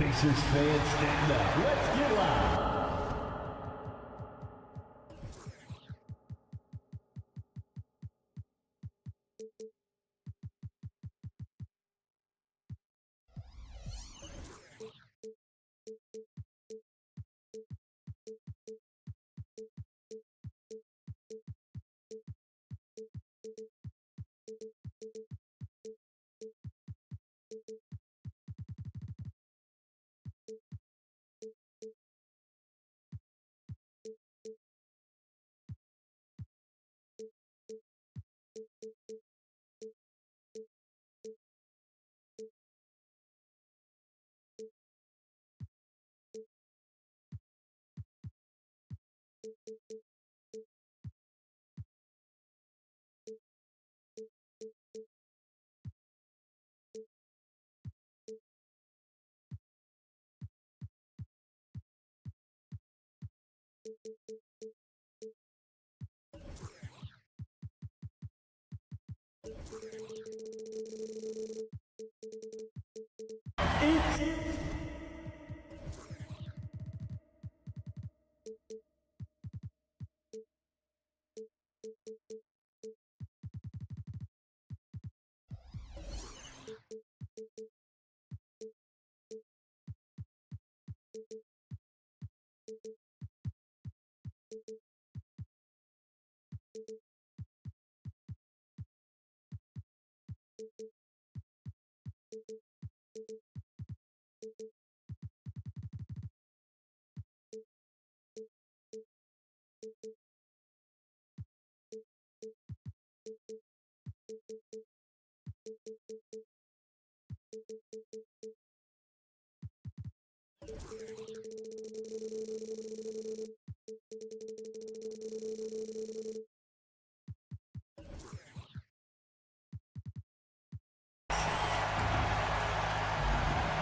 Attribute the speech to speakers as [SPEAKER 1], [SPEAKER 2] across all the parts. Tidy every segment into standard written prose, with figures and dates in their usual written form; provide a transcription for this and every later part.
[SPEAKER 1] BlackJesus fans, stand up. Let's get loud.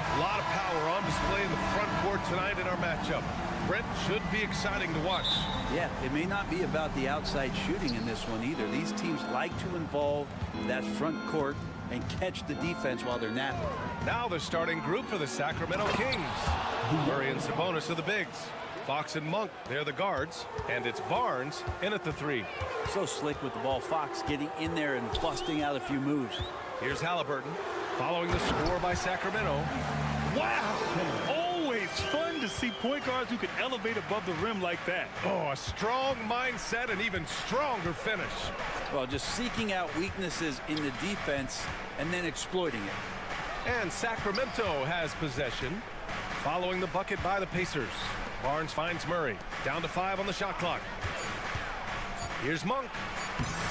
[SPEAKER 2] A lot of power on display in the front court tonight in our matchup. Brent, should be exciting to watch.
[SPEAKER 3] Yeah, it may not be about the outside shooting in this one either. These teams like to involve that front court and catch the defense while they're napping.
[SPEAKER 2] Now the starting group for the Sacramento Kings. Murray and Sabonis are the bigs. Fox and Monk, they're the guards. And it's Barnes in at the 3.
[SPEAKER 3] So slick with the ball. Fox getting in there and busting out a few moves.
[SPEAKER 2] Here's Halliburton following the score by Sacramento.
[SPEAKER 4] Wow! Always fun to see point guards who can elevate above the rim like that.
[SPEAKER 2] Oh, a strong mindset and even stronger finish.
[SPEAKER 3] Well, just seeking out weaknesses in the defense and then exploiting it.
[SPEAKER 2] And Sacramento has possession following the bucket by the Pacers. Barnes finds Murray. Down to 5 on the shot clock. Here's Monk.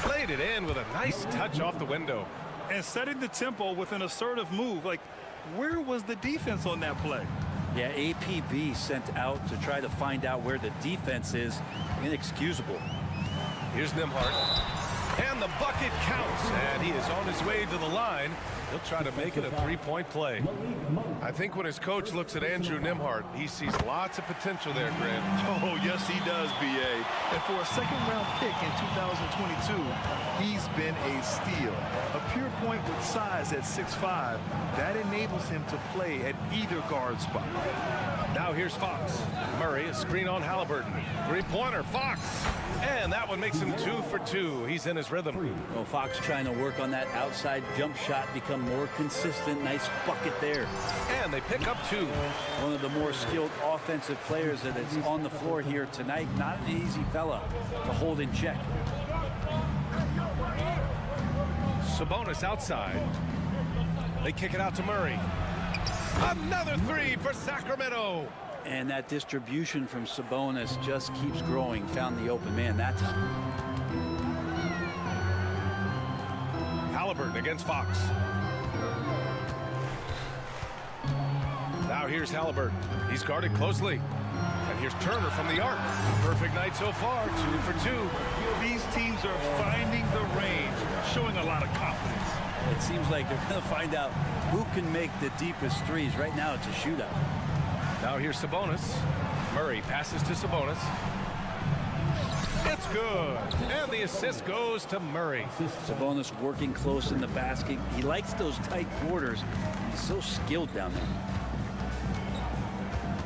[SPEAKER 2] Played it in with a nice touch off the window.
[SPEAKER 4] And setting the tempo with an assertive move. Like, where was the defense on that play?
[SPEAKER 3] Yeah, APB sent out to try to find out where the defense is. Inexcusable.
[SPEAKER 2] Here's Nembhard. And the bucket counts. And he is on his way to the line. He'll try to make it a 3-point play. I think when his coach looks at Andrew Nembhard, he sees lots of potential there, Grant.
[SPEAKER 4] Oh, yes, he does, B.A. And for a second-round pick in 2022, he's been a steal. A pure point with size at 6'5", that enables him to play at either guard spot.
[SPEAKER 2] Now here's Fox. Murray, a screen on Halliburton. 3-pointer, Fox. And that one makes him 2 for 2. He's in his rhythm.
[SPEAKER 3] Well, Fox trying to work on that outside jump shot, become more consistent. Nice bucket there.
[SPEAKER 2] And they pick up 2.
[SPEAKER 3] One of the more skilled offensive players that is on the floor here tonight. Not an easy fella to hold in check.
[SPEAKER 2] Sabonis outside. They kick it out to Murray. Another 3 for Sacramento.
[SPEAKER 3] And that distribution from Sabonis just keeps growing. Found the open man that time.
[SPEAKER 2] Halliburton against Fox. Now here's Halliburton. He's guarded closely. And here's Turner from the arc. Perfect night so far, 2 for 2.
[SPEAKER 4] These teams are finding the range, showing a lot of confidence.
[SPEAKER 3] It seems like they're going to find out who can make the deepest threes. Right now, it's a shootout.
[SPEAKER 2] Now here's Sabonis. Murray passes to Sabonis. It's good. And the assist goes to Murray.
[SPEAKER 3] Sabonis working close in the basket. He likes those tight quarters. He's so skilled down there.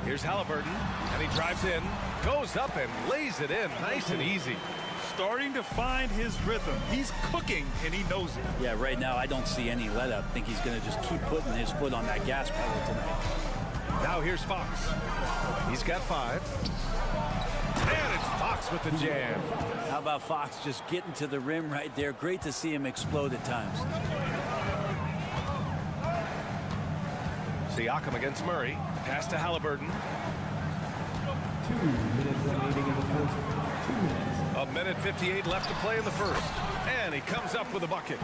[SPEAKER 2] Here's Halliburton, and he drives in, goes up and lays it in, nice and easy.
[SPEAKER 4] Starting to find his rhythm. He's cooking, and he knows it.
[SPEAKER 3] Yeah, right now I don't see any let up. I think he's going to just keep putting his foot on that gas pedal tonight.
[SPEAKER 2] Now here's Fox. He's got 5. And it's Fox with the jam.
[SPEAKER 3] How about Fox just getting to the rim right there? Great to see him explode at times.
[SPEAKER 2] Siakam against Murray. Pass to Halliburton.
[SPEAKER 1] 2 minutes remaining in the first. 2 minutes.
[SPEAKER 2] A minute 58 left to play in the first. And he comes up with a bucket.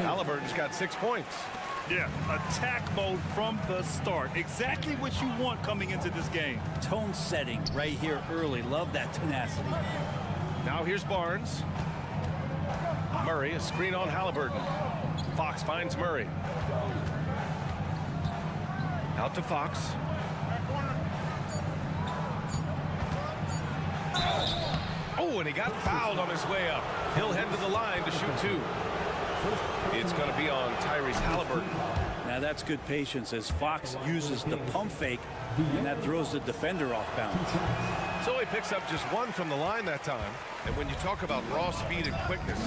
[SPEAKER 2] Halliburton's got 6 points.
[SPEAKER 4] Yeah, attack mode from the start. Exactly what you want coming into this game.
[SPEAKER 3] Tone setting right here early. Love that tenacity.
[SPEAKER 2] Now here's Barnes. Murray, a screen on Halliburton. Fox finds Murray. Out to Fox. Oh, and he got fouled on his way up. He'll head to the line to shoot 2. It's going to be on Tyrese Halliburton.
[SPEAKER 3] Now that's good patience as Fox uses the pump fake, and that throws the defender off balance.
[SPEAKER 2] So he picks up just 1 from the line that time. And when you talk about raw speed and quickness,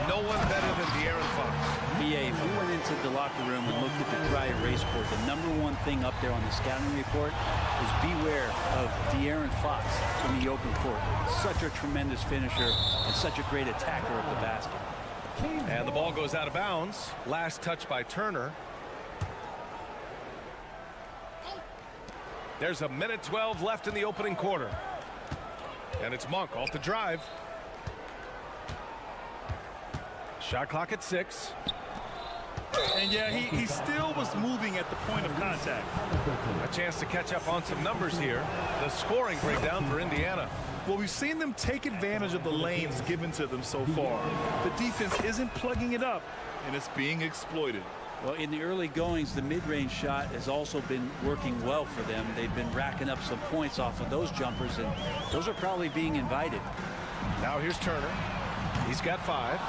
[SPEAKER 2] no one better than De'Aaron Fox.
[SPEAKER 3] BA, if you went into the locker room and looked at the dry erase board, the #1 thing up there on the scouting report is beware of De'Aaron Fox in the open court. Such a tremendous finisher and such a great attacker of the basket.
[SPEAKER 2] And the ball goes out of bounds. Last touch by Turner. There's a minute 12 left in the opening quarter. And it's Monk off the drive. Shot clock at 6.
[SPEAKER 4] And yeah, he still was moving at the point of contact.
[SPEAKER 2] A chance to catch up on some numbers here. The scoring breakdown for Indiana.
[SPEAKER 4] Well, we've seen them take advantage of the lanes given to them so far. The defense isn't plugging it up, and it's being exploited.
[SPEAKER 3] Well, in the early goings, the mid-range shot has also been working well for them. They've been racking up some points off of those jumpers, and those are probably being invited.
[SPEAKER 2] Now here's Turner. He's got 5.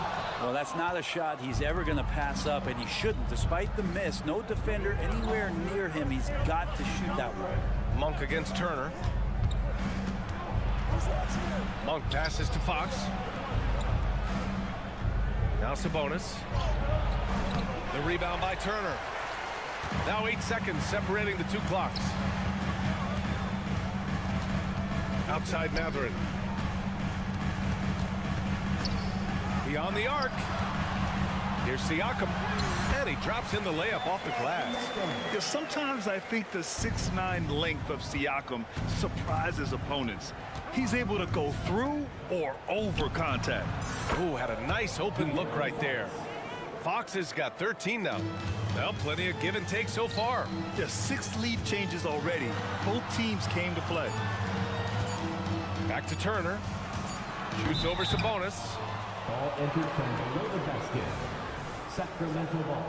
[SPEAKER 3] Well, that's not a shot he's ever going to pass up, and he shouldn't. Despite the miss, no defender anywhere near him. He's got to shoot that one.
[SPEAKER 2] Monk against Turner. Monk passes to Fox. Now Sabonis. The rebound by Turner. Now 8 seconds separating the 2 clocks. Outside Matherin. Beyond the arc. Here's Siakam. And he drops in the layup off the glass.
[SPEAKER 4] Yeah, sometimes I think the 6'9" length of Siakam surprises opponents. He's able to go through or over contact.
[SPEAKER 2] Ooh, had a nice open look right there. Fox has got 13 now. Well, plenty of give and take so far.
[SPEAKER 4] Just 6 lead changes already. Both teams came to play.
[SPEAKER 2] Back to Turner. Shoots over Sabonis.
[SPEAKER 1] Ball entered from below the basket. Sacramento ball.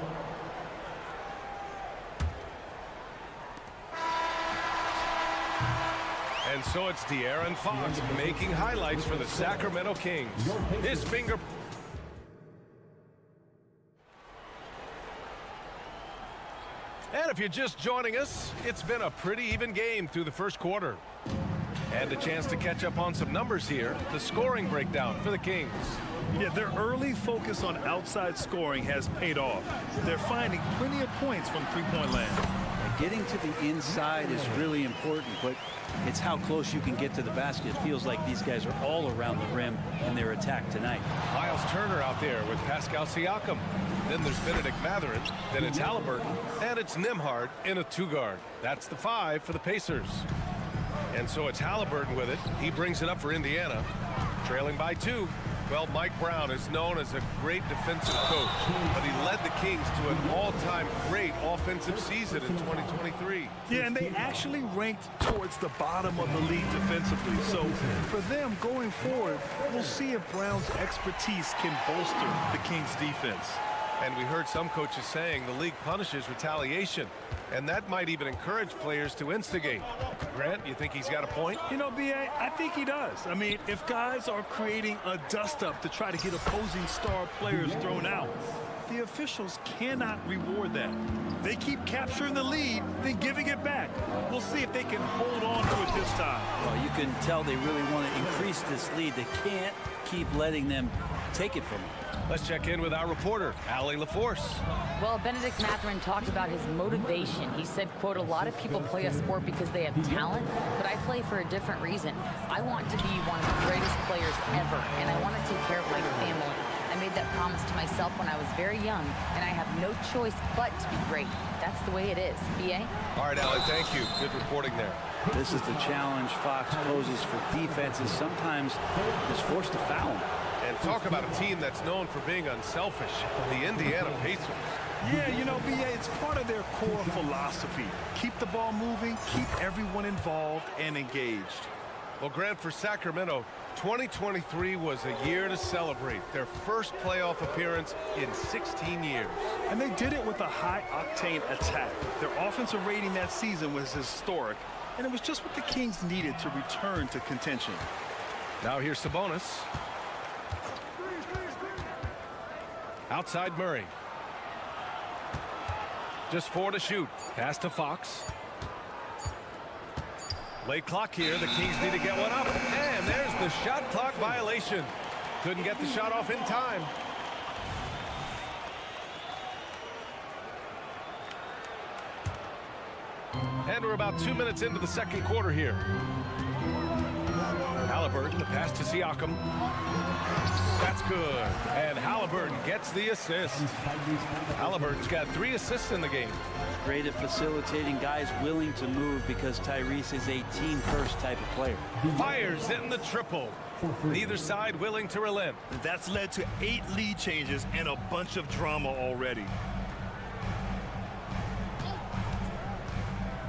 [SPEAKER 2] And so it's De'Aaron Fox making highlights for the Sacramento Kings. His finger... And if you're just joining us, it's been a pretty even game through the first quarter. And a chance to catch up on some numbers here. The scoring breakdown for the Kings.
[SPEAKER 4] Yeah, their early focus on outside scoring has paid off. They're finding plenty of points from three-point land.
[SPEAKER 3] Getting to the inside is really important, but it's how close you can get to the basket. It feels like these guys are all around the rim in their attack tonight.
[SPEAKER 2] Miles Turner out there with Pascal Siakam. Then there's Benedict Matherin. Then it's Halliburton. And it's Nembhard in a 2-guard. That's the 5 for the Pacers. And so it's Halliburton with it. He brings it up for Indiana. Trailing by 2. Well, Mike Brown is known as a great defensive coach, but he led the Kings to an all-time great offensive season in 2023.
[SPEAKER 4] Yeah, and they actually ranked towards the bottom of the league defensively. So for them going forward, we'll see if Brown's expertise can bolster the Kings defense.
[SPEAKER 2] And we heard some coaches saying the league punishes retaliation. And that might even encourage players to instigate. Grant, you think he's got a point?
[SPEAKER 4] You know, B.A., I think he does. I mean, if guys are creating a dust-up to try to get opposing star players thrown out, the officials cannot reward that. They keep capturing the lead, then giving it back. We'll see if they can hold on to it this time.
[SPEAKER 3] Well, you can tell they really want to increase this lead. They can't keep letting them take it from them.
[SPEAKER 2] Let's check in with our reporter, Allie LaForce.
[SPEAKER 5] Well, Benedict Mathurin talked about his motivation. He said, quote, "A lot of people play a sport because they have talent, but I play for a different reason. I want to be one of the greatest players ever, and I want to take care of my family. I made that promise to myself when I was very young, and I have no choice but to be great. That's the way it is." B.A.?
[SPEAKER 2] All right, Allie, thank you. Good reporting there.
[SPEAKER 3] This is the challenge Fox poses for defenses. Sometimes is forced to foul them.
[SPEAKER 2] And talk about a team that's known for being unselfish, the Indiana Pacers.
[SPEAKER 4] Yeah, you know, B.A., it's part of their core philosophy. Keep the ball moving, keep everyone involved and engaged.
[SPEAKER 2] Well, Grant, for Sacramento, 2023 was a year to celebrate. Their first playoff appearance in 16 years.
[SPEAKER 4] And they did it with a high-octane attack. Their offensive rating that season was historic, and it was just what the Kings needed to return to contention.
[SPEAKER 2] Now here's Sabonis. Outside Murray. Just 4 to shoot. Pass to Fox. Late clock here. The Kings need to get one up. And there's the shot clock violation. Couldn't get the shot off in time. And we're about 2 minutes into the second quarter here. Halliburton, the pass to Siakam. That's good. And Halliburton gets the assist. Halliburton's got 3 assists in the game.
[SPEAKER 3] Great at facilitating guys willing to move because Tyrese is a team-first type of player.
[SPEAKER 2] Fires in the triple. Neither side willing to relent.
[SPEAKER 4] That's led to 8 lead changes and a bunch of drama already.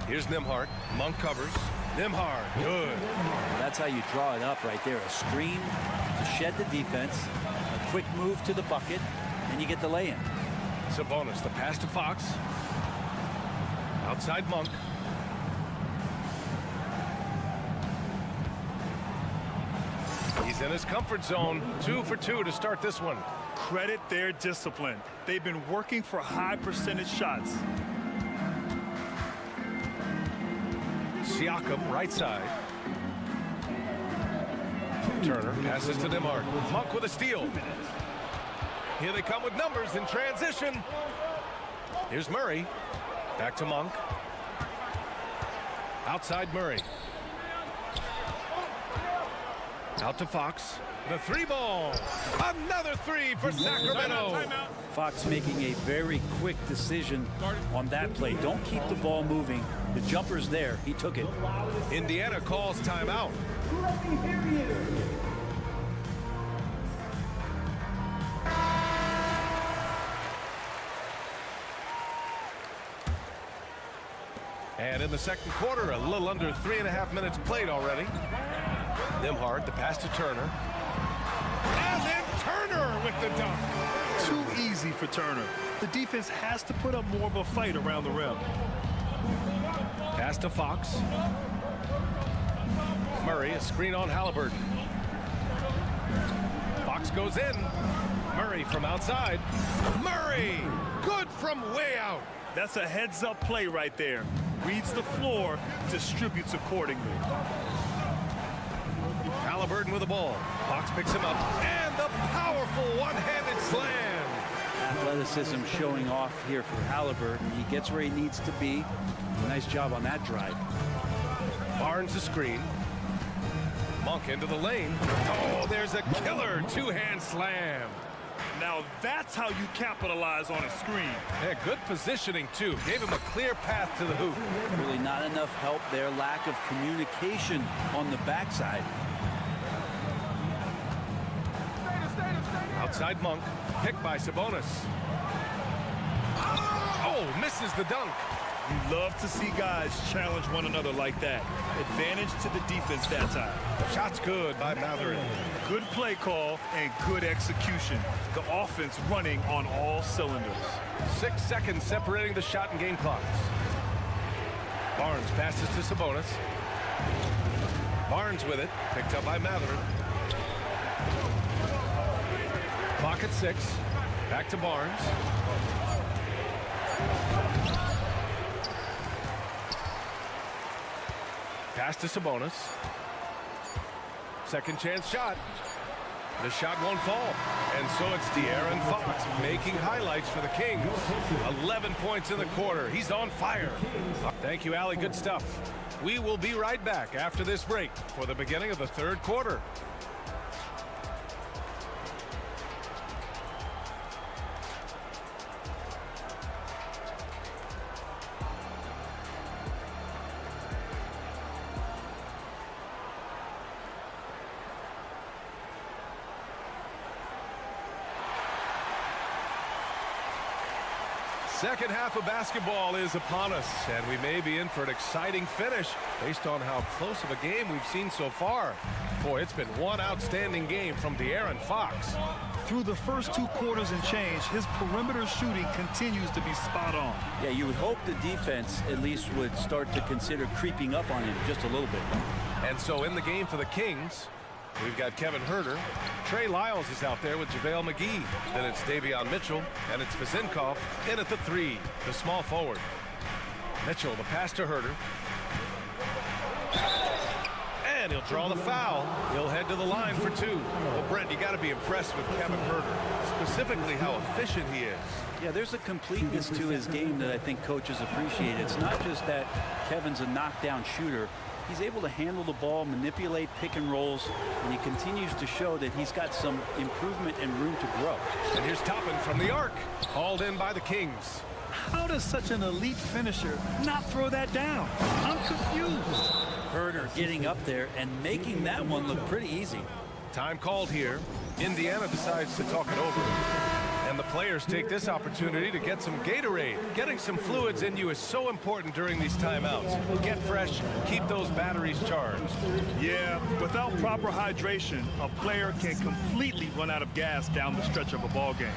[SPEAKER 2] Here's Nembhard. Monk covers. Nembhard, good.
[SPEAKER 3] That's how you draw it up right there. A screen to shed the defense, a quick move to the bucket, and you get the lay-in.
[SPEAKER 2] Sabonis, the pass to Fox. Outside Monk. He's in his comfort zone. 2 for 2 to start this one.
[SPEAKER 4] Credit their discipline. They've been working for high percentage shots.
[SPEAKER 2] Siakam, right side. Turner passes to Nembhard. Monk with a steal. Here they come with numbers in transition. Here's Murray. Back to Monk. Outside Murray. Out to Fox. The 3-ball. Another 3 for Sacramento.
[SPEAKER 3] Fox making a very quick decision on that play. Don't keep the ball moving. The jumper's there. He took it.
[SPEAKER 2] Indiana calls timeout. And in the second quarter, a little under 3.5 minutes played already. Nembhard, the pass to Turner. And then Turner with the dunk.
[SPEAKER 4] Too easy for Turner. The defense has to put up more of a fight around the rim.
[SPEAKER 2] Pass to Fox. Murray, a screen on Halliburton. Fox goes in. Murray from outside. Murray, good from way out.
[SPEAKER 4] That's a heads-up play right there. Reads the floor, distributes accordingly.
[SPEAKER 2] Halliburton with the ball. Fox picks him up. And the powerful one-handed slam.
[SPEAKER 3] Athleticism showing off here for Halliburton. He gets where he needs to be. Nice job on that drive.
[SPEAKER 2] Barnes a screen. Monk into the lane. Oh, there's a killer two-hand slam.
[SPEAKER 4] Now that's how you capitalize on a screen.
[SPEAKER 2] Yeah, good positioning, too. Gave him a clear path to the hoop.
[SPEAKER 3] Really not enough help there. Lack of communication on the backside.
[SPEAKER 2] Outside Monk. Picked by Sabonis. Oh, misses the dunk.
[SPEAKER 4] You love to see guys challenge one another like that. Advantage to the defense that time.
[SPEAKER 2] Shot's good by Mathurin.
[SPEAKER 4] Good play call and good execution. The offense running on all cylinders.
[SPEAKER 2] 6 seconds separating the shot and game clocks. Barnes passes to Sabonis. Barnes with it, picked up by Matherin. Clock at 6. Back to Barnes. Pass to Sabonis. Second chance shot. The shot won't fall. And so it's De'Aaron Fox making highlights for the Kings. 11 points in the quarter. He's on fire. Thank you, Allie. Good stuff. We will be right back after this break for the beginning of the third quarter. Second half of basketball is upon us, and we may be in for an exciting finish based on how close of a game we've seen so far. Boy, it's been one outstanding game from De'Aaron Fox.
[SPEAKER 4] Through the first 2 quarters and change, his perimeter shooting continues to be spot on.
[SPEAKER 3] Yeah, you would hope the defense at least would start to consider creeping up on him just a little bit.
[SPEAKER 2] And so in the game for the Kings, we've got Kevin Huerter. Trey Lyles is out there with JaVale McGee. Then it's Davion Mitchell, and it's Vezenkov in at the 3, the small forward. Mitchell, the pass to Huerter. And he'll draw the foul. He'll head to the line for 2. Well, Brent, you got to be impressed with Kevin Huerter, specifically how efficient he is.
[SPEAKER 3] Yeah, there's a completeness to his game that I think coaches appreciate. It's not just that Kevin's a knockdown shooter. He's able to handle the ball, manipulate pick and rolls, and he continues to show that he's got some improvement and room to grow.
[SPEAKER 2] And here's Toppin from the arc, hauled in by the Kings.
[SPEAKER 4] How does such an elite finisher not throw that down? I'm confused.
[SPEAKER 3] Huerter getting up there and making that one look pretty easy.
[SPEAKER 2] Time called here. Indiana decides to talk it over. And the players take this opportunity to get some Gatorade. Getting some fluids in you is so important during these timeouts. Get fresh, keep those batteries charged.
[SPEAKER 4] Yeah, without proper hydration, a player can completely run out of gas down the stretch of a ball game.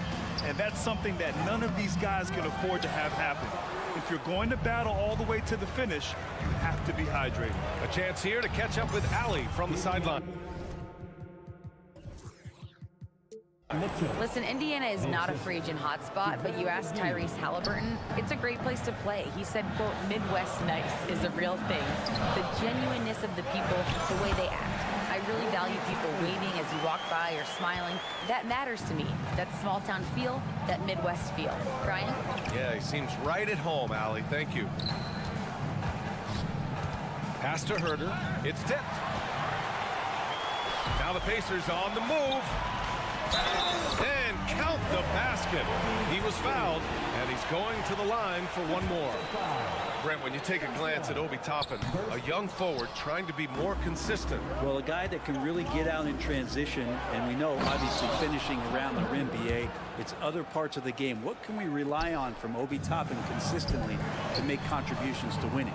[SPEAKER 4] And that's something that none of these guys can afford to have happen. If you're going to battle all the way to the finish, you have to be hydrated.
[SPEAKER 2] A chance here to catch up with Allie from the sideline.
[SPEAKER 5] Listen, Indiana is not a free agent hotspot, but you ask Tyrese Halliburton, it's a great place to play. He said, quote, Midwest nice is a real thing. The genuineness of the people, the way they act. I really value people waving as you walk by or smiling. That matters to me. That small town feel, that Midwest feel. Brian?
[SPEAKER 2] Yeah, he seems right at home, Allie. Thank you. Pass to Huerter. It's tipped. Now the Pacers on the move. And count the basket. He was fouled, and he's going to the line for one more. Brent, when you take a glance at Obi Toppin, a young forward trying to be more consistent.
[SPEAKER 3] Well, a guy that can really get out in transition, and we know, obviously, finishing around the rim, BA, it's other parts of the game. What can we rely on from Obi Toppin consistently to make contributions to winning?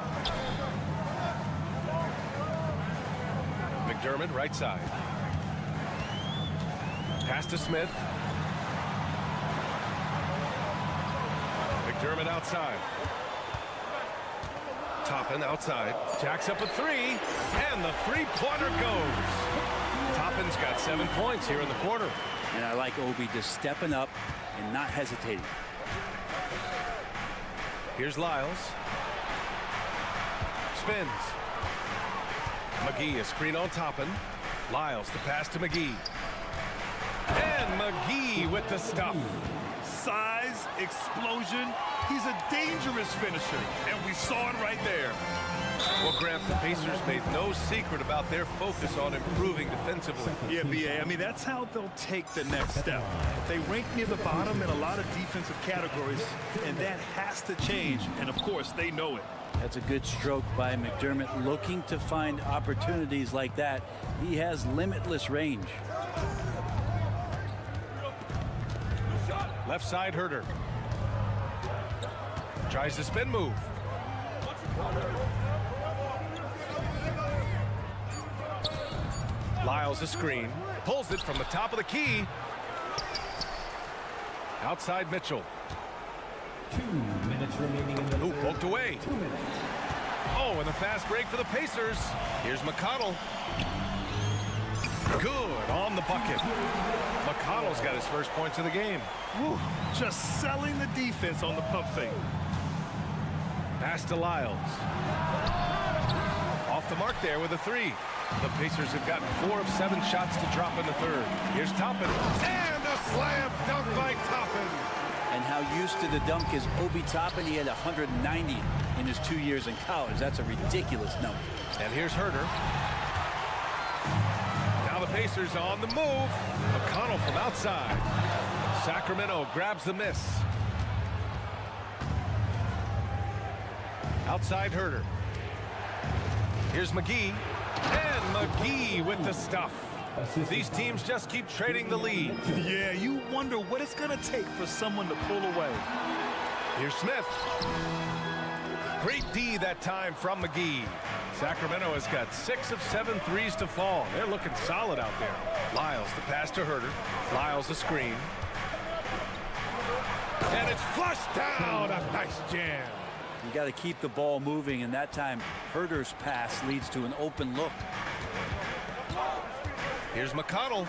[SPEAKER 2] McDermott, right side. Pass to Smith. McDermott outside. Toppin outside. Jacks up a 3. And the three-pointer goes. Toppin's got 7 points here in the quarter.
[SPEAKER 3] And I like Obi just stepping up and not hesitating.
[SPEAKER 2] Here's Lyles. Spins. McGee, a screen on Toppin. Lyles, the pass to McGee. And McGee with the stuff.
[SPEAKER 4] Size, explosion. He's a dangerous finisher, and we saw it right there.
[SPEAKER 2] Well, Grant, the Pacers made no secret about their focus on improving defensively.
[SPEAKER 4] Yeah, BA, I mean, that's how they'll take the next step. They rank near the bottom in a lot of defensive categories, and that has to change, and of course, they know it.
[SPEAKER 3] That's a good stroke by McDermott, looking to find opportunities like that. He has limitless range.
[SPEAKER 2] Left side, Huerter. Tries the spin move. Lyles a screen. Pulls it from the top of the key. Outside Mitchell.
[SPEAKER 1] 2 minutes remaining in the
[SPEAKER 2] Ooh, poked away.
[SPEAKER 1] 2 minutes.
[SPEAKER 2] Oh, and a fast break for the Pacers. Here's McConnell. Good on the bucket. McConnell's got his first points of the game.
[SPEAKER 4] Whew, just selling the defense on the pump fake.
[SPEAKER 2] Pass to Lyles. Off the mark there with a three. The Pacers have gotten 4 of 7 shots to drop in the third. Here's Toppin. And a slam dunk by Toppin.
[SPEAKER 3] And how used to the dunk is Obi Toppin. He had 190 in his 2 years in college. That's a ridiculous number.
[SPEAKER 2] And here's Herter. Now the Pacers on the move. McConnell from outside. Sacramento grabs the miss. Outside Herter. Here's McGee. And McGee with the stuff. These teams just keep trading the lead.
[SPEAKER 4] Yeah, you wonder what it's going to take for someone to pull away.
[SPEAKER 2] Here's Smith. Great D that time from McGee. Sacramento has got 6 of 7 threes to fall. They're looking solid out there. Lyles, the pass to Herter. Lyles, the screen. And it's flushed down. A nice jam.
[SPEAKER 3] You got to keep the ball moving, and that time Herter's pass leads to an open look.
[SPEAKER 2] Here's McConnell.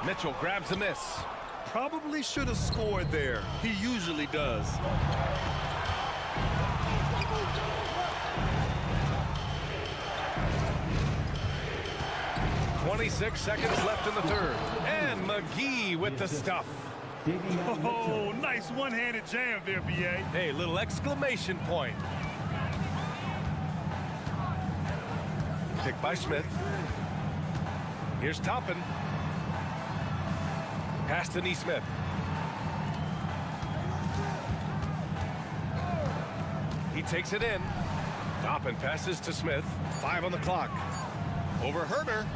[SPEAKER 2] Mitchell grabs a miss.
[SPEAKER 4] Probably should have scored there. He usually does.
[SPEAKER 2] .26 seconds left in the third. And McGee with the stuff.
[SPEAKER 4] Oh, nice one-handed jam there, B.A.
[SPEAKER 2] Hey, little exclamation point. Pick by Smith. Here's Toppin. Pass to Nesmith. He takes it in. Toppin passes to Smith. 5 on the clock. Over Herter.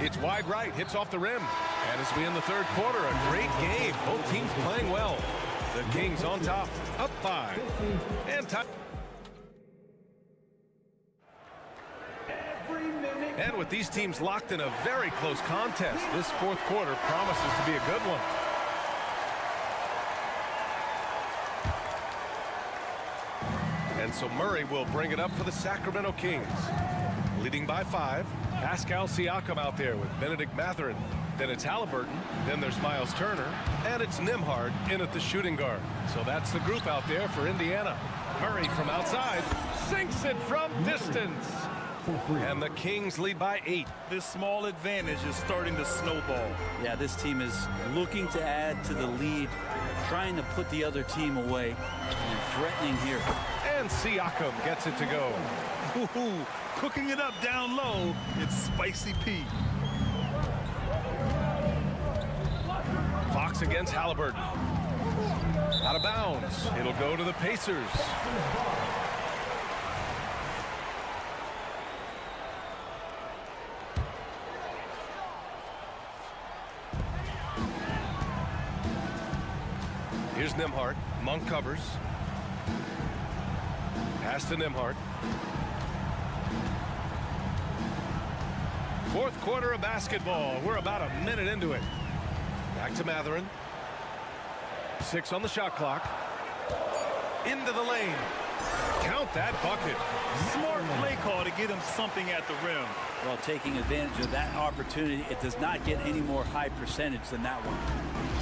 [SPEAKER 2] It's wide right. Hits off the rim. And as we end the third quarter, a great game. Both teams playing well. The Kings on top. Up 5. And time. And with these teams locked in a very close contest, this fourth quarter promises to be a good one. And so Murray will bring it up for the Sacramento Kings. Leading by 5. Pascal Siakam out there with Benedict Mathurin. Then it's Halliburton. Then there's Miles Turner. And it's Nembhard in at the shooting guard. So that's the group out there for Indiana. Murray from outside sinks it from distance. And the Kings lead by 8.
[SPEAKER 4] This small advantage is starting to snowball.
[SPEAKER 3] Yeah, this team is looking to add to the lead, trying to put the other team away, and threatening here.
[SPEAKER 2] And Siakam gets it to go.
[SPEAKER 4] Ooh, cooking it up down low, it's Spicy Pete.
[SPEAKER 2] Fox against Halliburton. Out of bounds. It'll go to the Pacers. Here's Nembhard. Monk covers. Pass to Nembhard. Fourth quarter of basketball. We're about a minute into it. Back to Mathurin. 6 on the shot clock. Into the lane. Count that bucket.
[SPEAKER 4] Smart play call to get him something at the rim.
[SPEAKER 3] Well, taking advantage of that opportunity, it does not get any more high percentage than that one.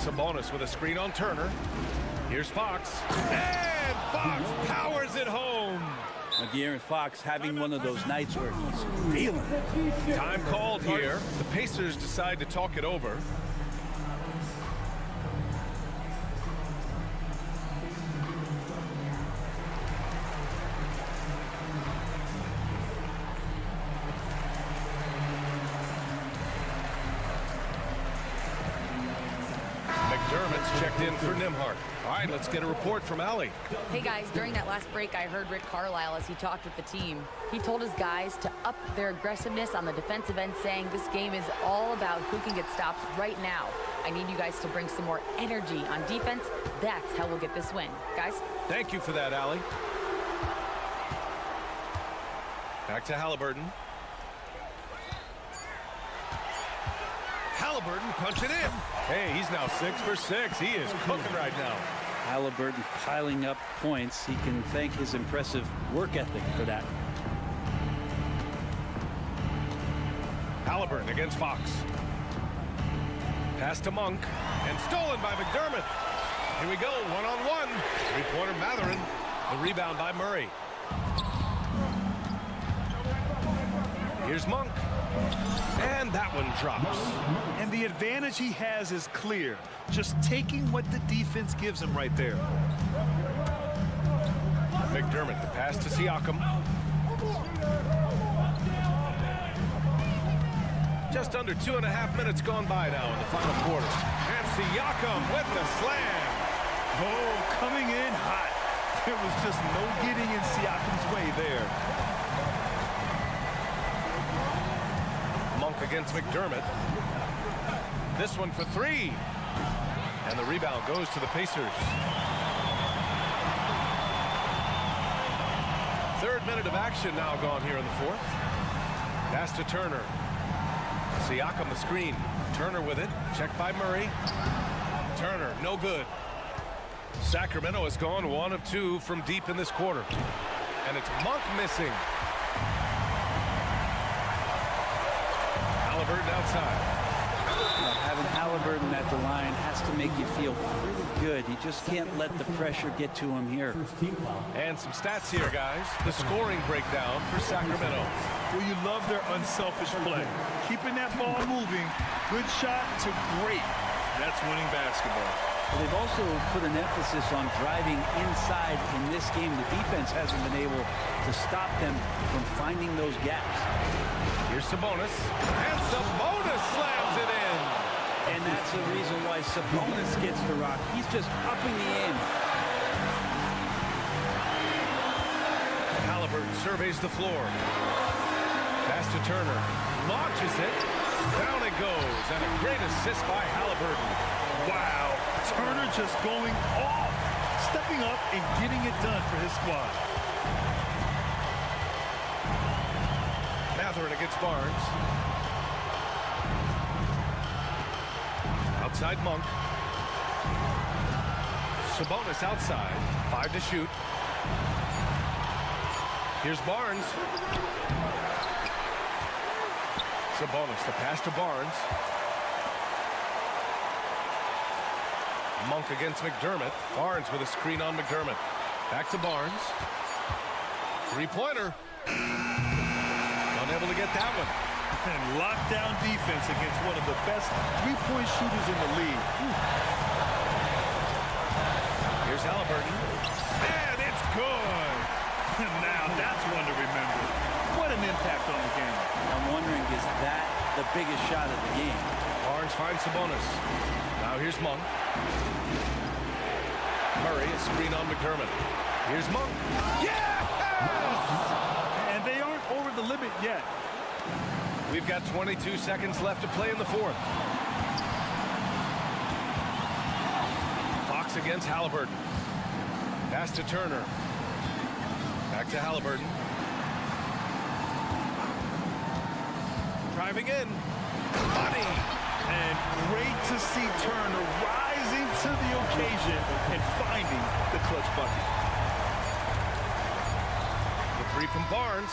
[SPEAKER 2] Sabonis with a screen on Turner. Here's Fox. And Fox powers it home.
[SPEAKER 3] De'Aaron Fox having one of those nights where he's feeling it.
[SPEAKER 2] Time called here. The Pacers decide to talk it over. McDermott's checked in for Nembhard. All right, let's get a report from Allie.
[SPEAKER 5] Hey guys, during that last break, I heard Rick Carlisle as he talked with the team. He told his guys to up their aggressiveness on the defensive end, saying this game is all about who can get stops right now. I need you guys to bring some more energy on defense. That's how we'll get this win. Guys?
[SPEAKER 2] Thank you for that, Allie. Back to Halliburton. Halliburton punch it in. Hey, he's now 6 for 6. He is cooking right now.
[SPEAKER 3] Halliburton piling up points. He can thank his impressive work ethic for that.
[SPEAKER 2] Halliburton against Fox. Pass to Monk, and stolen by McDermott. Here we go, one-on-one. Three-pointer Mathurin. The rebound by Murray. Here's Monk. And that one drops.
[SPEAKER 4] And the advantage he has is clear. Just taking what the defense gives him right there.
[SPEAKER 2] McDermott, the pass to Siakam. Just under 2.5 minutes gone by now in the final quarter. And Siakam with the slam.
[SPEAKER 4] Oh, coming in hot. There was just no getting in Siakam's way there.
[SPEAKER 2] Monk against McDermott. This one for three. And the rebound goes to the Pacers. Third minute of action now gone here in the fourth. Pass to Turner. Siakam the screen. Turner with it. Checked by Murray. Turner, no good. Sacramento has gone 1 of 2 from deep in this quarter. And it's Monk missing. Halliburton outside.
[SPEAKER 3] Having Halliburton at the line has to make you feel pretty good. You just can't let the pressure get to him here.
[SPEAKER 2] And some stats here, guys. The scoring breakdown for Sacramento.
[SPEAKER 4] Well, you love their unselfish play. Keeping that ball moving. Good shot to great. That's winning basketball.
[SPEAKER 3] Well, they've also put an emphasis on driving inside in this game. The defense hasn't been able to stop them from finding those gaps.
[SPEAKER 2] Here's Sabonis. And Sabonis slams it in.
[SPEAKER 3] And that's the reason why Sabonis gets the rock. He's just upping the ante.
[SPEAKER 2] Halliburton surveys the floor. Pass to Turner. Launches it. Down it goes. And a great assist by Halliburton.
[SPEAKER 4] Wow. Turner just going off. Stepping up and getting it done for his squad.
[SPEAKER 2] Mathurin against Barnes. Outside Monk. Sabonis outside. 5 to shoot. Here's Barnes. Sabonis, the pass to Barnes. Monk against McDermott. Barnes with a screen on McDermott. Back to Barnes. Three-pointer. Unable to get that one.
[SPEAKER 4] And lockdown defense against one of the best three-point shooters in the league.
[SPEAKER 2] Here's Halliburton. And it's good.
[SPEAKER 4] Now that's one to remember. What an impact on the game.
[SPEAKER 3] I'm wondering, is that the biggest shot of the game?
[SPEAKER 2] Barnes finds Sabonis. Now here's Monk. Murray, a screen on McDermott. Here's Monk. Yes!
[SPEAKER 4] And they aren't over the limit yet.
[SPEAKER 2] We've got 22 seconds left to play in the fourth. Fox against Halliburton. Pass to Turner. Back to Halliburton. Driving in. Money.
[SPEAKER 4] And great to see Turner rising to the occasion and finding the clutch bucket.
[SPEAKER 2] The three from Barnes.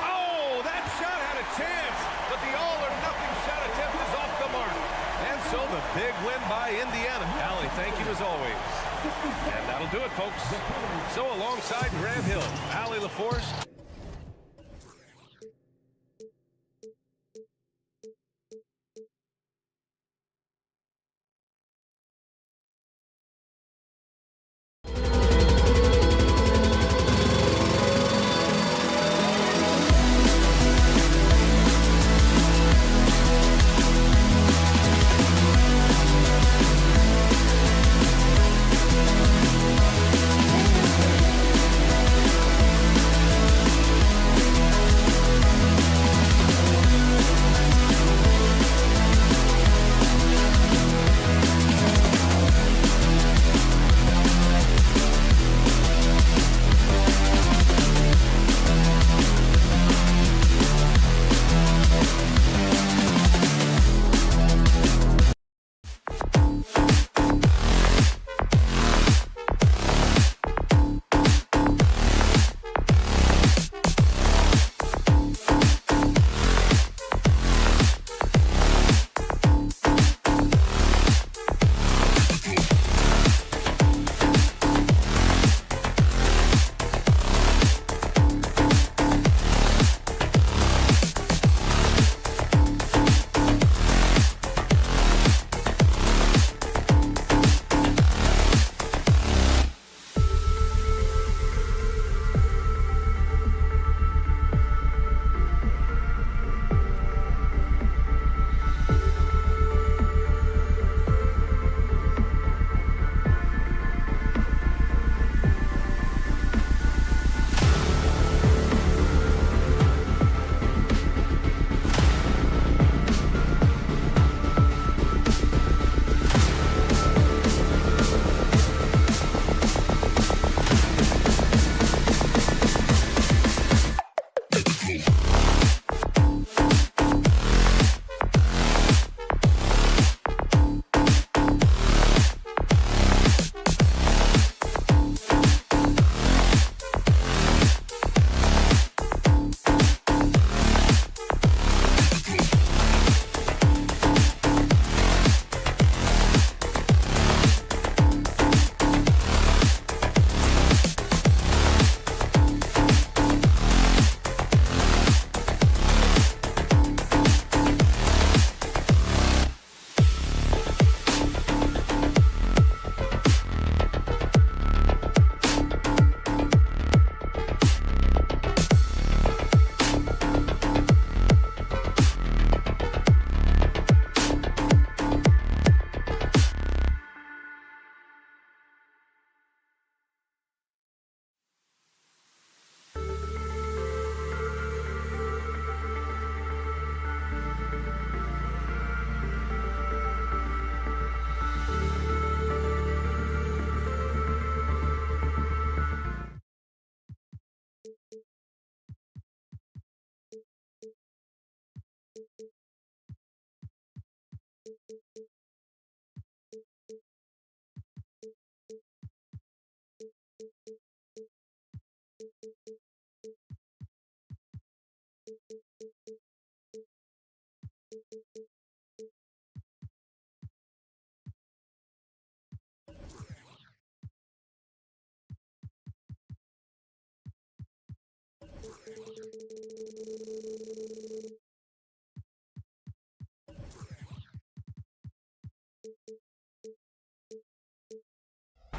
[SPEAKER 2] Oh, that shot had a chance, but the all-or-nothing shot attempt is off the mark. And so the big win by Indiana. Allie, thank you as always. And that'll do it, folks. So alongside Grant Hill, Allie LaForce.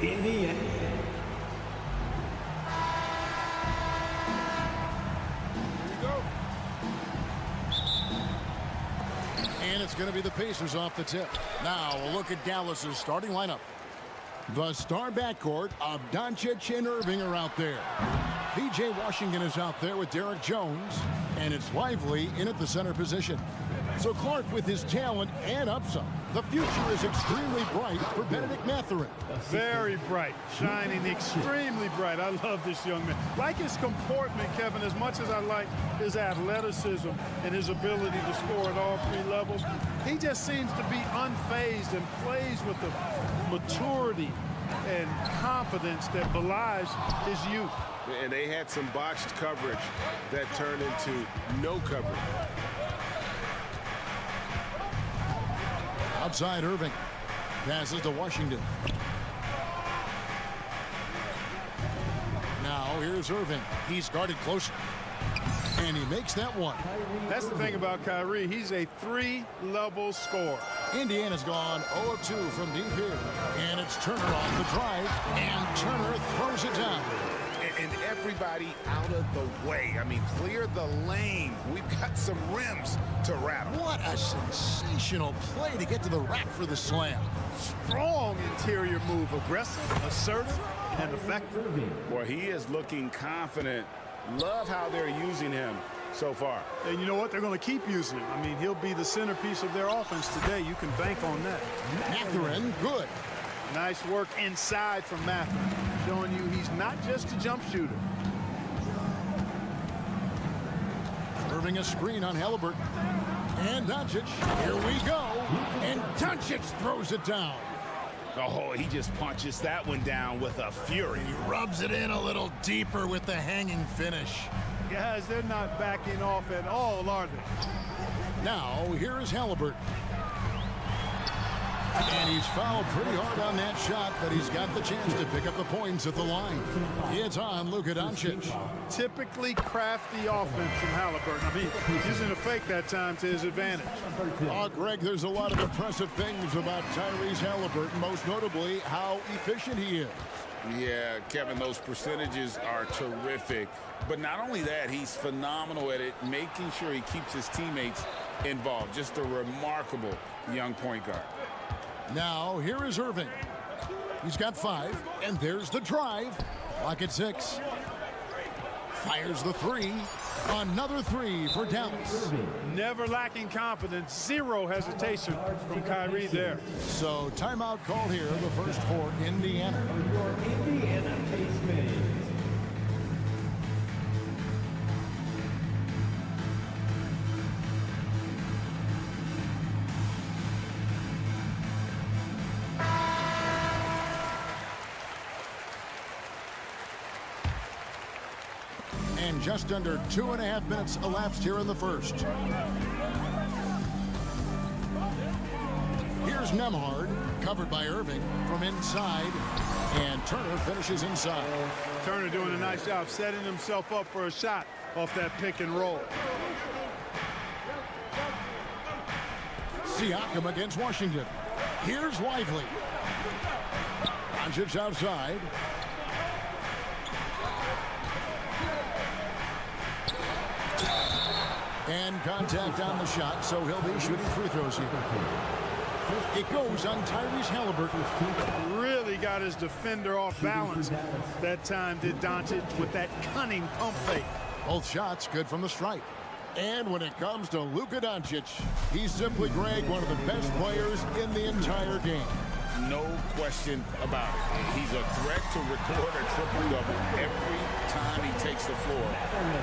[SPEAKER 1] Indiana.
[SPEAKER 6] And it's going to be the Pacers off the tip. Now a look at Dallas's starting lineup. The star backcourt of Doncic and Irving are out there. P.J. Washington is out there with Derek Jones. And it's Lively in at the center position. So Clark, with his talent and upside, the future is extremely bright for Benedict Mathurin.
[SPEAKER 7] Very bright, shining extremely bright. I love this young man. Like his comportment, Kevin, as much as I like his athleticism and his ability to score at all three levels, he just seems to be unfazed and plays with the maturity and confidence that belies his youth.
[SPEAKER 8] And they had some botched coverage that turned into no coverage.
[SPEAKER 6] Outside Irving. Passes to Washington. Now here's Irving. He's guarded close. And he makes that one.
[SPEAKER 7] That's the thing about Kyrie. He's a three-level scorer.
[SPEAKER 6] Indiana's gone 0 of 2 from deep here. And it's Turner on the drive. And Turner throws it down.
[SPEAKER 8] And everybody out of the way. I mean, clear the lane. We've got some rims to rattle.
[SPEAKER 6] What a sensational play to get to the rack for the slam.
[SPEAKER 7] Strong interior move. Aggressive, assertive, and effective.
[SPEAKER 8] Boy, he is looking confident. Love how they're using him so far.
[SPEAKER 7] And you know what? They're going to keep using him. I mean, he'll be the centerpiece of their offense today. You can bank on that.
[SPEAKER 6] Mathurin, good.
[SPEAKER 7] Nice work inside from Mathurin, showing you he's not just a jump shooter.
[SPEAKER 6] Irving a screen on Halliburton. And Doncic, here we go. And Doncic throws it down.
[SPEAKER 8] Oh, he just punches that one down with a fury.
[SPEAKER 6] He rubs it in a little deeper with the hanging finish.
[SPEAKER 7] Guys, they're not backing off at all, are they?
[SPEAKER 6] Now, here is Halliburton. And he's fouled pretty hard on that shot, but he's got the chance to pick up the points at the line. It's on Luka Doncic.
[SPEAKER 7] Typically crafty offense from Halliburton. I mean, using a fake that time to his advantage.
[SPEAKER 6] Oh, Greg, there's a lot of impressive things about Tyrese Halliburton, most notably how efficient he is.
[SPEAKER 8] Yeah, Kevin, those percentages are terrific. But not only that, he's phenomenal at it, making sure he keeps his teammates involved. Just a remarkable young point guard.
[SPEAKER 6] Now, here is Irving. He's got 5, and there's the drive. Clock at 6. Fires the 3. Another 3 for Dallas.
[SPEAKER 7] Never lacking confidence. Zero hesitation from Kyrie there.
[SPEAKER 6] So, timeout call here, the first for Indiana.
[SPEAKER 1] Your Indiana Pacers.
[SPEAKER 6] And just under 2.5 minutes elapsed here in the first. Here's Nembhard, covered by Irving from inside, and Turner finishes inside.
[SPEAKER 7] Turner doing a nice job setting himself up for a shot off that pick and roll.
[SPEAKER 6] Siakam against Washington. Here's Lively. Doncic outside. And contact on the shot, so he'll be shooting free throws here. It goes on Tyrese Halliburton.
[SPEAKER 7] Really got his defender off balance that time, did Doncic, with that cunning pump fake.
[SPEAKER 6] Both shots good from the stripe. And when it comes to Luka Doncic, he's simply, Greg, one of the best players in the entire game.
[SPEAKER 8] No question about it. He's a threat to record a triple-double every time he takes the floor.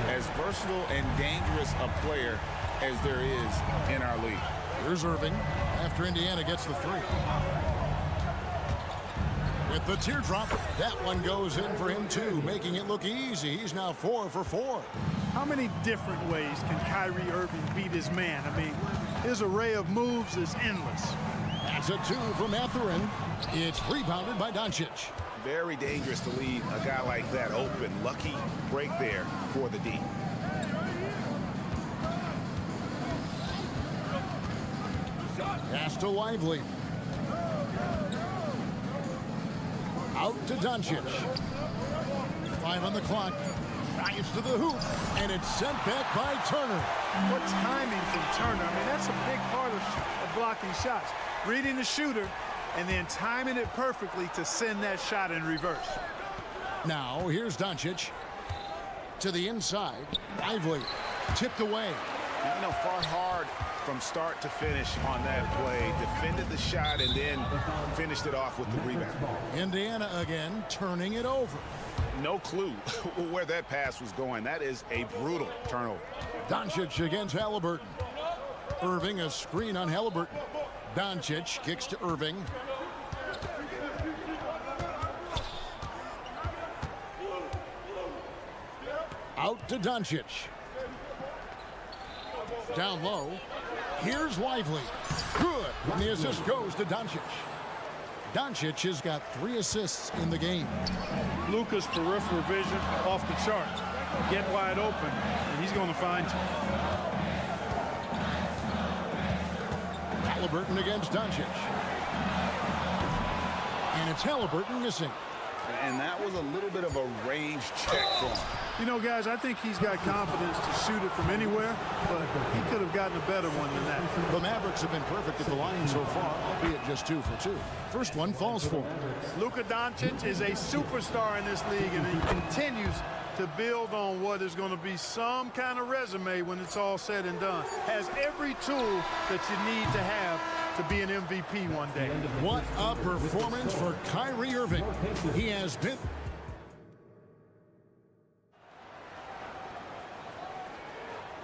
[SPEAKER 8] As versatile and dangerous a player as there is in our league.
[SPEAKER 6] Here's Irving. after Indiana gets the three. With the teardrop, that one goes in for him too, making it look easy. He's now 4 for 4.
[SPEAKER 7] How many different ways can Kyrie Irving beat his man? I mean, his array of moves is endless.
[SPEAKER 6] That's a 2 for Mathurin. It's rebounded by Doncic.
[SPEAKER 8] Very dangerous to leave a guy like that open. Lucky break there for the D.
[SPEAKER 6] Pass to Lively. Out to Doncic. 5 on the clock. Drives to the hoop, and it's sent back by Turner.
[SPEAKER 7] What timing from Turner. I mean, that's a big part of blocking shots. Reading the shooter and then timing it perfectly to send that shot in reverse.
[SPEAKER 6] Now, here's Doncic. To the inside. Lively. Tipped away.
[SPEAKER 8] You know, fought hard from start to finish on that play. Defended the shot and then finished it off with the rebound.
[SPEAKER 6] Indiana again turning it over.
[SPEAKER 8] No clue where that pass was going. That is a brutal turnover.
[SPEAKER 6] Doncic against Halliburton. Irving a screen on Halliburton. Doncic kicks to Irving. Out to Doncic. Down low. Here's Lively. Good. And the assist goes to Doncic. Doncic has got 3 assists in the game.
[SPEAKER 7] Luka's peripheral vision off the charts. Get wide open, and he's going to find you.
[SPEAKER 6] Halliburton against Doncic. And it's Halliburton missing.
[SPEAKER 8] And that was a little bit of a range check for him.
[SPEAKER 7] You know, guys, I think he's got confidence to shoot it from anywhere, but he could have gotten a better one than that.
[SPEAKER 6] The Mavericks have been perfect at the line so far, albeit just 2 for 2. First one falls for him.
[SPEAKER 7] Luka Doncic is a superstar in this league, and he continues to build on what is going to be some kind of resume when it's all said and done. Has every tool that you need to have to be an MVP one day.
[SPEAKER 6] What a performance for Kyrie Irving. He has been...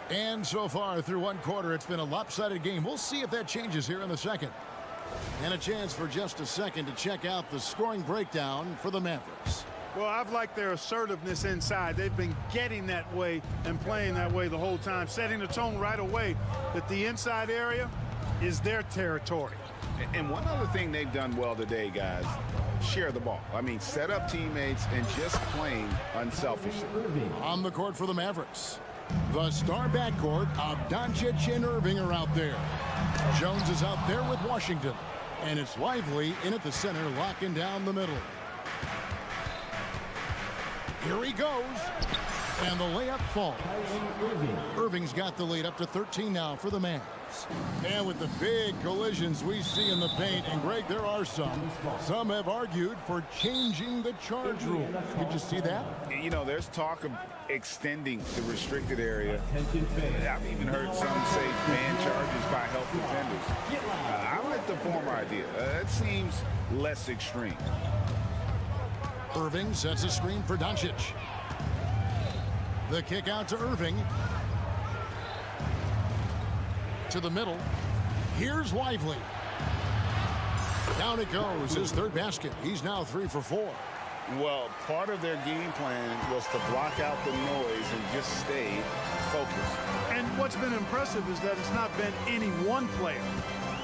[SPEAKER 6] And so far through one quarter, it's been a lopsided game. We'll see if that changes here in the second. And a chance for just a second to check out the scoring breakdown for the Mavericks.
[SPEAKER 7] Well, I've liked their assertiveness inside. They've been getting that way and playing that way the whole time, setting the tone right away that the inside area is their territory.
[SPEAKER 8] And one other thing they've done well today, guys, share the ball. I mean, set up teammates and just playing unselfishly.
[SPEAKER 6] On the court for the Mavericks, the star backcourt of Doncic and Irving are out there. Jones is out there with Washington. And it's Lively in at the center, locking down the middle. Here he goes. And the layup falls. Irving's got the lead up to 13 now for the Mavs. And with the big collisions we see in the paint, and Greg, there are some. Some have argued for changing the charge rule. Did you see that?
[SPEAKER 8] You know, there's talk of extending the restricted area. I've even heard some say ban charges by help defenders. I like the former idea. It seems less extreme.
[SPEAKER 6] Irving sets a screen for Doncic. The kick out to Irving. To the middle. Here's Lively. Down it goes. His third basket. He's now 3 for 4.
[SPEAKER 8] Well, part of their game plan was to block out the noise and just stay focused.
[SPEAKER 7] And what's been impressive is that it's not been any one player.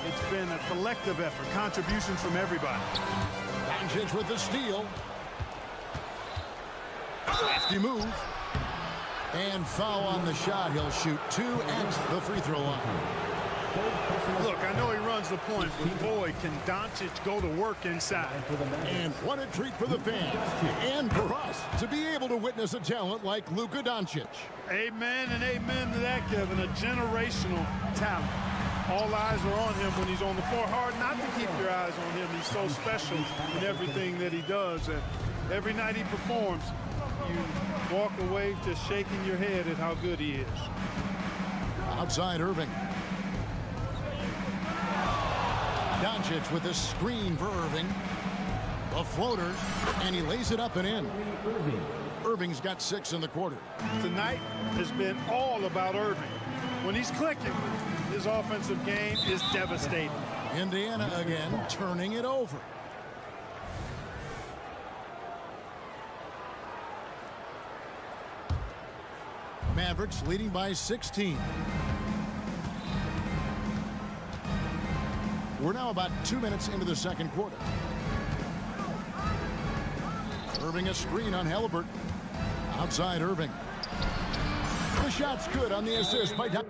[SPEAKER 7] It's been a collective effort, contributions from everybody.
[SPEAKER 6] Doncic with the steal. Lefty move. And foul on the shot. He'll shoot 2 at the free throw line.
[SPEAKER 7] Look, I know he runs the point, but boy, can Doncic go to work inside.
[SPEAKER 6] And what a treat for the fans and for us to be able to witness a talent like Luka Doncic.
[SPEAKER 7] Amen and amen to that, Kevin. A generational talent. All eyes are on him when he's on the floor. Hard not to keep your eyes on him. He's so special in everything that he does. And every night he performs, you walk away just shaking your head at how good he is.
[SPEAKER 6] Outside Irving. Doncic with a screen for Irving. A floater, and he lays it up and in. Irving's got 6 in the quarter.
[SPEAKER 7] Tonight has been all about Irving. When he's clicking, His offensive game is devastating.
[SPEAKER 6] Indiana again turning it over. Mavericks leading by 16. We're now about 2 minutes into the second quarter. Irving a screen on Halliburton. Outside Irving. The shot's good on the assist by Doncic.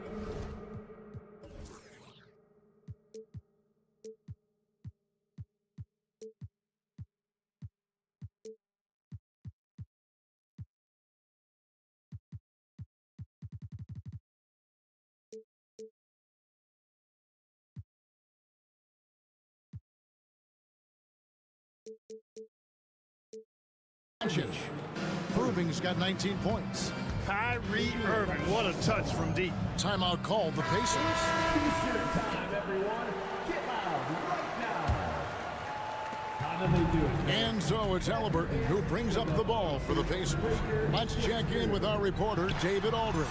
[SPEAKER 6] Irving's got 19 points.
[SPEAKER 7] Kyrie Irving, what a touch from deep.
[SPEAKER 6] Timeout called the Pacers.
[SPEAKER 1] T-shirt time, everyone. Get loud right now. How do they do it?
[SPEAKER 6] And so it's Halliburton who brings up the ball for the Pacers. Let's check in with our reporter, David Aldridge.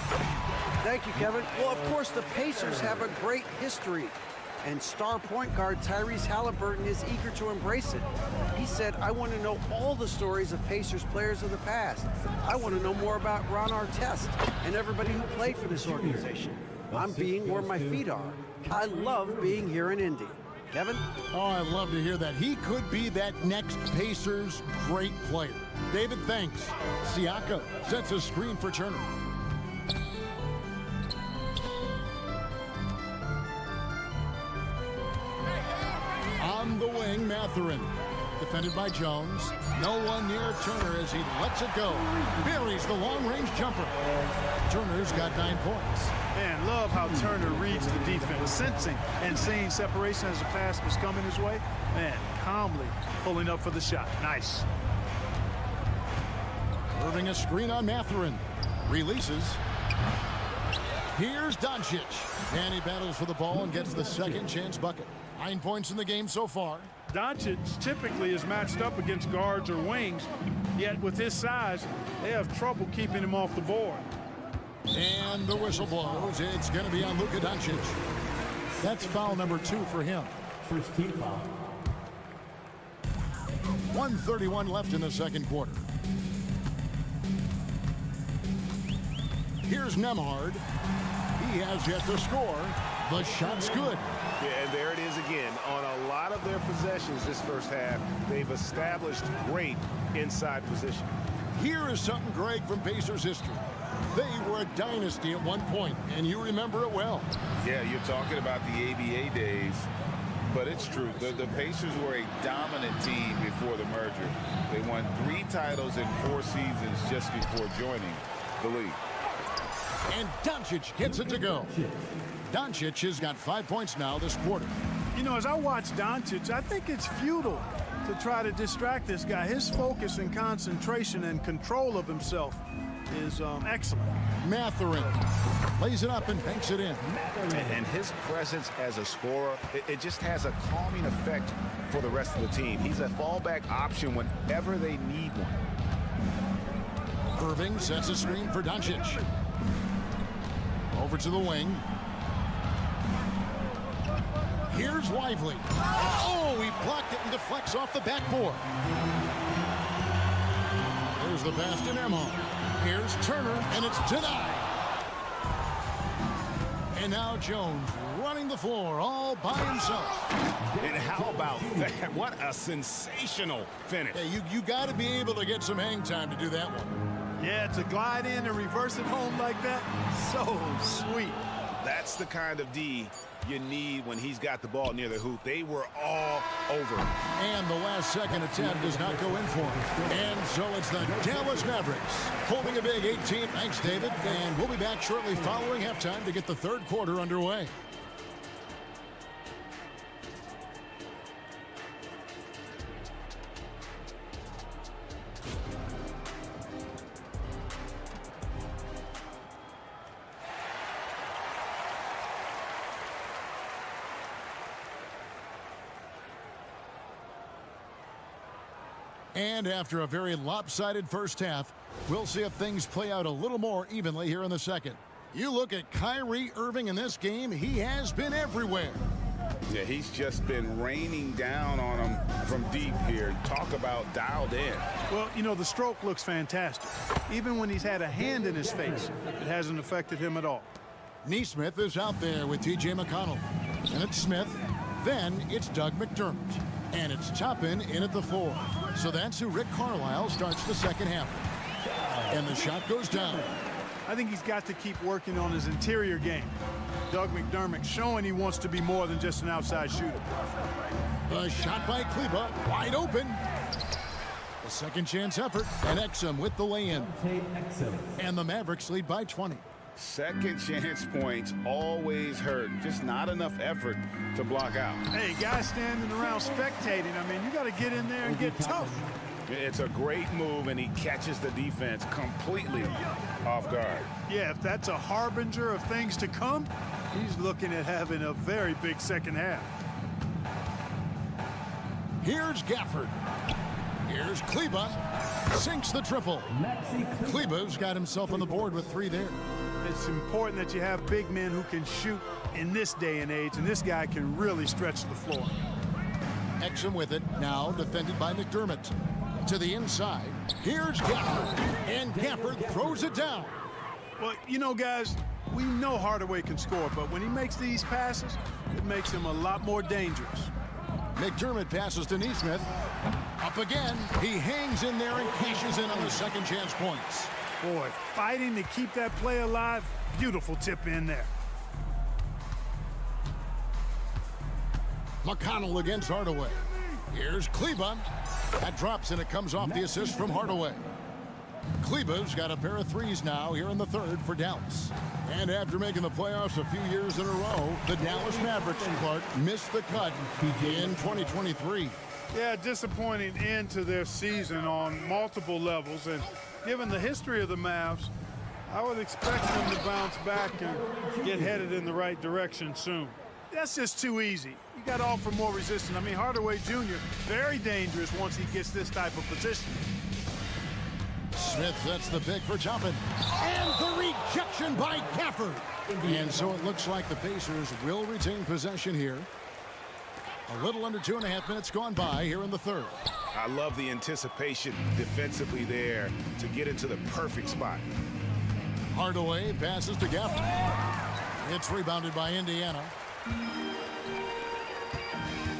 [SPEAKER 9] Thank you, Kevin. Well, of course, the Pacers have a great history, and star point guard Tyrese Halliburton is eager to embrace it. He said, I want to know all the stories of Pacers players of the past. I want to know more about Ron Artest and everybody who played for this organization. I'm being where my feet are. I love being here in Indy. Kevin?
[SPEAKER 6] Oh, I'd love to hear that. He could be that next Pacers great player. David, thanks. Siaka sets a screen for Turner. On the wing, Mathurin. Defended by Jones. No one near Turner as he lets it go. Buries the long-range jumper. Turner's got 9 points.
[SPEAKER 7] Man, love how Turner reads the defense, sensing and seeing separation as the pass was coming his way. Man, calmly pulling up for the shot. Nice.
[SPEAKER 6] Irving a screen on Mathurin. Releases. Here's Doncic. And he battles for the ball and gets the second chance bucket. 9 points in the game so far.
[SPEAKER 7] Doncic typically is matched up against guards or wings, yet with his size, they have trouble keeping him off the board.
[SPEAKER 6] And the whistle blows. It's going to be on Luka Doncic. That's foul number 2 for him.
[SPEAKER 1] First team foul.
[SPEAKER 6] 1:31 left in the second quarter. Here's Nembhard. He has yet to score. The shot's good.
[SPEAKER 2] Yeah, and there it is again. On a lot of their possessions this first half, they've established great inside position.
[SPEAKER 6] Here is something, Greg, from Pacers history. They were a dynasty at one point, and you remember it well.
[SPEAKER 8] Yeah, you're talking about the ABA days, but it's true. The Pacers were a dominant team before the merger. They won 3 titles in 4 seasons just before joining the league.
[SPEAKER 6] And Doncic gets it to go. Doncic has got 5 points now this quarter.
[SPEAKER 7] You know, as I watch Doncic, I think it's futile to try to distract this guy. His focus and concentration and control of himself is excellent.
[SPEAKER 6] Mathurin lays it up and banks it in.
[SPEAKER 2] And his presence as a scorer, it just has a calming effect for the rest of the team. He's a fallback option whenever they need one.
[SPEAKER 6] Irving sets a screen for Doncic. Over to the wing. Here's Lively. Oh, he blocked it and deflects off the backboard. There's the pass to Nembhard. Here's Turner, and it's denied. And now Jones running the floor all by himself.
[SPEAKER 8] And how about that? What a sensational finish.
[SPEAKER 6] Hey, you got to be able to get some hang time to do that one.
[SPEAKER 7] Yeah, to glide in and reverse it home like that, so sweet.
[SPEAKER 2] That's the kind of D you need when he's got the ball near the hoop. They were all over.
[SPEAKER 6] And the last second attempt does not go in for him. And so it's the Dallas Mavericks holding a big 18. Thanks, David. And we'll be back shortly following halftime to get the third quarter underway. And after a very lopsided first half, we'll see if things play out a little more evenly here in the second. You look at Kyrie Irving in this game, he has been everywhere.
[SPEAKER 8] Yeah, he's just been raining down on him from deep here. Talk about dialed in.
[SPEAKER 7] Well, you know, the stroke looks fantastic. Even when he's had a hand in his face, it hasn't affected him at all.
[SPEAKER 6] Neesmith is out there with T.J. McConnell. And it's Smith. Then it's Doug McDermott. And it's Toppin in at the 4. So that's who Rick Carlisle starts the second half. And the shot goes down.
[SPEAKER 7] I think he's got to keep working on his interior game. Doug McDermott showing he wants to be more than just an outside shooter.
[SPEAKER 6] The shot by Kleba, wide open. A second chance effort, and Exum with the lay-in. And the Mavericks lead by 20.
[SPEAKER 8] Second chance points always hurt. Just not enough effort to block out.
[SPEAKER 7] Hey, guys standing around spectating, I mean, you got to get in there and get tough.
[SPEAKER 8] It's a great move, and he catches the defense completely off guard.
[SPEAKER 7] Yeah, if that's a harbinger of things to come, he's looking at having a very big second half.
[SPEAKER 6] Here's Gafford. Here's Kleba. Sinks the triple. Kleba's got himself on the board with 3 there.
[SPEAKER 7] It's important that you have big men who can shoot in this day and age, and this guy can really stretch the floor.
[SPEAKER 6] Exum with it, now defended by McDermott. To the inside, here's Gafford, and Gafford throws it down.
[SPEAKER 7] Well, you know, guys, we know Hardaway can score, but when he makes these passes, it makes him a lot more dangerous.
[SPEAKER 6] McDermott passes to Neesmith. Up again, he hangs in there and cashes in on the second chance points.
[SPEAKER 7] Boy, fighting to keep that play alive, beautiful tip in there.
[SPEAKER 6] McConnell against Hardaway. Here's Kleba. That drops, and it comes off the assist from Hardaway. Kleba's got a pair of 3s now here in the third for Dallas. And after making the playoffs a few years in a row, the Dallas Mavericks, Clark, missed the cut in 2023.
[SPEAKER 7] Yeah, disappointing end to their season on multiple levels. And given the history of the Mavs, I would expect them to bounce back and get headed in the right direction soon. That's just too easy. You got to offer more resistance. I mean, Hardaway Jr., very dangerous once he gets this type of position.
[SPEAKER 6] Smith sets the pick for Toppin. And the rejection by Gafford. And so it looks like the Pacers will retain possession here. A little under 2.5 minutes gone by here in the third.
[SPEAKER 8] I love the anticipation defensively there to get into the perfect spot.
[SPEAKER 6] Hardaway passes to Gafford. It's rebounded by Indiana.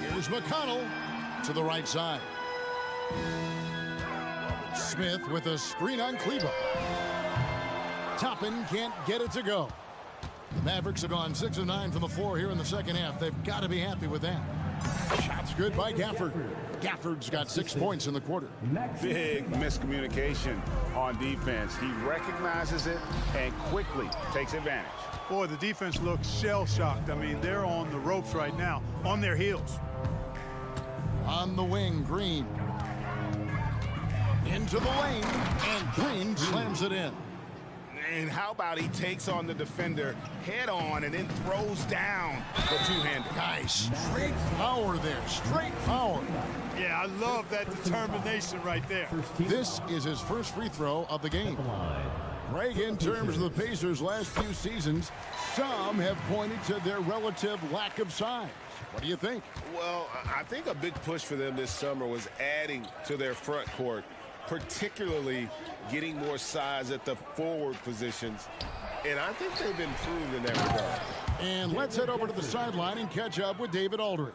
[SPEAKER 6] Here's McConnell to the right side. Smith with a screen on Kleba. Toppin can't get it to go. The Mavericks have gone 6 of 9 from the floor here in the second half. They've got to be happy with that. Shot's good by Gafford. Gafford's got 6 points in the quarter.
[SPEAKER 8] Big miscommunication on defense. He recognizes it and quickly takes advantage.
[SPEAKER 7] Boy, the defense looks shell-shocked. I mean, they're on the ropes right now, on their heels.
[SPEAKER 6] On the wing, Green. Into the lane, and Green slams it in.
[SPEAKER 8] And how about he takes on the defender head on and then throws down the two-hander.
[SPEAKER 6] Nice. Straight power there. Straight power.
[SPEAKER 7] Yeah, I love that determination right there.
[SPEAKER 6] This is his first free throw of the game. Greg, in terms of the Pacers' last few seasons, some have pointed to their relative lack of size. What do you think?
[SPEAKER 2] Well, I think a big push for them this summer was adding to their front court, particularly getting more size at the forward positions. And I think they've improved in that regard.
[SPEAKER 6] And let's head over to the sideline and catch up with David Aldridge.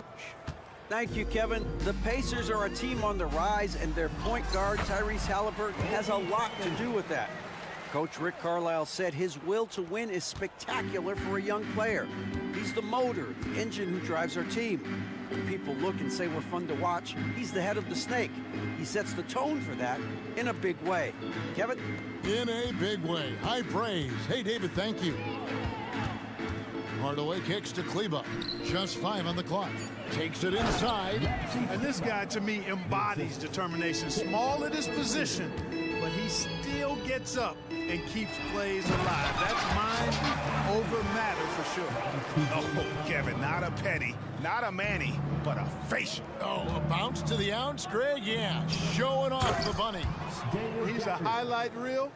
[SPEAKER 9] Thank you, Kevin. The Pacers are a team on the rise, and their point guard, Tyrese Halliburton, has a lot to do with that. Coach Rick Carlisle said his will to win is spectacular for a young player. He's the motor, the engine who drives our team. When people look and say we're fun to watch, he's the head of the snake. He sets the tone for that in a big way. Kevin?
[SPEAKER 6] In a big way. High praise. Hey, David, thank you. Hardaway kicks to Kleba. Just 5 on the clock. Takes it inside.
[SPEAKER 7] And this guy, to me, embodies determination. Small at his position, but he still gets up and keeps plays alive. That's mind over matter for sure.
[SPEAKER 8] Oh, Kevin, not a penny, not a Manny, but a facial.
[SPEAKER 6] Oh, a bounce to the ounce, Greg? Yeah, showing off the bunny.
[SPEAKER 7] He's a highlight reel,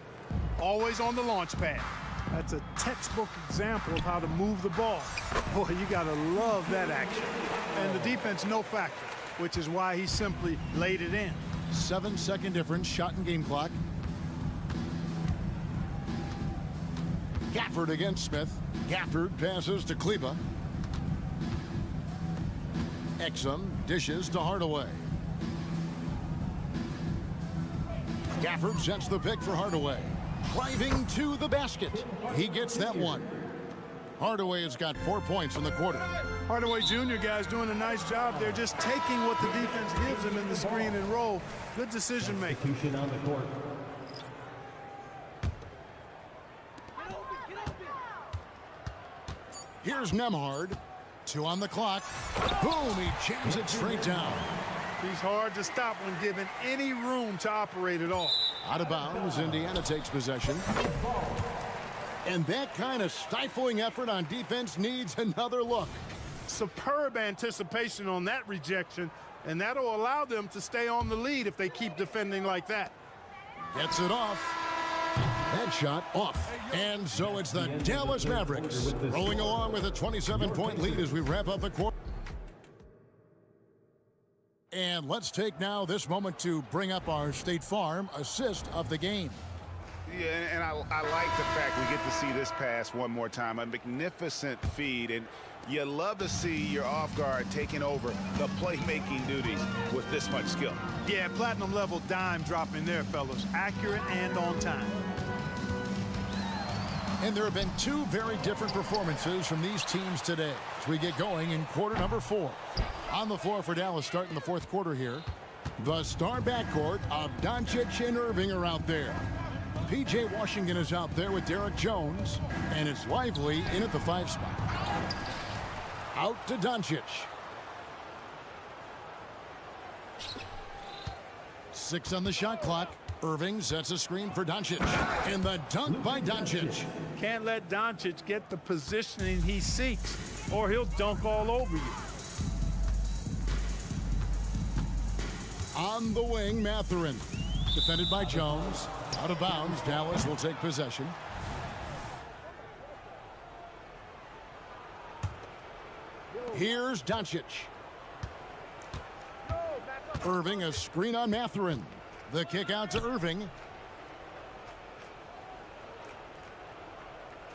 [SPEAKER 7] always on the launch pad. That's a textbook example of how to move the ball. Boy, you got to love that action. And the defense, no factor, which is why he simply laid it in.
[SPEAKER 6] 7-second difference, shot and game clock. Gafford against Smith. Gafford passes to Kleba. Exum dishes to Hardaway. Gafford sets the pick for Hardaway. Driving to the basket. He gets that one. Hardaway has got 4 points in the quarter.
[SPEAKER 7] Hardaway Jr. guys doing a nice job. They're just taking what the defense gives them in the screen and roll. Good decision making.
[SPEAKER 1] Execution on the court.
[SPEAKER 6] Here's Nembhard. 2 on the clock. Boom, he jams it straight down.
[SPEAKER 7] He's hard to stop when given any room to operate at all.
[SPEAKER 6] Out of bounds, Indiana takes possession. And that kind of stifling effort on defense needs another look.
[SPEAKER 7] Superb anticipation on that rejection, and that'll allow them to stay on the lead if they keep defending like that.
[SPEAKER 6] Gets it off. That shot off. And so it's the Dallas Mavericks rolling along with a 27-point lead as we wrap up the quarter. And let's take now this moment to bring up our State Farm assist of the game.
[SPEAKER 8] Yeah, and I like the fact we get to see this pass one more time. A magnificent feed, and you love to see your off guard taking over the playmaking duties with this much skill.
[SPEAKER 7] Yeah, platinum level dime dropping there, fellas. Accurate and on time.
[SPEAKER 6] And there have been 2 very different performances from these teams today as we get going in quarter number 4. On the floor for Dallas starting the 4th quarter here. The star backcourt of Doncic and Irving are out there. P.J. Washington is out there with Derek Jones, and it's Lively in at the 5 spot. Out to Doncic. 6 on the shot clock. Irving sets a screen for Doncic. And the dunk by Doncic.
[SPEAKER 7] Can't let Doncic get the positioning he seeks, or he'll dunk all over you.
[SPEAKER 6] On the wing, Mathurin. Defended by Jones. Out of bounds, Dallas will take possession. Here's Doncic. Irving, a screen on Mathurin. The kick out to Irving.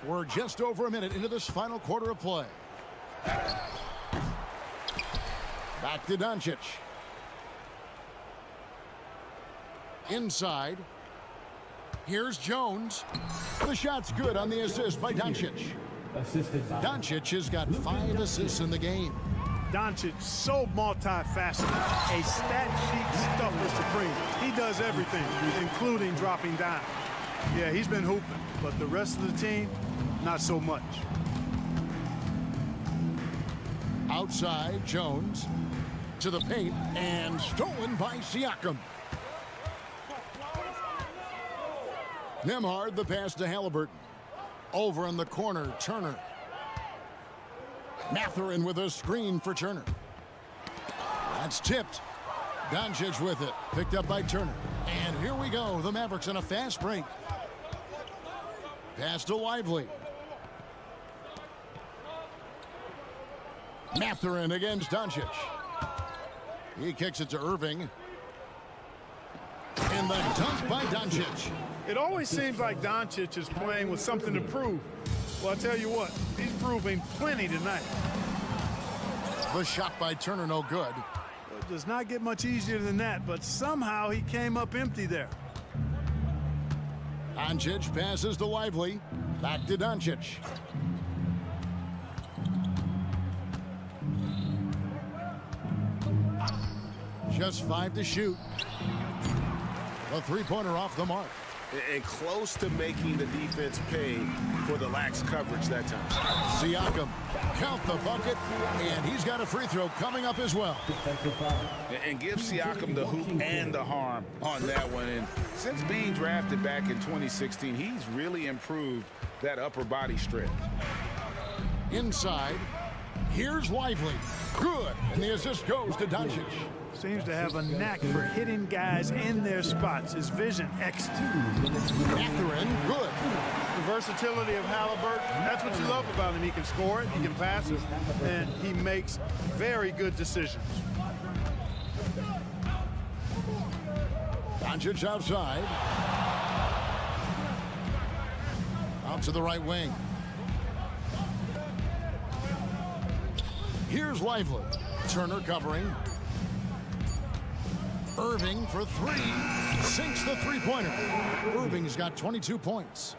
[SPEAKER 6] We're just over a minute into this final quarter of play. Back to Doncic. Inside. Here's Jones. The shot's good on the assist by Doncic.
[SPEAKER 1] Assisted by
[SPEAKER 6] Doncic has got 5 assists in the game.
[SPEAKER 7] Doncic, so multifaceted. A stat sheet stuffer supreme. He does everything, including dropping down. Yeah, he's been hooping, but the rest of the team, not so much.
[SPEAKER 6] Outside, Jones to the paint and stolen by Siakam. Nembhard, the pass to Halliburton. Over in the corner, Turner. Mathurin with a screen for Turner. That's tipped. Doncic with it. Picked up by Turner. And here we go. The Mavericks on a fast break. Pass to Lively. Mathurin against Doncic. He kicks it to Irving. And the dunk by Doncic.
[SPEAKER 7] It always seems like Doncic is playing with something to prove. Well, I'll tell you what, he's proving plenty tonight.
[SPEAKER 6] The shot by Turner, no good.
[SPEAKER 7] It does not get much easier than that, but somehow he came up empty there.
[SPEAKER 6] Doncic passes to Lively. Back to Doncic. Just 5 to shoot. The three-pointer off the mark.
[SPEAKER 8] And close to making the defense pay for the lax coverage that time.
[SPEAKER 6] Siakam, count the bucket, and he's got a free throw coming up as well.
[SPEAKER 8] And give Siakam the hoop and the harm on that one. And since being drafted back in 2016, he's really improved that upper body strength.
[SPEAKER 6] Inside, here's Lively. Good, and the assist goes to Doncic.
[SPEAKER 7] Seems to have a knack for hitting guys in their spots. His vision excellent.
[SPEAKER 6] Mathurin, good.
[SPEAKER 7] The versatility of Halliburton, that's what you love about him. He can score it, he can pass it, and he makes very good decisions.
[SPEAKER 6] Doncic outside. Out to the right wing. Here's Lively. Turner covering. Irving for three. Sinks the three-pointer. Irving's got 22 points.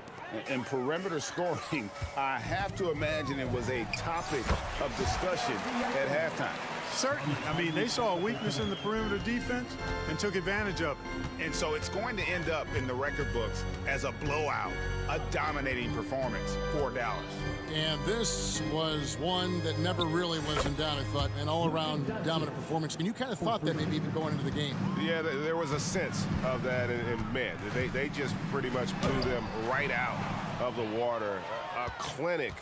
[SPEAKER 8] And perimeter scoring, I have to imagine it was a topic of discussion at halftime.
[SPEAKER 7] Certainly. I mean, they saw a weakness in the perimeter defense and took advantage of it.
[SPEAKER 8] And so it's going to end up in the record books as a blowout, a dominating performance for Dallas.
[SPEAKER 6] And this was one that never really was in doubt, I thought, an all-around dominant performance. And you kind of thought that maybe even going into the game.
[SPEAKER 2] Yeah, there was a sense of that, and man, they just pretty much blew them right out of the water. A clinic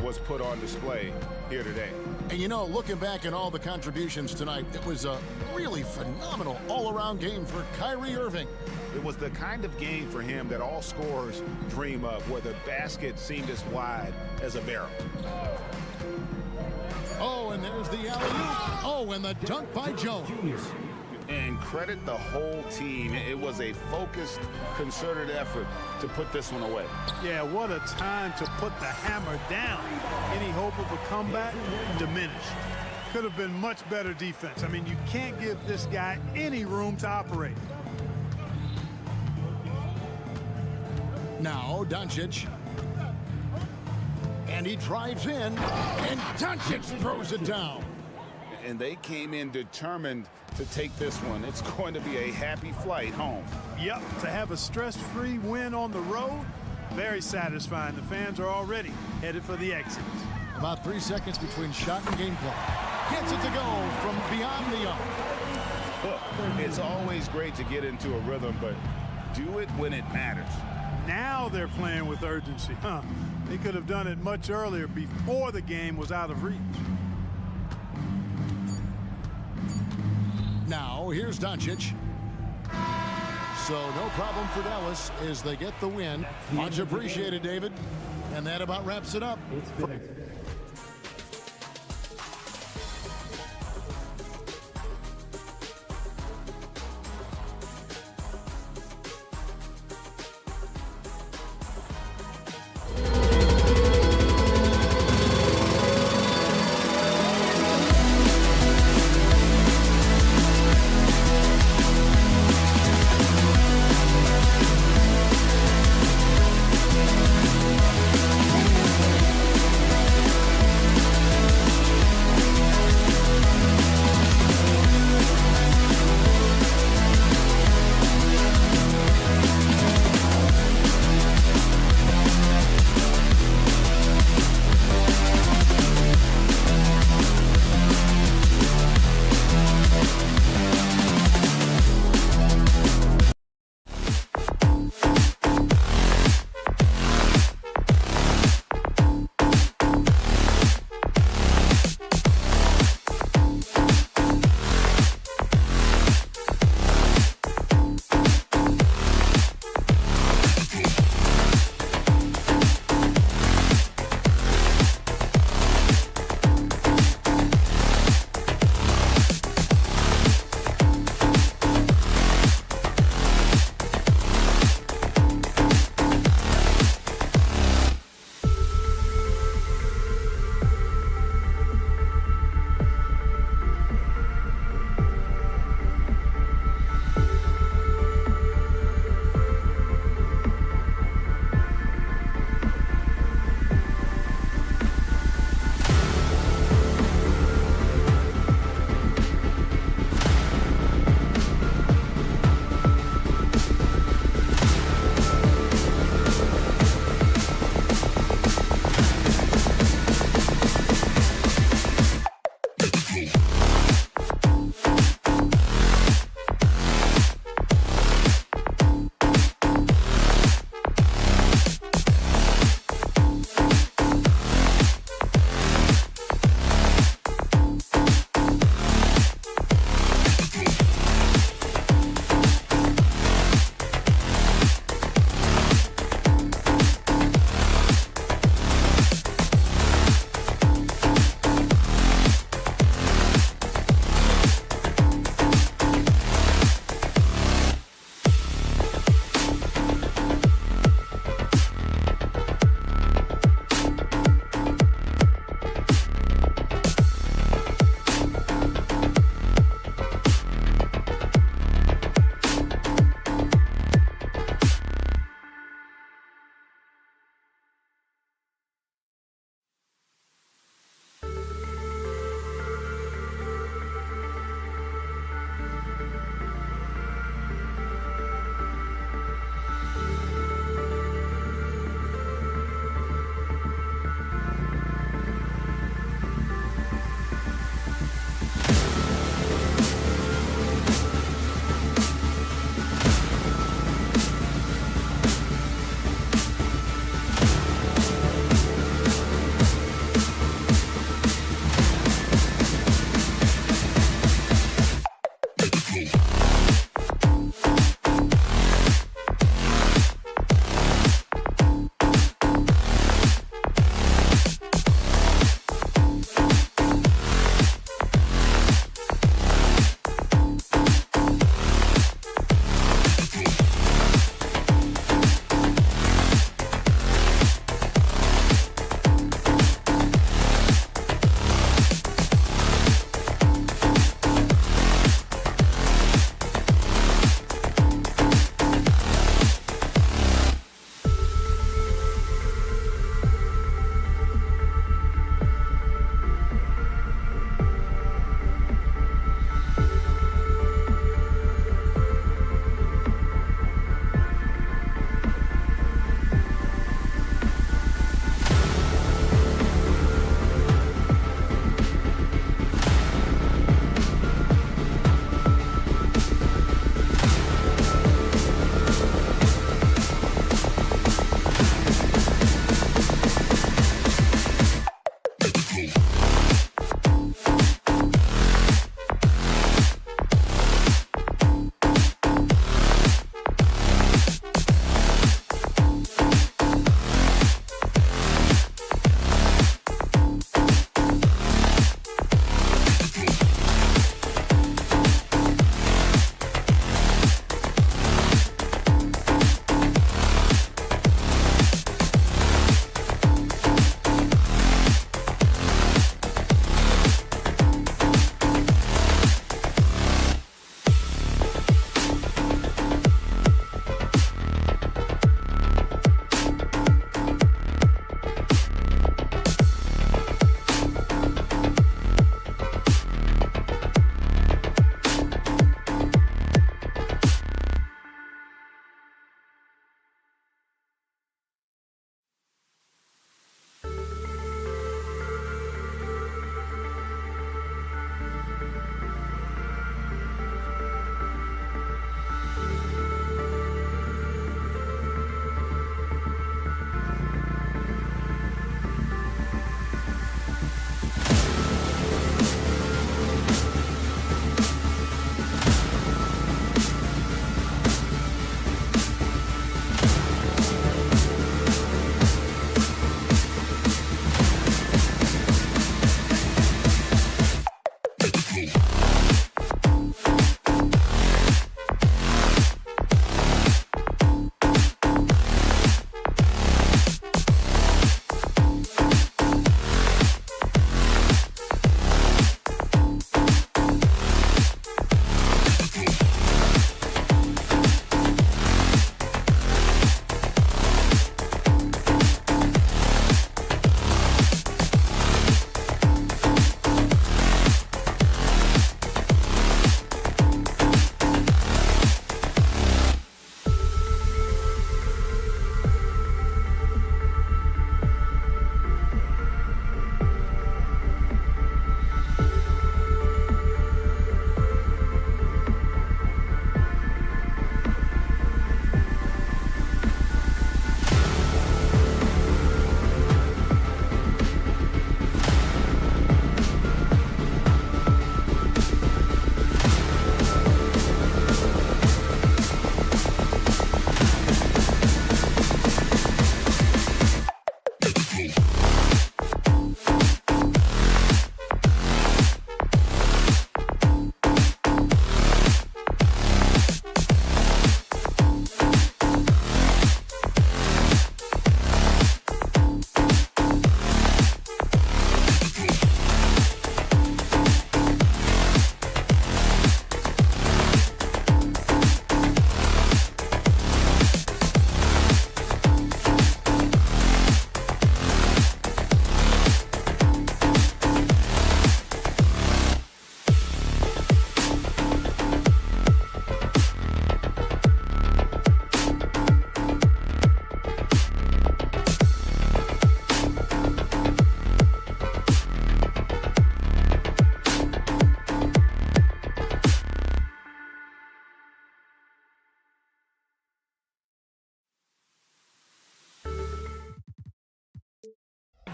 [SPEAKER 2] was put on display here today.
[SPEAKER 6] And you know, looking back at all the contributions tonight, it was a really phenomenal all-around game for Kyrie Irving.
[SPEAKER 8] It was the kind of game for him that all scorers dream of, where the basket seemed as wide as a barrel.
[SPEAKER 6] Oh, and there's the alley-oop. Oh, and the dunk by Jones.
[SPEAKER 8] And credit the whole team. It was a focused, concerted effort to put this one away.
[SPEAKER 7] Yeah, what a time to put the hammer down. Any hope of a comeback diminished. Could have been much better defense. I mean, you can't give this guy any room to operate.
[SPEAKER 6] Now, Doncic. And he drives in, and Doncic throws it down.
[SPEAKER 8] And they came in determined to take this one. It's going to be a happy flight home.
[SPEAKER 7] Yep, to have a stress-free win on the road, very satisfying. The fans are already headed for the exits.
[SPEAKER 6] About 3 seconds between shot and game clock. Gets it to go from beyond the arc.
[SPEAKER 8] Look, it's always great to get into a rhythm, but do it when it matters.
[SPEAKER 7] Now they're playing with urgency. They could have done it much earlier, before the game was out of reach.
[SPEAKER 6] Now, here's Doncic. So no problem for Dallas as they get the win. Much appreciated, David. And that about wraps it up.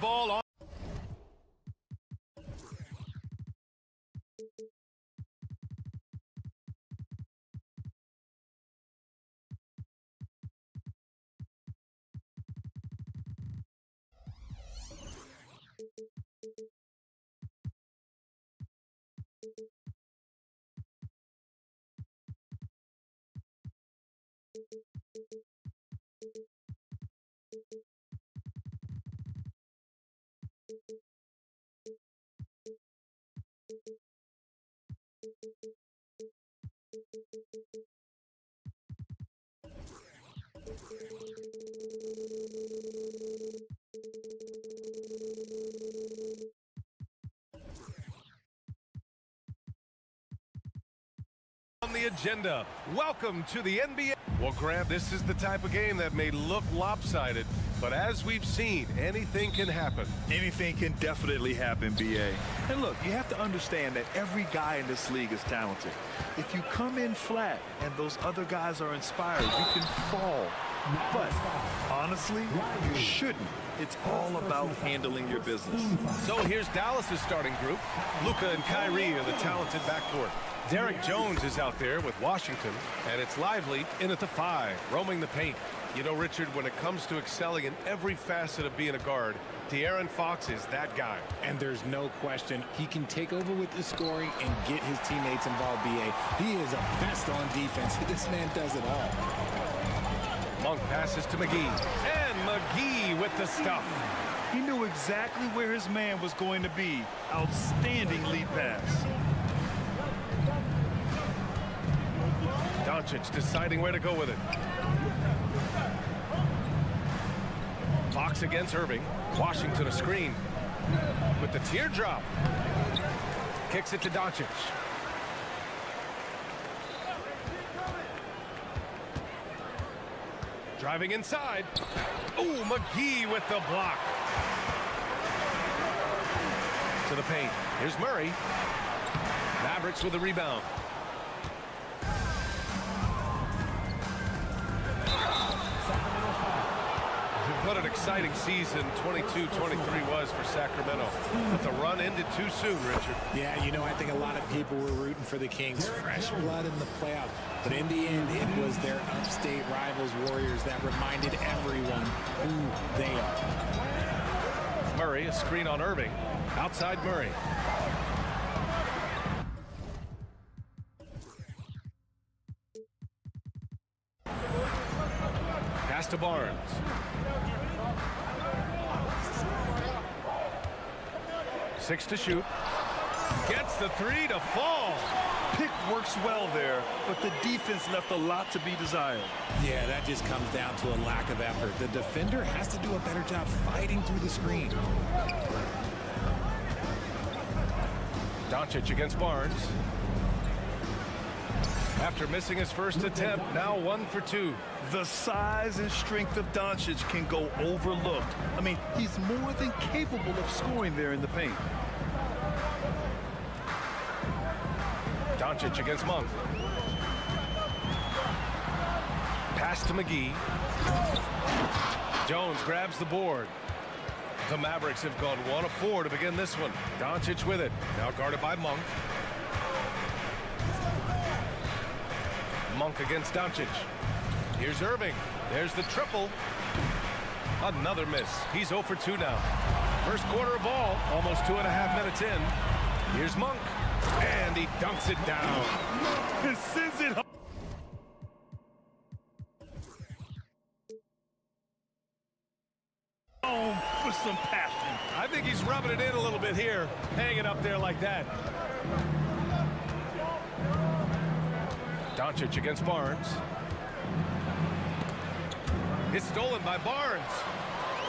[SPEAKER 2] Ball on. On the agenda, welcome to the NBA. Well, Grant, this is the type of game that may look lopsided, but as we've seen, anything can happen.
[SPEAKER 4] Anything can definitely happen, BA. And look, you have to understand that every guy in this league is talented. If you come in flat and those other guys are inspired, you can fall. But honestly, you shouldn't. It's all about handling your business.
[SPEAKER 2] So here's Dallas's starting group. Luka and Kyrie are the talented backcourt. Derek Jones is out there with Washington, and it's Lively in at the 5, roaming the paint. You know, Richard, when it comes to excelling in every facet of being a guard, De'Aaron Fox is that guy.
[SPEAKER 10] And there's no question he can take over with the scoring and get his teammates involved, BA. He is a best on defense. This man does it all.
[SPEAKER 2] Monk passes to McGee, and McGee with the stuff.
[SPEAKER 4] He knew exactly where his man was going to be. Outstanding lead pass.
[SPEAKER 2] Doncic deciding where to go with it. Fox against Irving. Washington a screen. With the teardrop. Kicks it to Doncic. Driving inside. Ooh, McGee with the block. To the paint. Here's Murray. Mavericks with the rebound. What an exciting season 22-23 was for Sacramento. But the run ended too soon, Richard.
[SPEAKER 10] Yeah, you know, I think a lot of people were rooting for the Kings. Fresh blood in the playoffs. But in the end, it was their upstate rivals, Warriors, that reminded everyone who they are.
[SPEAKER 2] Murray, a screen on Irving. Outside Murray. Pass to Barnes. Six to shoot. Gets the 3 to fall.
[SPEAKER 4] Pick works well there, but the defense left a lot to be desired.
[SPEAKER 10] Yeah, that just comes down to a lack of effort. The defender has to do a better job fighting through the screen.
[SPEAKER 2] Doncic against Barnes. After missing his first attempt, now 1 for 2.
[SPEAKER 4] The size and strength of Doncic can go overlooked. I mean, he's more than capable of scoring there in the paint.
[SPEAKER 2] Doncic against Monk. Pass to McGee. Jones grabs the board. The Mavericks have gone 1 of 4 to begin this one. Doncic with it. Now guarded by Monk. Monk against Doncic. Here's Irving. There's the triple. Another miss. He's 0 for 2 now. First quarter of ball. Almost 2.5 minutes in. Here's Monk. And he dunks it down.
[SPEAKER 4] And sends it home with some passion.
[SPEAKER 2] I think he's rubbing it in a little bit here. Hanging up there like that. Doncic against Barnes. It's stolen by Barnes.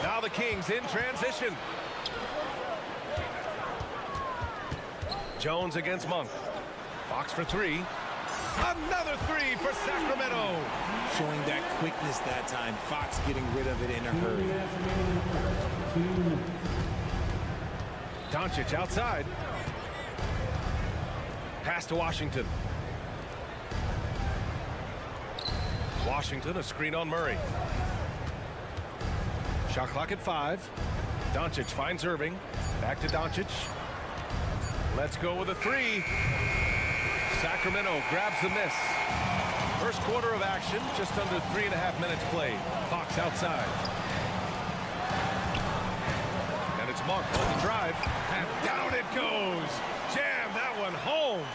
[SPEAKER 2] Now the Kings in transition. Jones against Monk. Fox for 3. Another 3 for Sacramento.
[SPEAKER 10] Showing that quickness that time. Fox getting rid of it in a hurry.
[SPEAKER 2] Doncic outside. Pass to Washington. Washington, a screen on Murray. Shot clock at 5. Doncic finds Irving. Back to Doncic. Let's go with a three. Sacramento grabs the miss. First quarter of action, just under 3.5 minutes played. Fox outside. And it's Monk on the drive. And down it goes. Jam that one home.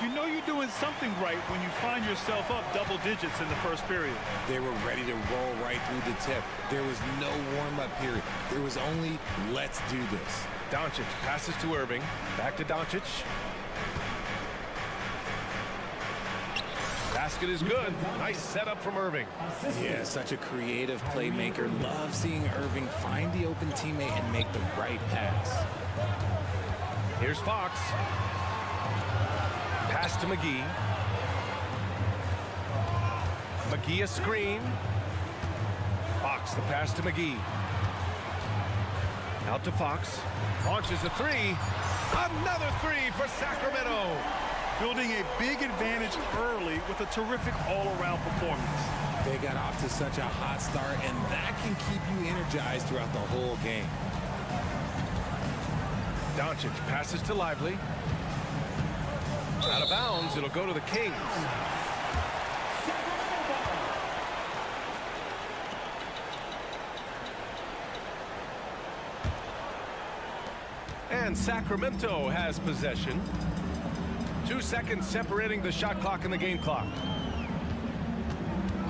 [SPEAKER 4] You know you're doing something right when you find yourself up double digits in the first period.
[SPEAKER 10] They were ready to roll right through the tip. There was no warm-up period. There was only, let's do this.
[SPEAKER 2] Doncic passes to Irving. Back to Doncic. Basket is good. Nice setup from Irving.
[SPEAKER 10] Yeah, such a creative playmaker. Love seeing Irving find the open teammate and make the right pass.
[SPEAKER 2] Here's Fox. Pass to McGee. McGee a screen. Fox the pass to McGee. Out to Fox. Launches a three. Another three for Sacramento.
[SPEAKER 4] Building a big advantage early with a terrific all-around performance.
[SPEAKER 10] They got off to such a hot start, and that can keep you energized throughout the whole game.
[SPEAKER 2] Doncic passes to Lively. Out of bounds, it'll go to the Kings. And Sacramento has possession. 2 seconds separating the shot clock and the game clock.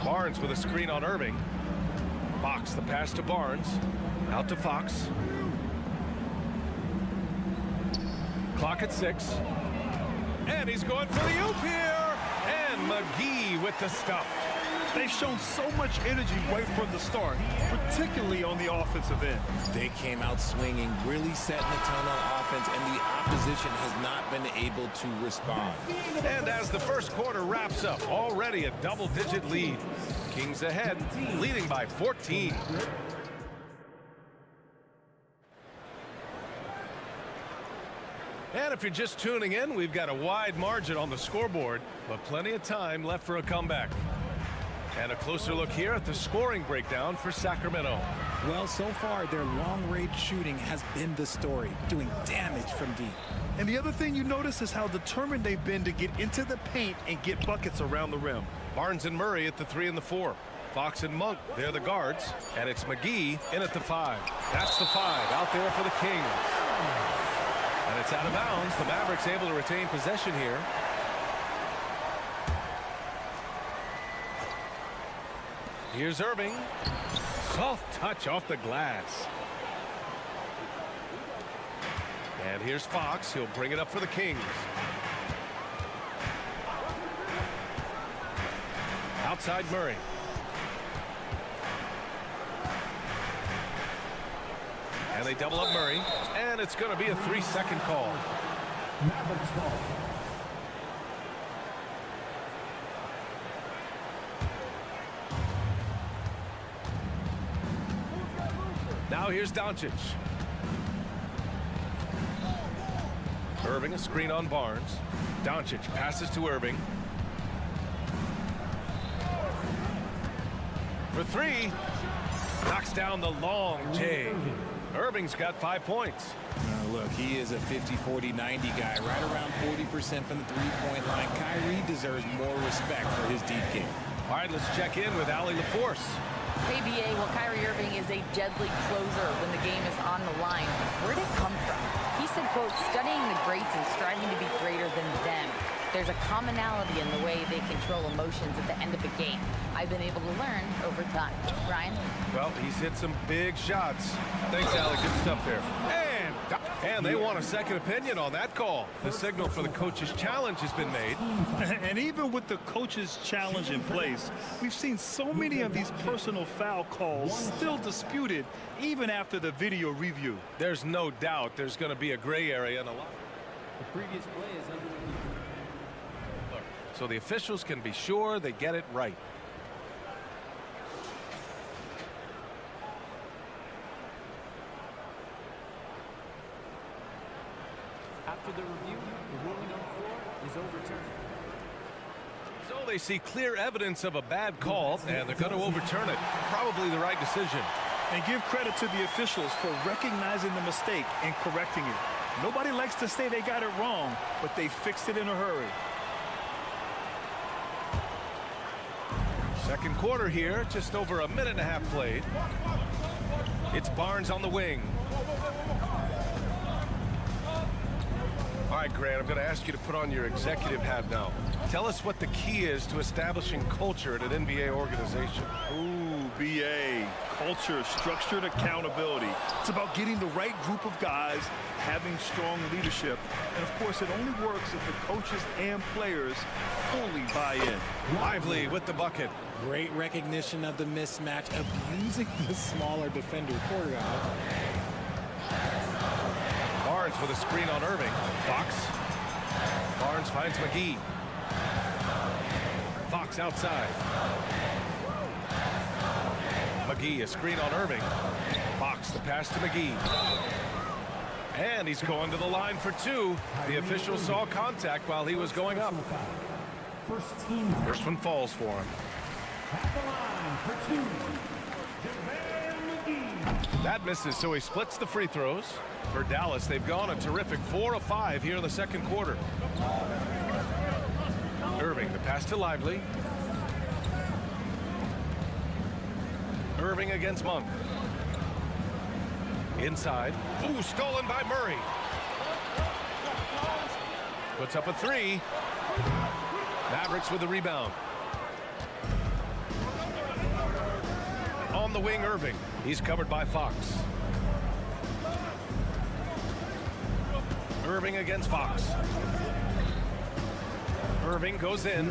[SPEAKER 2] Barnes with a screen on Irving. Fox the pass to Barnes. Out to Fox. Clock at 6. And he's going for the oop here. And McGee with the stuff.
[SPEAKER 4] They've shown so much energy right from the start, particularly on the offensive end.
[SPEAKER 10] They came out swinging, really setting the tone on offense, and the opposition has not been able to respond.
[SPEAKER 2] And as the first quarter wraps up, already a double-digit lead. Kings ahead, leading by 14. And if you're just tuning in, we've got a wide margin on the scoreboard, but plenty of time left for a comeback. And a closer look here at the scoring breakdown for Sacramento.
[SPEAKER 10] Well, so far, their long-range shooting has been the story, doing damage from deep.
[SPEAKER 4] And the other thing you notice is how determined they've been to get into the paint and get buckets around the rim.
[SPEAKER 2] Barnes and Murray at the 3 and the 4. Fox and Monk, they're the guards. And it's McGee in at the 5. That's the 5 out there for the Kings. And it's out of bounds. The Mavericks able to retain possession here. Here's Irving. Soft touch off the glass. And here's Fox. He'll bring it up for the Kings. Outside Murray. And they double up Murray. And it's going to be a 3-second call.
[SPEAKER 1] Mavericks ball.
[SPEAKER 2] Now here's Doncic. Irving a screen on Barnes. Doncic passes to Irving. For 3. Knocks down the long J. Irving's got 5 points.
[SPEAKER 10] Look, he is a 50-40-90 guy, right around 40% from the three-point line. Kyrie deserves more respect for his deep game.
[SPEAKER 2] All right, let's check in with Allie LaForce.
[SPEAKER 5] Hey, BA, well, Kyrie Irving is a deadly closer when the game is on the line. Where did it come from? He said, quote, studying the greats and striving to be greater than them. There's a commonality in the way they control emotions at the end of the game. I've been able to learn over time. Ryan?
[SPEAKER 2] Well, he's hit some big shots. Thanks, Allie. Good stuff there. And they want a second opinion on that call. The signal for the coach's challenge has been made.
[SPEAKER 4] And even with the coach's challenge in place, we've seen so many of these personal foul calls still disputed even after the video review.
[SPEAKER 2] There's no doubt there's going to be a gray area in a lot.
[SPEAKER 11] The previous play is under review.
[SPEAKER 2] So the officials can be sure they get it right.
[SPEAKER 11] After the review, the ruling on the floor is overturned.
[SPEAKER 2] So they see clear evidence of a bad call, and they're going to overturn it. Probably the right decision.
[SPEAKER 4] And give credit to the officials for recognizing the mistake and correcting it. Nobody likes to say they got it wrong, but they fixed it in a hurry.
[SPEAKER 2] Second quarter here, just over a minute and a half played. It's Barnes on the wing. All right, Grant, I'm going to ask you to put on your executive hat now. Tell us what the key is to establishing culture at an NBA organization.
[SPEAKER 4] Ooh, BA. Culture, structured accountability. It's about getting the right group of guys, having strong leadership. And, of course, it only works if the coaches and players fully buy in.
[SPEAKER 2] Lively with the bucket.
[SPEAKER 10] Great recognition of the mismatch, abusing the smaller defender quarter out.
[SPEAKER 2] Barnes with a screen on Irving. Fox. Barnes finds McGee. Fox outside. McGee, a screen on Irving. Fox, the pass to McGee. And he's going to the line for two. The official saw contact while he was going up. First one falls for him.
[SPEAKER 1] At the line for two, McGee.
[SPEAKER 2] That misses, so he splits the free throws. For Dallas, they've gone a terrific 4 of 5 here in the second quarter. Irving, the pass to Lively. Irving against Monk. Inside. Ooh, stolen by Murray. Puts up a three. Mavericks with the rebound. On the wing, Irving. He's covered by Fox. Irving against Fox. Irving goes in.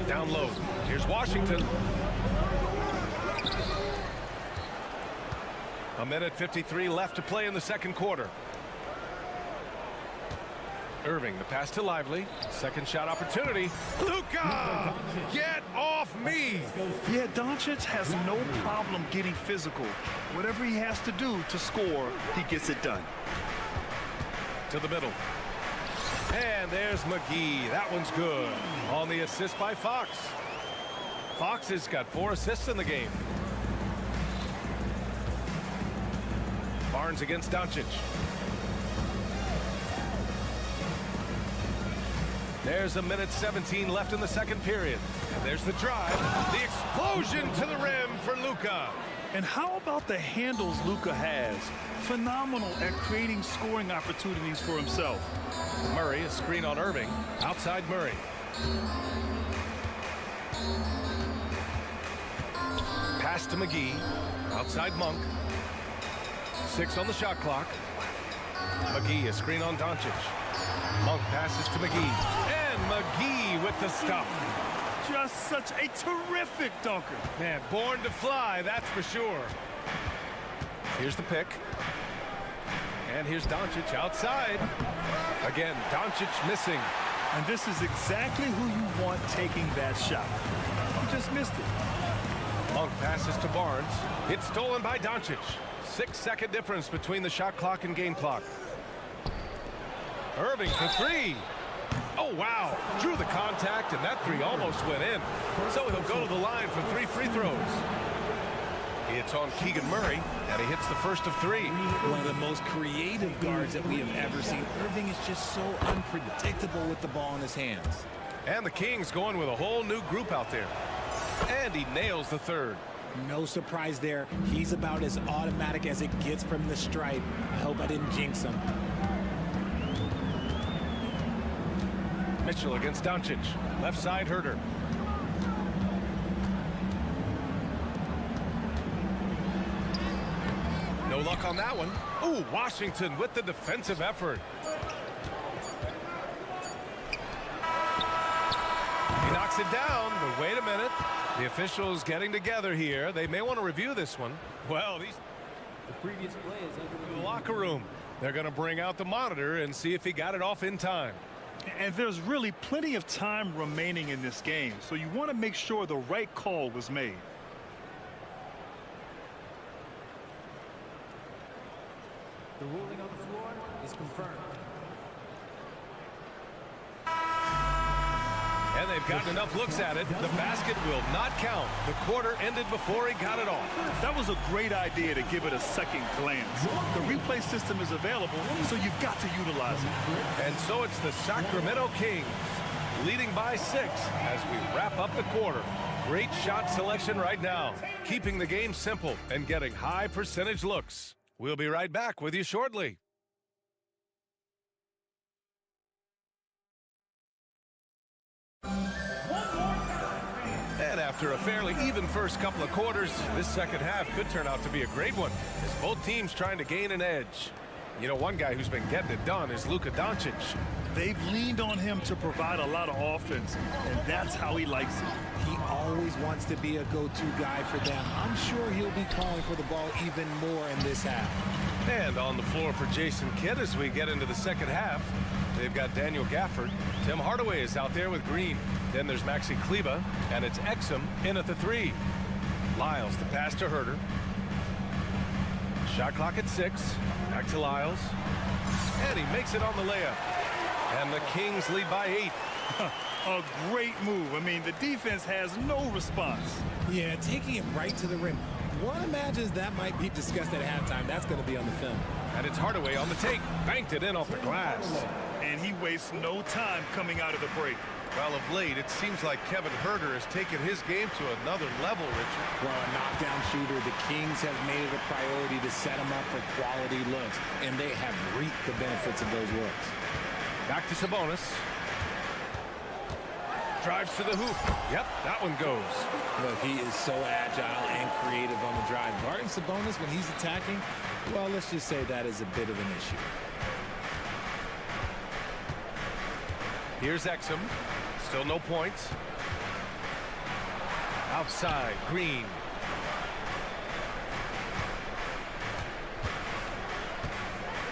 [SPEAKER 2] Down low. Here's Washington. A minute 53 left to play in the second quarter. Irving, the pass to Lively. Second shot opportunity. Luka! Get off me!
[SPEAKER 4] Yeah, Doncic has no problem getting physical. Whatever he has to do to score, he gets it done.
[SPEAKER 2] To the middle. And there's McGee. That one's good. On the assist by Fox. Fox has got 4 assists in the game. Barnes against Doncic. There's a minute 17 left in the second period. And there's the drive. The explosion to the rim for Luka.
[SPEAKER 4] And how about the handles Luka has? Phenomenal at creating scoring opportunities for himself.
[SPEAKER 2] Murray, a screen on Irving. Outside Murray. Pass to McGee. Outside Monk. 6 on the shot clock. McGee, a screen on Doncic. Monk passes to McGee. And McGee with the stuff.
[SPEAKER 4] Just such a terrific dunker.
[SPEAKER 2] Man, born to fly, that's for sure. Here's the pick. And here's Doncic outside. Again, Doncic missing.
[SPEAKER 4] And this is exactly who you want taking that shot. He just missed it.
[SPEAKER 2] Monk passes to Barnes. It's stolen by Doncic. 6-second difference between the shot clock and game clock. Irving for three. Oh, wow. Drew the contact, and that three almost went in. So he'll go to the line for 3 free throws. It's on Keegan Murray, and he hits the first of 3.
[SPEAKER 10] One of the most creative guards that we have ever seen. Irving is just so unpredictable with the ball in his hands.
[SPEAKER 2] And the Kings going with a whole new group out there. And he nails the third.
[SPEAKER 10] No surprise there. He's about as automatic as it gets from the stripe. I hope I didn't jinx him.
[SPEAKER 2] Mitchell against Doncic. Left side Herter. No luck on that one. Ooh, Washington with the defensive effort. He knocks it down, but wait a minute. The officials getting together here. They may want to review this one. Well,
[SPEAKER 11] The previous play is under
[SPEAKER 2] the locker room. They're going to bring out the monitor and see if he got it off in time.
[SPEAKER 4] And there's really plenty of time remaining in this game, so you want to make sure the right call was made.
[SPEAKER 11] The ruling on the floor is confirmed.
[SPEAKER 2] And they've gotten enough looks at it. The basket will not count. The quarter ended before he got it off.
[SPEAKER 4] That was a great idea to give it a second glance. The replay system is available, so you've got to utilize it.
[SPEAKER 2] And so it's the Sacramento Kings leading by 6 as we wrap up the quarter. Great shot selection right now, keeping the game simple and getting high percentage looks. We'll be right back with you shortly. And after a fairly even first couple of quarters, this second half could turn out to be a great one as both teams trying to gain an edge. You know, one guy who's been getting it done is Luka Doncic.
[SPEAKER 4] They've leaned on him to provide a lot of offense, and that's how he likes it.
[SPEAKER 10] He always wants to be a go-to guy for them. I'm sure he'll be calling for the ball even more in this half.
[SPEAKER 2] And on the floor for Jason Kidd as we get into the second half, they've got Daniel Gafford. Tim Hardaway is out there with Green. Then there's Maxi Kleber, and it's Exum in at the 3. Lyles, the pass to Herter. Shot clock at 6. Back to Lyles. And he makes it on the layup. And the Kings lead by 8.
[SPEAKER 4] A great move. I mean, the defense has no response.
[SPEAKER 10] Yeah, taking it right to the rim. One imagines that might be discussed at halftime. That's going to be on the film.
[SPEAKER 2] And it's Hardaway on the take. Banked it in off the glass.
[SPEAKER 4] And he wastes no time coming out of the break.
[SPEAKER 2] Well, of late, it seems like Kevin Herter has taken his game to another level, Richard.
[SPEAKER 10] Well, a knockdown shooter, the Kings have made it a priority to set him up for quality looks, and they have reaped the benefits of those looks.
[SPEAKER 2] Back to Sabonis. Drives to the hoop. Yep, that one goes.
[SPEAKER 10] Look, he is so agile and creative on the drive. Guarding Sabonis when he's attacking, well, let's just say that is a bit of an issue.
[SPEAKER 2] Here's Exum. Still no points. Outside, Green.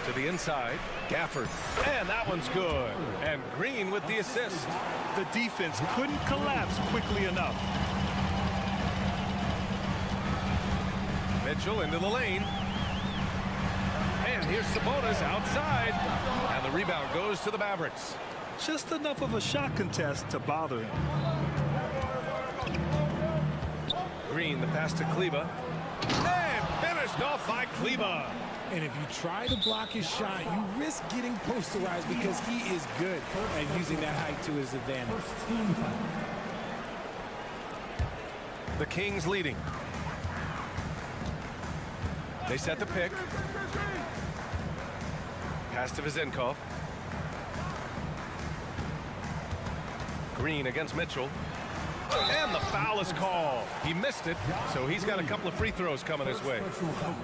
[SPEAKER 2] To the inside, Gafford. And that one's good. And Green with the assist.
[SPEAKER 4] The defense couldn't collapse quickly enough.
[SPEAKER 2] Mitchell into the lane. And here's Sabonis outside. And the rebound goes to the Mavericks.
[SPEAKER 4] Just enough of a shot contest to bother him.
[SPEAKER 2] Green, the pass to Kleber. And finished off by Kleber.
[SPEAKER 10] And if you try to block his shot, you risk getting posterized because he is good at using that height to his advantage.
[SPEAKER 2] The Kings leading. They set the pick. Pass to Vezenkov. Green against Mitchell. And the foul is called. He missed it, so he's got a couple of free throws coming his way.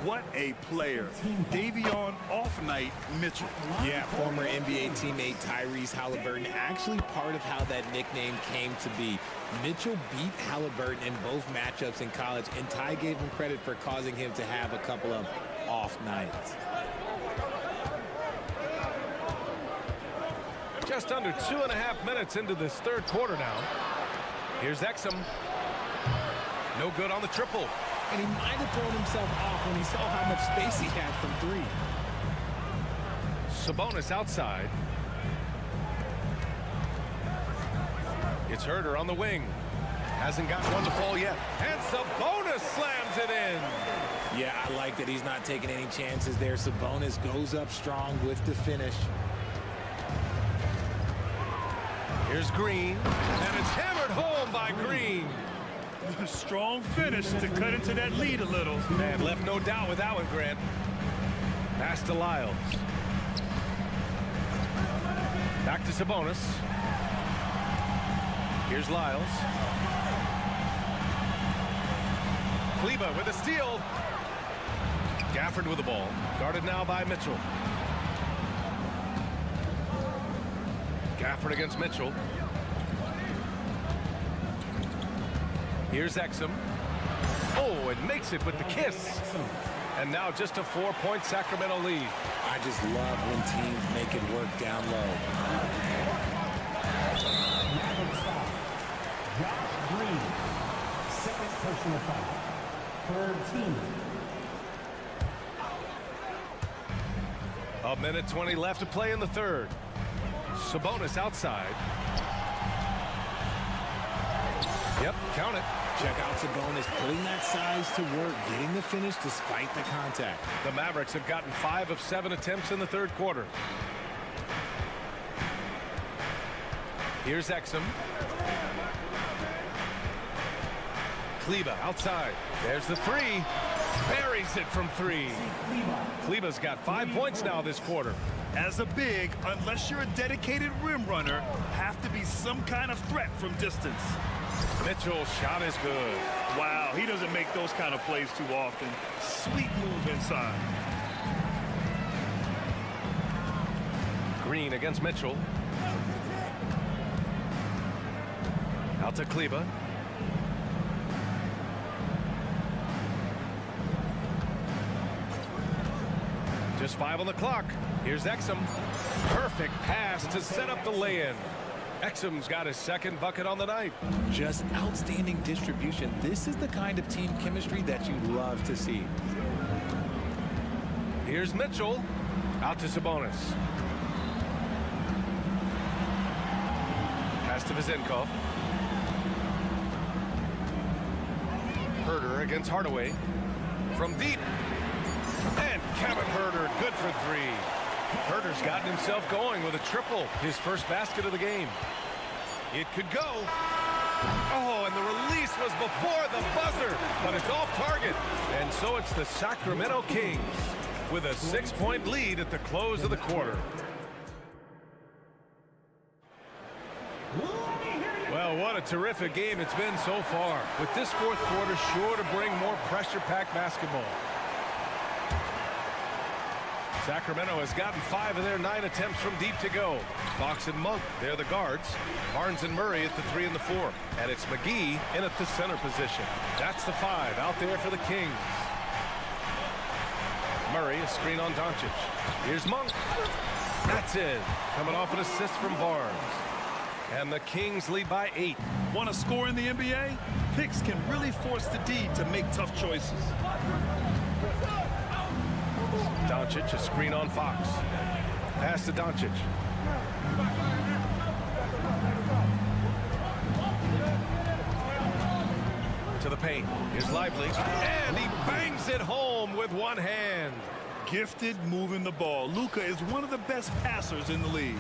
[SPEAKER 4] What a player. Davion off-night Mitchell.
[SPEAKER 10] Yeah, former NBA teammate Tyrese Halliburton, actually part of how that nickname came to be. Mitchell beat Halliburton in both matchups in college, and Ty gave him credit for causing him to have a couple of off nights.
[SPEAKER 2] Just under 2.5 minutes into this third quarter now. Here's Exum. No good on the triple.
[SPEAKER 10] And he might have thrown himself off when he saw how much space he had from 3.
[SPEAKER 2] Sabonis outside. It's Herter on the wing. Hasn't got one to fall yet. And Sabonis slams it in.
[SPEAKER 10] Yeah, I like that he's not taking any chances there. Sabonis goes up strong with the finish.
[SPEAKER 2] Here's Green, and it's hammered home by Green.
[SPEAKER 4] A strong finish to cut into that lead a little.
[SPEAKER 2] And left no doubt with that one, Grant. Pass to Lyles. Back to Sabonis. Here's Lyles. Kleber with a steal. Gafford with the ball. Guarded now by Mitchell. Gafford against Mitchell. Here's Exum. Oh, and makes it with the kiss. And now just a 4-point Sacramento lead.
[SPEAKER 10] I just love when teams make it work down low.
[SPEAKER 1] Josh Green, second personal foul. Third team.
[SPEAKER 2] A minute 20 left to play in the third. Sabonis outside. Yep, count it.
[SPEAKER 10] Check out Sabonis putting that size to work, getting the finish despite the contact.
[SPEAKER 2] The Mavericks have gotten 5 of 7 attempts in the third quarter. Here's Exum. Kleba outside. There's the three. Buries it from 3. Kleba's got 5 points now this quarter.
[SPEAKER 4] As a big, unless you're a dedicated rim runner, have to be some kind of threat from distance.
[SPEAKER 2] Mitchell's shot is good.
[SPEAKER 4] Wow, he doesn't make those kind of plays too often. Sweet move inside.
[SPEAKER 2] Green against Mitchell. Out to Kleba. Just 5 on the clock. Here's Exum. Perfect pass to set up the lay-in. Exum's got his second bucket on the night.
[SPEAKER 10] Just outstanding distribution. This is the kind of team chemistry that you love to see.
[SPEAKER 2] Here's Mitchell. Out to Sabonis. Pass to Vezenkov. Herter against Hardaway. From deep. And Kevin Herter, good for 3. Herter's gotten himself going with a triple, his first basket of the game. It could go. Oh, and the release was before the buzzer, but it's off target. And so it's the Sacramento Kings with a 6-point lead at the close of the quarter. Well, what a terrific game it's been so far, with this fourth quarter sure to bring more pressure-packed basketball. Sacramento has gotten 5 of their 9 attempts from deep to go. Fox and Monk, they're the guards. Barnes and Murray at the 3 and the 4. And it's McGee in at the center position. That's the 5 out there for the Kings. Murray, a screen on Doncic. Here's Monk. That's it. Coming off an assist from Barnes. And the Kings lead by 8.
[SPEAKER 4] Want to score in the NBA? Picks can really force the D to make tough choices.
[SPEAKER 2] Doncic, a screen on Fox. Pass to Doncic. To the paint. Here's Lively. And he bangs it home with one hand.
[SPEAKER 4] Gifted moving the ball. Luka is one of the best passers in the league.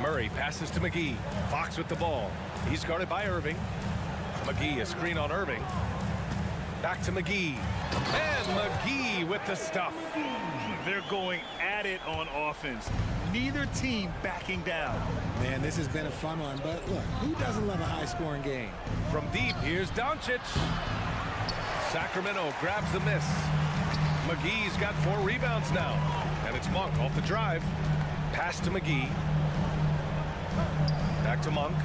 [SPEAKER 2] Murray passes to McGee. Fox with the ball. He's guarded by Irving. McGee, a screen on Irving. Back to McGee. And McGee with the stuff.
[SPEAKER 4] They're going at it on offense. Neither team backing down.
[SPEAKER 10] Man, this has been a fun one, but look, who doesn't love a high-scoring game?
[SPEAKER 2] From deep, here's Doncic. Sacramento grabs the miss. McGee's got 4 rebounds now. And it's Monk off the drive. Pass to McGee. Back to Monk.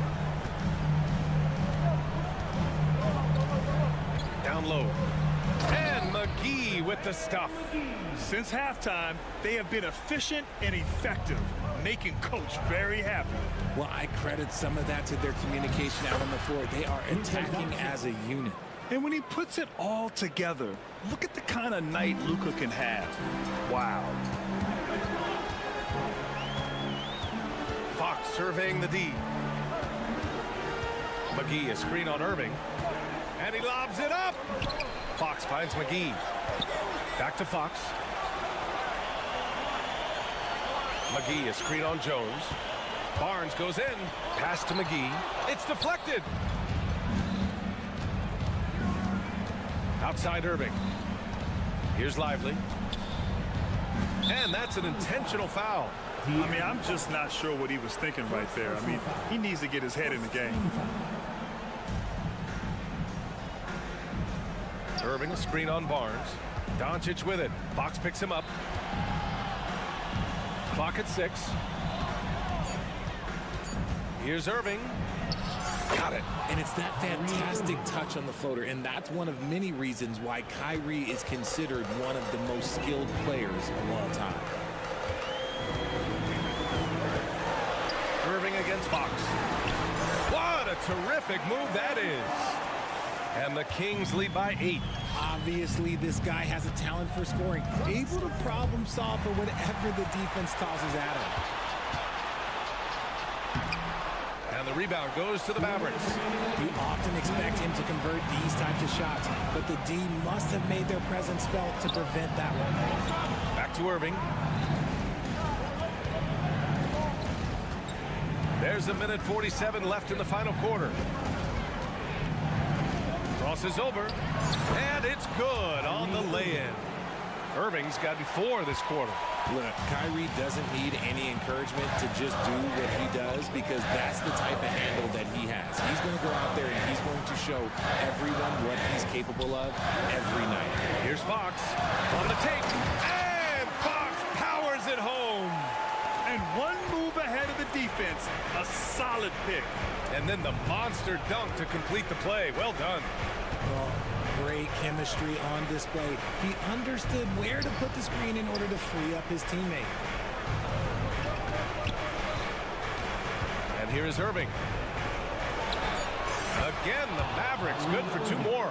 [SPEAKER 2] Down low. And McGee with the stuff.
[SPEAKER 4] Since halftime, they have been efficient and effective, making Coach very happy.
[SPEAKER 10] Well, I credit some of that to their communication out on the floor. They are attacking as a unit.
[SPEAKER 4] And when he puts it all together, look at the kind of night Luka can have. Wow.
[SPEAKER 2] Fox surveying the D. McGee, a screen on Irving. And he lobs it up. Fox finds McGee. Back to Fox. McGee, a screen on Jones. Barnes goes in. Pass to McGee. It's deflected. Outside Irving. Here's Lively. And that's an intentional foul.
[SPEAKER 4] I mean, I'm just not sure what he was thinking right there. I mean, he needs to get his head in the game.
[SPEAKER 2] Irving, a screen on Barnes. Doncic with it. Fox picks him up. Clock at 6. Here's Irving. Got it.
[SPEAKER 10] And it's that fantastic touch on the floater, and that's one of many reasons why Kyrie is considered one of the most skilled players of all time.
[SPEAKER 2] Irving against Fox. What a terrific move that is. And the Kings lead by 8.
[SPEAKER 10] Obviously, this guy has a talent for scoring, able to problem solve for whatever the defense tosses at him.
[SPEAKER 2] And the rebound goes to the Mavericks.
[SPEAKER 10] You often expect him to convert these types of shots, but the D must have made their presence felt to prevent that one.
[SPEAKER 2] Back to Irving. There's a minute 47 left in the final quarter. Crosses over, and it's good on the lay-in. Irving's gotten 4 this quarter.
[SPEAKER 10] Look, Kyrie doesn't need any encouragement to just do what he does, because that's the type of handle that he has. He's going to go out there and he's going to show everyone what he's capable of every night.
[SPEAKER 2] Here's Fox on the tape, and Fox powers it home.
[SPEAKER 4] And one move ahead of the defense, a solid pick.
[SPEAKER 2] And then the monster dunk to complete the play. Well done.
[SPEAKER 10] Well, great chemistry on display. He understood where to put the screen in order to free up his teammate.
[SPEAKER 2] And here is Irving. Again, the Mavericks good for 2 more.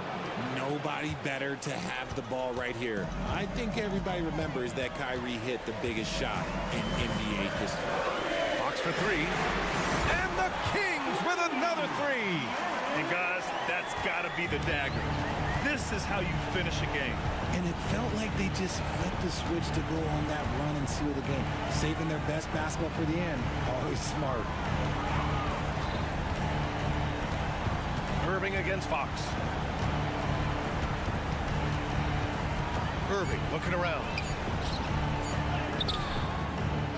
[SPEAKER 10] Nobody better to have the ball right here. I think everybody remembers that Kyrie hit the biggest shot in NBA history.
[SPEAKER 2] Fox for 3. And the Kings with another 3.
[SPEAKER 4] And guys, that's got to be the dagger. This is how you finish a game.
[SPEAKER 10] And it felt like they just flipped the switch to go on that run and seal the game. Saving their best basketball for the end. Always smart.
[SPEAKER 2] Irving against Fox. Irving looking around.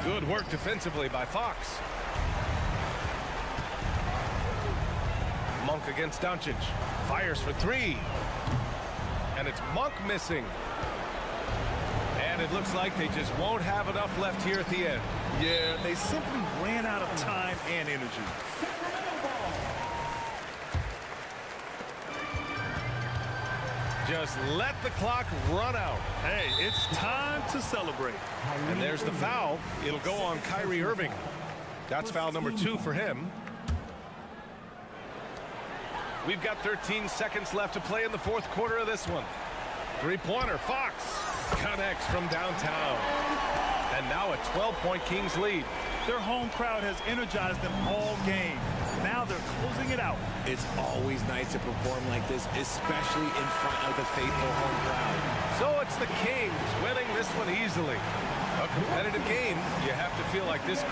[SPEAKER 2] Good work defensively by Fox. Monk against Doncic. Fires for 3. And it's Monk missing. And it looks like they just won't have enough left here at the end.
[SPEAKER 4] Yeah, they simply ran out of time and energy.
[SPEAKER 2] Just let the clock run out.
[SPEAKER 4] Hey, it's time to celebrate.
[SPEAKER 2] And there's the foul. It'll go on Kyrie Irving. That's foul number 2 for him. We've got 13 seconds left to play in the 4th quarter of this one. 3-pointer, Fox connects from downtown. And now a 12-point Kings lead.
[SPEAKER 4] Their home crowd has energized them all game. Now they're closing it out.
[SPEAKER 10] It's always nice to perform like this, especially in front of the faithful home crowd.
[SPEAKER 2] So it's the Kings winning this one easily. A competitive game, you have to feel like this.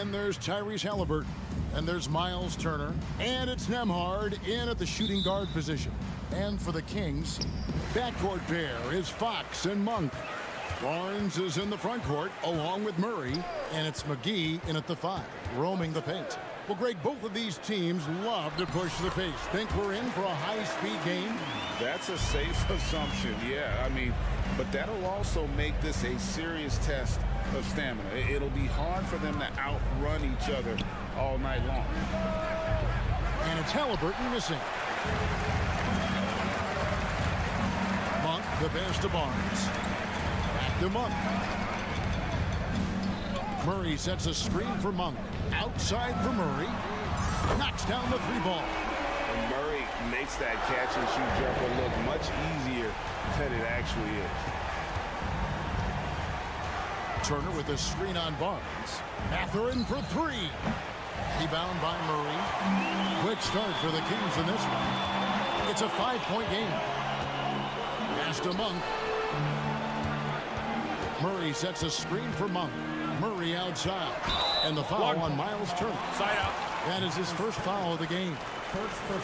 [SPEAKER 6] And there's Tyrese Halliburton. And there's Miles Turner. And it's Nembhard in at the shooting guard position. And for the Kings, backcourt pair is Fox and Monk. Barnes is in the front court along with Murray. And it's McGee in at the 5, roaming the paint. Well, Greg, both of these teams love to push the pace. Think we're in for a high-speed game?
[SPEAKER 8] That's a safe assumption, yeah. I mean, but that'll also make this a serious test of stamina. It'll be hard for them to outrun each other all night long.
[SPEAKER 6] And it's Halliburton missing. Monk, the pass to Barnes. Back to Monk. Murray sets a screen for Monk. Outside for Murray. Knocks down the 3 ball.
[SPEAKER 8] And Murray makes that catch and shoot jumper look much easier than it actually is.
[SPEAKER 6] Turner with a screen on Barnes. Mathurin for 3. Rebound by Murray. Quick start for the Kings in this one. It's a 5-point game. Pass to Monk. Murray sets a screen for Monk. Murray outside. And the foul on Miles Turner.
[SPEAKER 2] Side out.
[SPEAKER 6] That is his first foul of the game.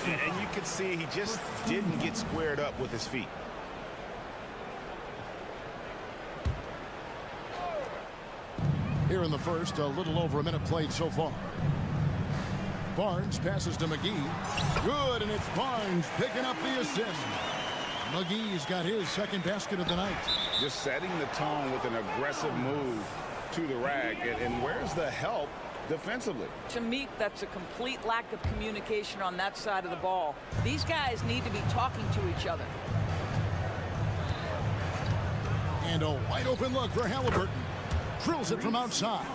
[SPEAKER 12] And you can see he just didn't get squared up with his feet.
[SPEAKER 6] Here in the first, a little over a minute played so far. Barnes passes to McGee. Good, and it's Barnes picking up the assist. McGee's got his second basket of the night.
[SPEAKER 8] Just setting the tone with an aggressive move to the rack. And where's the help defensively?
[SPEAKER 13] To me, that's a complete lack of communication on that side of the ball. These guys need to be talking to each other.
[SPEAKER 6] And a wide open look for Halliburton. Drills it from outside.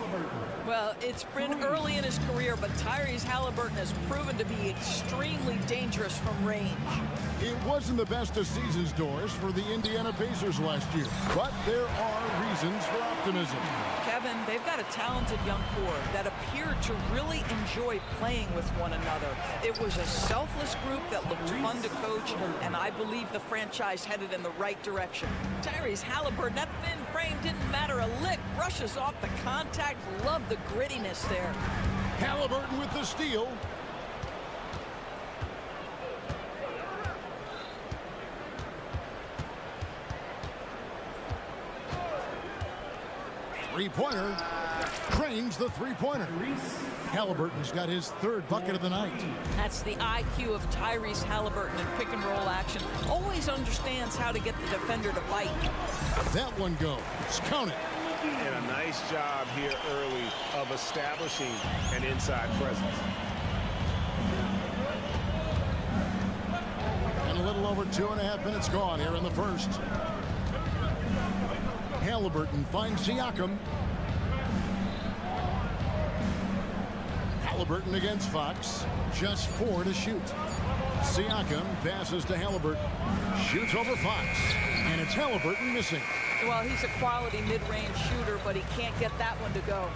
[SPEAKER 13] Well, it's been early in his career, but Tyrese Halliburton has proven to be extremely dangerous from range.
[SPEAKER 6] It wasn't the best of season's doors for the Indiana Pacers last year, but there are reasons for optimism.
[SPEAKER 13] Kevin, they've got a talented young core that appeared to really enjoy playing with one another. It was a selfless group that looked fun to coach, and I believe the franchise headed in the right direction. Tyrese Halliburton, that thin frame didn't matter a lick. Brushes off the contact. Love the grittiness there.
[SPEAKER 6] Halliburton with the steal. Three-pointer. Trains the three-pointer. Halliburton's got his third bucket of the night.
[SPEAKER 13] That's the IQ of Tyrese Halliburton in pick-and-roll action. Always understands how to get the defender to bite.
[SPEAKER 6] That one goes. Count it.
[SPEAKER 12] And a nice job here early of establishing an inside presence.
[SPEAKER 6] And a little over 2.5 minutes gone here in the first. Halliburton finds Siakam. Halliburton against Fox. Just 4 to shoot. Siakam passes to Halliburton. Shoots over Fox. And it's Halliburton missing.
[SPEAKER 13] Well, he's a quality mid-range shooter, but he can't get that one to go.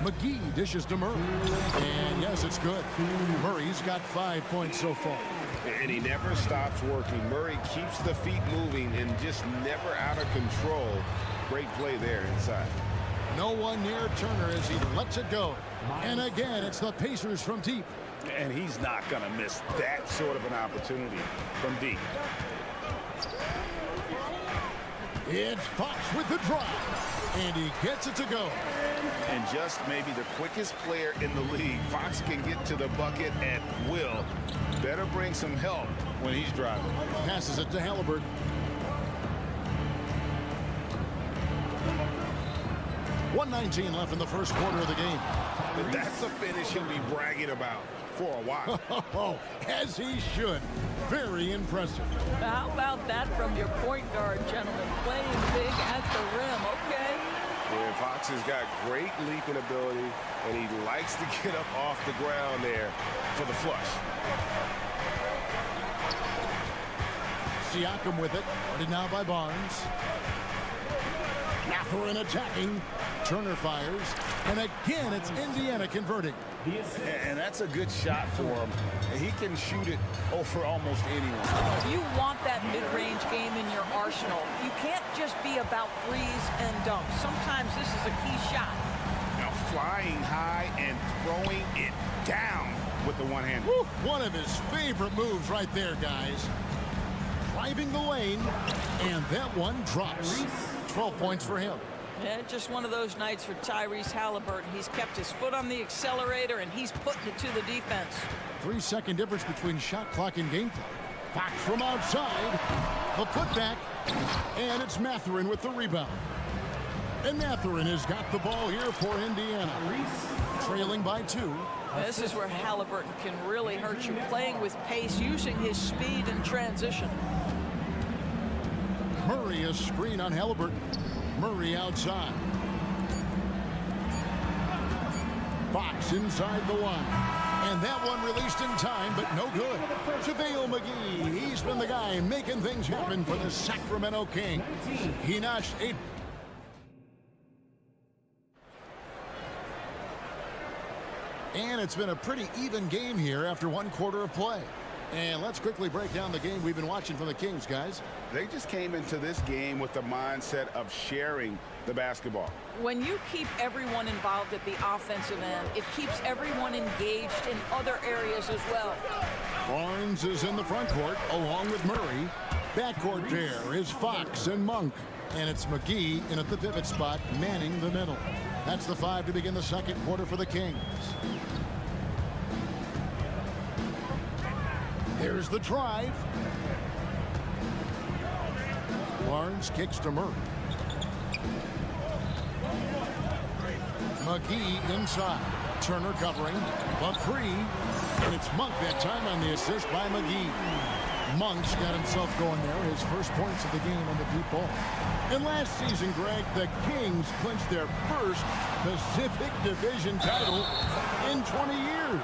[SPEAKER 6] McGee dishes to Murray. And yes, it's good. Murray's got 5 points so far.
[SPEAKER 12] And he never stops working. Murray keeps the feet moving and just never out of control. Great play there inside.
[SPEAKER 6] No one near Turner as he lets it go. And again, it's the Pacers from deep.
[SPEAKER 12] And he's not going to miss that sort of an opportunity from deep.
[SPEAKER 6] It's Fox with the drive. And he gets it to go.
[SPEAKER 12] And just maybe the quickest player in the league. Fox can get to the bucket at will. Better bring some help when he's driving.
[SPEAKER 6] Passes it to Halliburton. .119 left in the first quarter of the game.
[SPEAKER 12] That's a finish he'll be bragging about for a while.
[SPEAKER 6] Oh, as he should. Very impressive.
[SPEAKER 13] How about that from your point guard, gentlemen? Playing big at the rim, okay?
[SPEAKER 12] Yeah, Fox has got great leaping ability, and he likes to get up off the ground there for the flush.
[SPEAKER 6] Siakam with it. Guarded now by Barnes. Mathurin attacking. Turner fires. And again, it's Indiana converting.
[SPEAKER 12] And that's a good shot for him. He can shoot it over almost anyone.
[SPEAKER 13] You want that mid-range game in your arsenal. You can't just be about threes and dunks. Sometimes this is a key shot.
[SPEAKER 12] Now flying high and throwing it down with the one-hand.
[SPEAKER 6] One of his favorite moves right there, guys. Driving the lane, and that one drops. 12 points for him.
[SPEAKER 13] Yeah, just one of those nights for Tyrese Halliburton. He's kept his foot on the accelerator, and he's putting it to the defense.
[SPEAKER 6] 3-second difference between shot clock and game clock. Fox from outside. A putback, and it's Mathurin with the rebound. And Mathurin has got the ball here for Indiana. Trailing by 2.
[SPEAKER 13] This is where Halliburton can really hurt you, playing with pace, using his speed in transition.
[SPEAKER 6] Murray a screen on Halliburton. Murray outside. Fox inside the line. And that one released in time, but no good. JaVale McGee, he's been the guy making things happen for the Sacramento Kings. He notched 8. And it's been a pretty even game here after 1 quarter of play. And let's quickly break down the game we've been watching from the Kings, guys.
[SPEAKER 12] They just came into this game with the mindset of sharing the basketball.
[SPEAKER 13] When you keep everyone involved at the offensive end, it keeps everyone engaged in other areas as well.
[SPEAKER 6] Barnes is in the front court along with Murray. Backcourt pair is Fox and Monk. And it's McGee in at the pivot spot, manning the middle. That's the 5 to begin the second quarter for the Kings. There's the drive. Barnes kicks to Murray. McGee inside. Turner covering. The 3. And it's Monk that time on the assist by McGee. Monk's got himself going there. His first points of the game on the deep ball. And last season, Greg, the Kings clinched their first Pacific Division title in 20 years.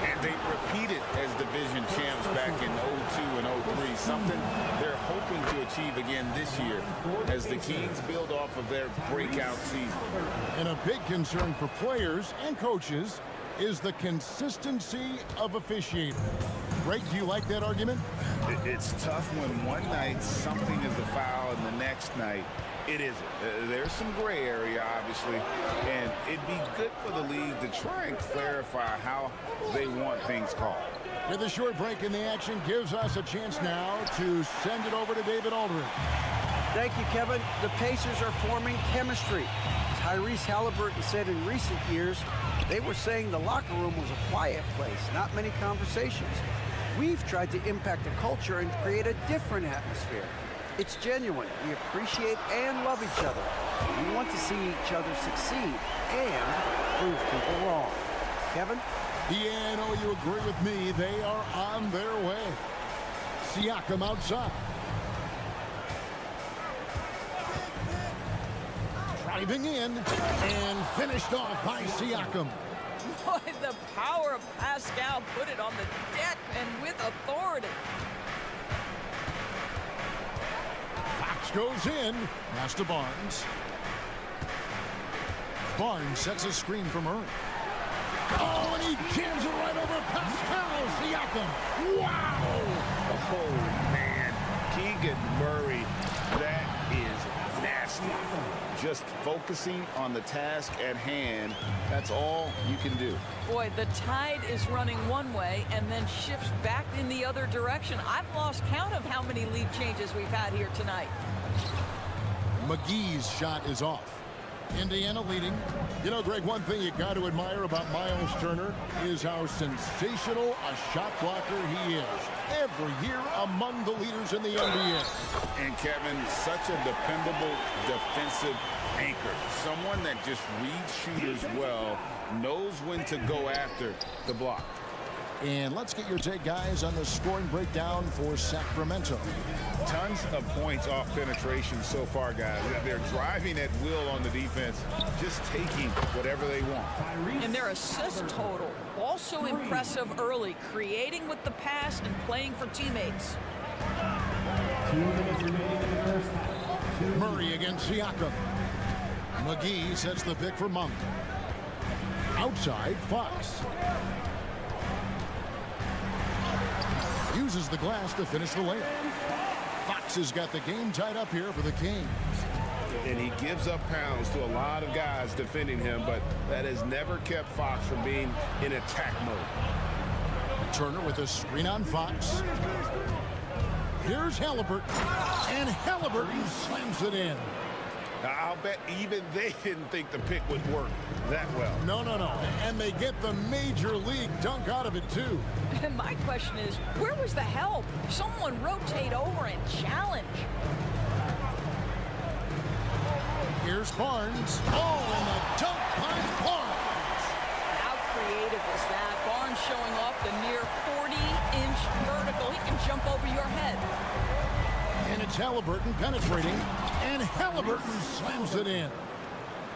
[SPEAKER 12] And they repeated as division champs back in 02 and 03, something they're hoping to achieve again this year as the Kings build off of their breakout season.
[SPEAKER 6] And a big concern for players and coaches is the consistency of officiating. Greg, do you like that argument?
[SPEAKER 12] It's tough when one night something is a foul and the next night it isn't. There's some gray area, obviously, and it'd be good for the league to try and clarify how they want things called.
[SPEAKER 6] With a short break in the action gives us a chance now to send it over to David Aldridge.
[SPEAKER 9] Thank you, Kevin. The Pacers are forming chemistry. Tyrese Halliburton said in recent years they were saying the locker room was a quiet place, not many conversations. We've tried to impact the culture and create a different atmosphere. It's genuine. We appreciate and love each other. We want to see each other succeed and prove people wrong. Kevin?
[SPEAKER 6] Yeah, I know you agree with me. They are on their way. Siakam outside. Driving in and finished off by Siakam.
[SPEAKER 13] Boy, the power of Pascal put it on the deck and with authority.
[SPEAKER 6] Fox goes in. Pass to Barnes. Barnes sets a screen for Murray. Oh, and he jams it right over Pascal Siakam. Wow!
[SPEAKER 12] Oh, man. Keegan Murray, that is nasty. Just focusing on the task at hand, that's all you can do.
[SPEAKER 13] Boy, the tide is running one way and then shifts back in the other direction. I've lost count of how many lead changes we've had here tonight.
[SPEAKER 6] McGee's shot is off. Indiana leading. You know, Greg, one thing you got to admire about Miles Turner is how sensational a shot blocker he is. Every year among the leaders in the NBA.
[SPEAKER 12] And Kevin, such a dependable defensive anchor. Someone that just reads shooters well, knows when to go after the block.
[SPEAKER 6] And let's get your take, guys, on the scoring breakdown for Sacramento.
[SPEAKER 12] Tons of points off penetration so far, guys. They're driving at will on the defense, just taking whatever they want.
[SPEAKER 13] And their assist total, also impressive early, creating with the pass and playing for teammates.
[SPEAKER 1] 2 minutes remaining in the first half.
[SPEAKER 6] Murray against Siakam. McGee sets the pick for Monk. Outside, Fox. Uses the glass to finish the layup. Fox has got the game tied up here for the Kings.
[SPEAKER 12] And he gives up pounds to a lot of guys defending him, but that has never kept Fox from being in attack mode.
[SPEAKER 6] Turner with a screen on Fox. Here's Halliburton, and Halliburton slams it in.
[SPEAKER 12] Now, I'll bet even they didn't think the pick would work that well.
[SPEAKER 6] No. And they get the major league dunk out of it, too.
[SPEAKER 13] And my question is, where was the help? Someone rotate over and challenge.
[SPEAKER 6] Here's Barnes. Oh, and the dunk by Barnes.
[SPEAKER 13] How creative is that? Barnes showing off the near 40-inch vertical. He can jump over your head.
[SPEAKER 6] And it's Halliburton penetrating, and Halliburton slams it in.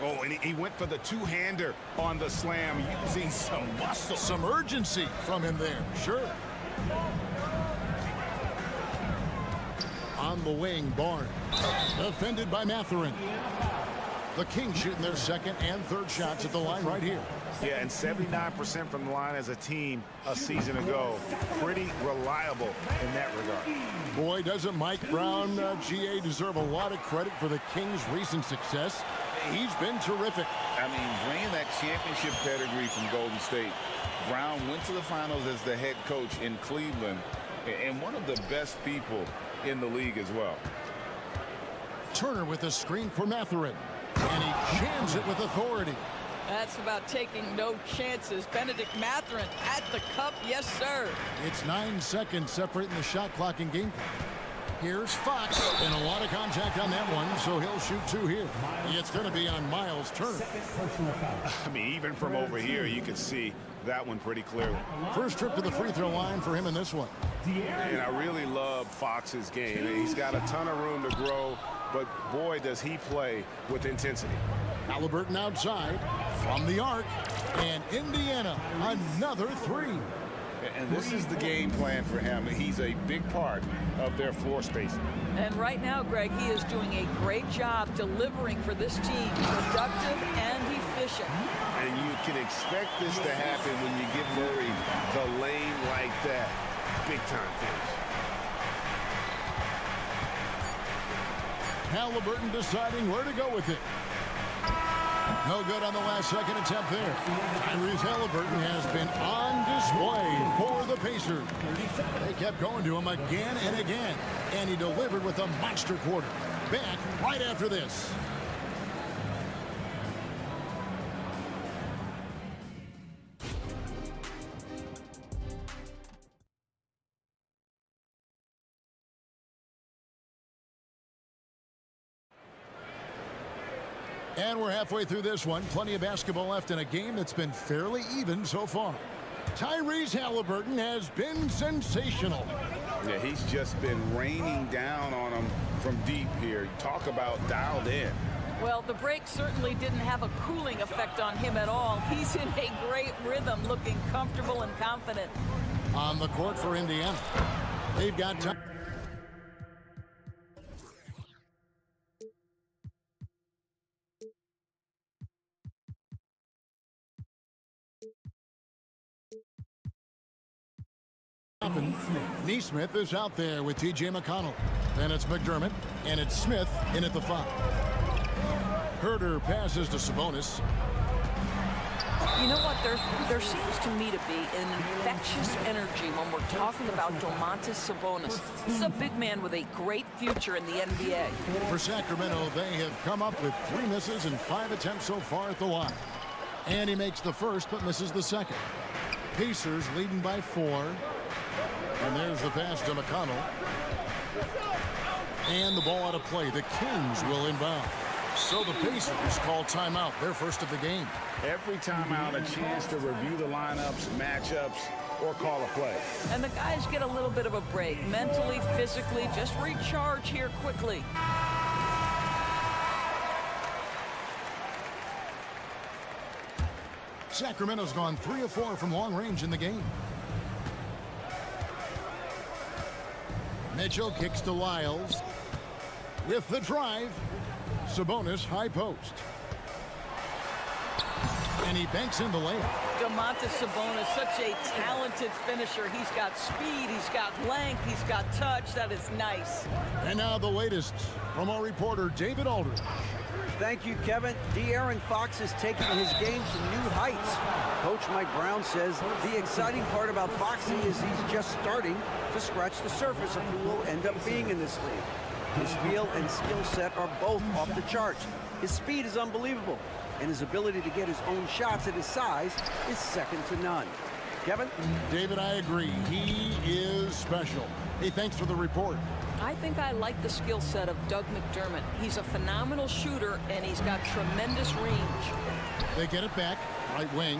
[SPEAKER 12] Oh, and he went for the two-hander on the slam, using some muscle.
[SPEAKER 6] Some urgency from him there, sure. On the wing, Barnes. Defended by Mathurin. The Kings shooting their second and third shots at the line right here.
[SPEAKER 12] Yeah, and 79% from the line as a team a season ago. Pretty reliable in that regard.
[SPEAKER 6] Boy, doesn't Mike Brown, GA, deserve a lot of credit for the Kings' recent success. He's been terrific.
[SPEAKER 12] I mean, bringing that championship pedigree from Golden State. Brown went to the finals as the head coach in Cleveland, and one of the best people in the league as well.
[SPEAKER 6] Turner with a screen for Mathurin, and he jams it with authority.
[SPEAKER 13] That's about taking no chances. Benedict Mathurin at the cup, yes, sir.
[SPEAKER 6] It's 9 seconds separating the shot clock and game clock. Here's Fox, and a lot of contact on that one, so he'll shoot two here. It's going to be on Miles Turner.
[SPEAKER 12] I mean, even from over here, you can see that one pretty clearly.
[SPEAKER 6] First trip to the free throw line for him in this one.
[SPEAKER 12] And I really love Fox's game. He's got a ton of room to grow, but boy, does he play with intensity.
[SPEAKER 6] Halliburton outside from the arc, and Indiana another three.
[SPEAKER 12] And this is the game plan for him. He's a big part of their floor spacing.
[SPEAKER 13] And right now, Greg, he is doing a great job delivering for this team, productive and efficient.
[SPEAKER 12] And you can expect this to happen when you give Murray the lane like that. Big time finish.
[SPEAKER 6] Halliburton deciding where to go with it. No good on the last second attempt there. Tyrese Halliburton has been on display for the Pacers. They kept going to him again and again, and he delivered with a monster quarter. Back right after this. And we're halfway through this one. Plenty of basketball left in a game that's been fairly even so far. Tyrese Halliburton has been sensational.
[SPEAKER 12] Yeah, he's just been raining down on him from deep here. Talk about dialed in.
[SPEAKER 13] Well, the break certainly didn't have a cooling effect on him at all. He's in a great rhythm, looking comfortable and confident.
[SPEAKER 6] On the court for Indiana. They've got time. Neesmith is out there with T.J. McConnell. Then it's McDermott, and it's Smith in at the 5. Herter passes to Sabonis.
[SPEAKER 13] You know what? There seems to me to be an infectious energy when we're talking about Domantas Sabonis. He's a big man with a great future in the NBA.
[SPEAKER 6] For Sacramento, they have come up with 3 misses and 5 attempts so far at the line. And he makes the first but misses the second. Pacers leading by 4. And there's the pass to McConnell. And the ball out of play. The Kings will inbound. So the Pacers call timeout, their first of the game.
[SPEAKER 12] Every timeout, a chance to review the lineups, matchups, or call a play.
[SPEAKER 13] And the guys get a little bit of a break. Mentally, physically, just recharge here quickly.
[SPEAKER 6] Sacramento's gone 3 of 4 from long range in the game. Mitchell kicks to Lyles. With the drive, Sabonis high post. And he banks in the layup.
[SPEAKER 13] Domantas Sabonis, such a talented finisher. He's got speed, he's got length, he's got touch. That is nice.
[SPEAKER 6] And now the latest from our reporter, David Aldridge.
[SPEAKER 9] Thank you, Kevin. De'Aaron Fox is taking his game to new heights. Coach Mike Brown says the exciting part about Foxy is he's just starting to scratch the surface of who will end up being in this league. His feel and skill set are both off the charts. His speed is unbelievable, and his ability to get his own shots at his size is second to none. Kevin?
[SPEAKER 6] David, I agree. He is special. Hey, thanks for the report.
[SPEAKER 13] I think I like the skill set of Doug McDermott. He's a phenomenal shooter, and he's got tremendous range.
[SPEAKER 6] They get it back. Right wing.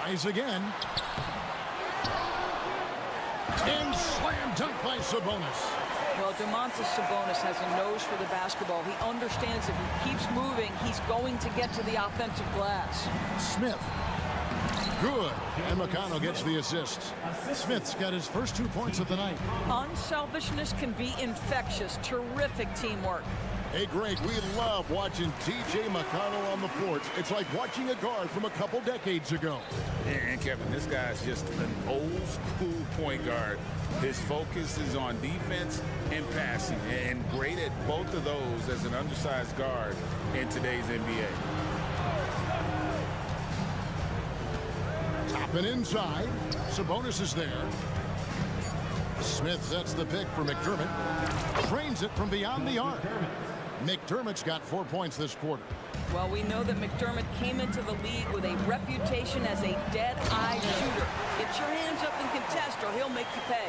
[SPEAKER 6] Tries again. And slam dunk by Sabonis.
[SPEAKER 13] Well, Domantas Sabonis has a nose for the basketball. He understands if he keeps moving, he's going to get to the offensive glass.
[SPEAKER 6] Smith. Good. And McConnell gets the assist. Smith's got his first 2 points of the night.
[SPEAKER 13] Unselfishness can be infectious. Terrific teamwork.
[SPEAKER 6] Hey, Greg, we love watching T.J. McConnell on the court. It's like watching a guard from a couple decades ago.
[SPEAKER 8] And Kevin, this guy's just an old school point guard. His focus is on defense and passing, and great at both of those as an undersized guard in today's NBA.
[SPEAKER 6] Topping inside. Sabonis is there. Smith sets the pick for McDermott. Trains it from beyond the arc. McDermott's got 4 points this quarter.
[SPEAKER 13] Well, we know that McDermott came into the league with a reputation as a dead-eye shooter. Get your hands up and contest, or he'll make you pay.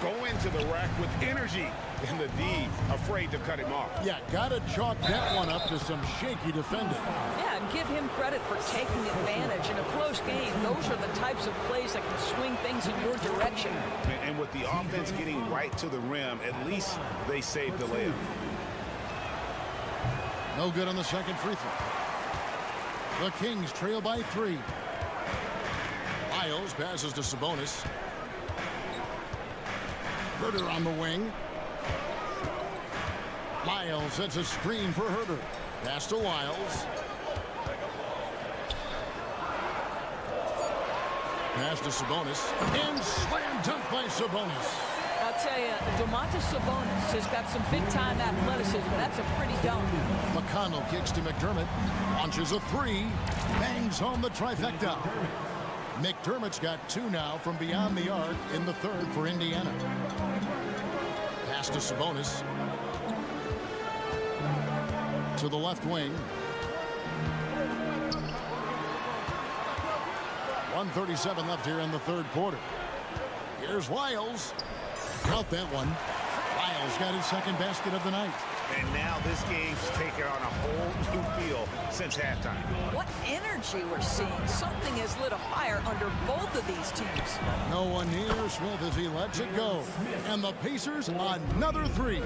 [SPEAKER 8] Go into the rack with energy, and the D afraid to cut him off.
[SPEAKER 6] Yeah, gotta chalk that one up to some shaky defending.
[SPEAKER 13] Yeah, and give him credit for taking advantage. In a close game, those are the types of plays that can swing things in your direction.
[SPEAKER 8] And with the offense getting right to the rim, at least they saved the layup.
[SPEAKER 6] No good on the second free throw. The Kings trail by 3. Miles passes to Sabonis. Herter on the wing. Miles sets a screen for Herter. Pass to Wiles. Pass to Sabonis. And slam dunk by Sabonis.
[SPEAKER 13] I'll tell you, Domantas Sabonis has got some big-time athleticism. That's a pretty dunk.
[SPEAKER 6] McConnell kicks to McDermott. Launches a 3. Bangs home the trifecta. McDermott's got 2 now from beyond the arc in the third for Indiana. Pass to Sabonis. To the left wing. 1:37 left here in the third quarter. Here's Wiles. Count that one. Wiles got his second basket of the night.
[SPEAKER 12] And now this game's taken on a whole new feel since halftime.
[SPEAKER 13] What energy we're seeing. Something has lit a fire under both of these teams.
[SPEAKER 6] No one near Smith as he lets it go. And the Pacers another 3.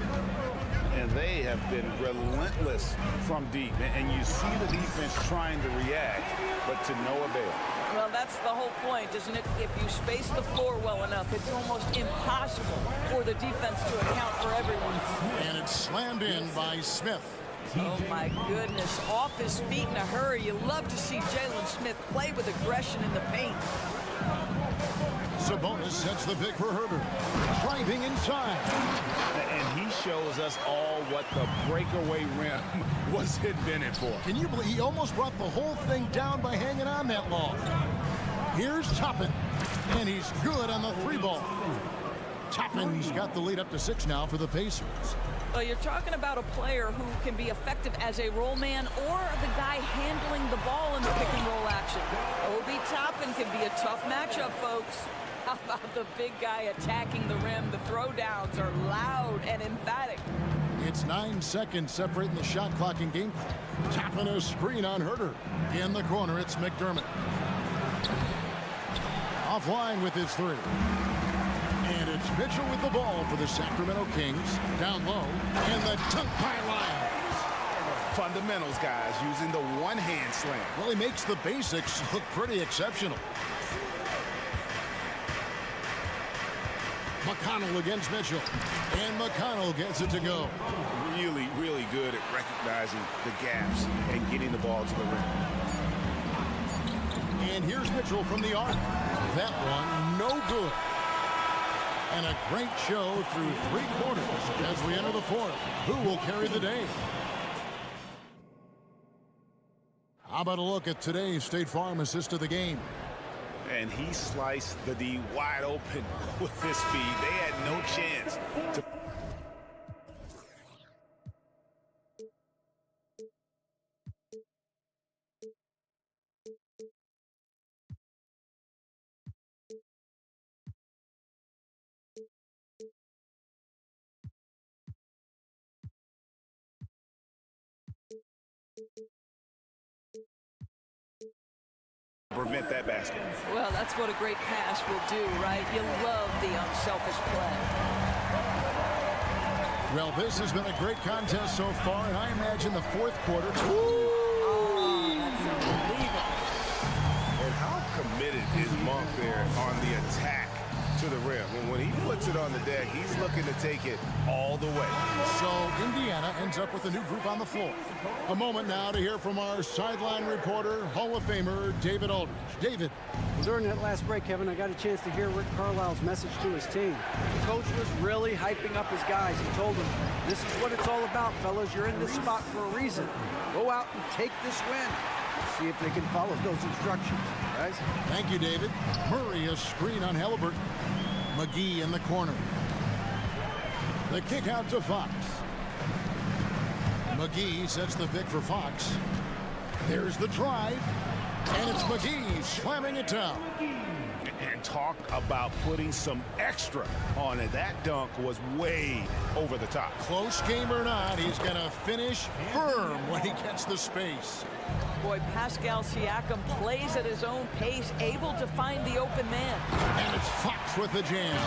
[SPEAKER 8] And they have been relentless from deep. And you see the defense trying to react, but to no avail.
[SPEAKER 13] Well, that's the whole point, isn't it? If you space the floor well enough, it's almost impossible for the defense to account for everyone.
[SPEAKER 6] And it's slammed in by Smith.
[SPEAKER 13] Oh, my goodness. Off his feet in a hurry. You love to see Jalen Smith play with aggression in the paint.
[SPEAKER 6] Sabonis sets the pick for Herter. Driving inside.
[SPEAKER 8] And he shows us all what the breakaway rim was invented for.
[SPEAKER 6] Can you believe he almost brought the whole thing down by hanging on that long? Here's Toppin. And he's good on the 3 ball. Toppin's got the lead up to 6 now for the Pacers.
[SPEAKER 13] Well, you're talking about a player who can be effective as a roll man or the guy handling the ball in the pick and roll action. Obi Toppin can be a tough matchup, folks. How about the big guy attacking the rim? The throwdowns are loud and emphatic.
[SPEAKER 6] It's 9 seconds separating the shot clock and game clock. Toppin a screen on Herter. In the corner, it's McDermott. Offline with his 3. And it's Mitchell with the ball for the Sacramento Kings. Down low. And the dunk by Lyles.
[SPEAKER 8] Fundamentals, guys, using the one-hand slam.
[SPEAKER 6] Well, he makes the basics look pretty exceptional. McConnell against Mitchell. And McConnell gets it to go.
[SPEAKER 12] Really, really good at recognizing the gaps and getting the ball to the rim.
[SPEAKER 6] And here's Mitchell from the arc. That one, no good. And a great show through 3 quarters as we enter the 4th. Who will carry the day? How about a look at today's State Farm assist of the game?
[SPEAKER 12] And he sliced the D wide open with this speed. They had no chance to... prevent that basket.
[SPEAKER 13] Well, that's what a great pass will do, right? You love the unselfish play.
[SPEAKER 6] Well, this has been a great contest so far, and I imagine the 4th quarter.
[SPEAKER 13] Oh, that's unbelievable.
[SPEAKER 12] And how committed is Monk there on the attack to the rim? When he puts it on the deck, he's looking to take it all the way.
[SPEAKER 6] So Indiana ends up with a new group on the floor. A moment now to hear from our sideline reporter, Hall of Famer David Aldridge. David.
[SPEAKER 9] During that last break, Kevin, I got a chance to hear Rick Carlisle's message to his team. The coach was really hyping up his guys. He told them, this is what it's all about, fellas. You're in this spot for a reason. Go out and take this win. See if they can follow those instructions, guys.
[SPEAKER 6] Thank you, David. Murray, a screen on Halliburton. McGee in the corner. The kick out to Fox. McGee sets the pick for Fox. There's the drive. And it's McGee slamming it down.
[SPEAKER 12] And talk about putting some extra on it. That dunk was way over the top.
[SPEAKER 6] Close game or not, he's going to finish firm when he gets the space.
[SPEAKER 13] Boy, Pascal Siakam plays at his own pace, able to find the open man.
[SPEAKER 6] And it's Fox with the jam.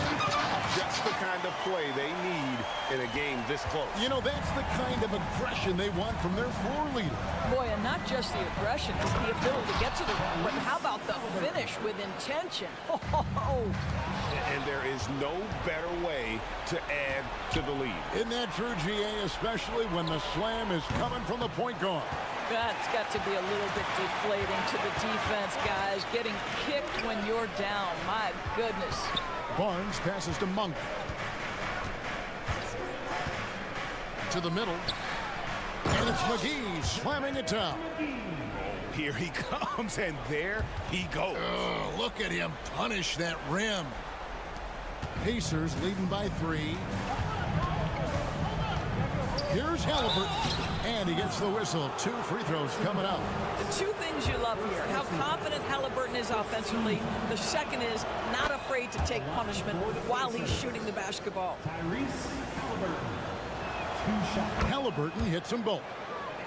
[SPEAKER 12] Just the kind of play they need in a game this close.
[SPEAKER 6] You know, that's the kind of aggression they want from their floor leader.
[SPEAKER 13] Boy, and not just the aggression, it's the ability to get to the rim, but how about the finish with intention?
[SPEAKER 12] And there is no better way to add to the lead.
[SPEAKER 6] Isn't that true, GA, especially when the slam is coming from the point guard?
[SPEAKER 13] That's got to be a little bit deflating to the defense, guys. Getting kicked when you're down. My goodness.
[SPEAKER 6] Barnes passes to Monk. To the middle. And it's McGee slamming it down.
[SPEAKER 12] Here he comes, and there he goes.
[SPEAKER 6] Oh, look at him punish that rim. Pacers leading by 3. Here's Halliburton. And he gets the whistle. 2 free throws coming out.
[SPEAKER 13] The 2 things you love here, how confident Halliburton is offensively. The second is not afraid to take punishment while he's shooting the basketball.
[SPEAKER 6] Halliburton hits them both.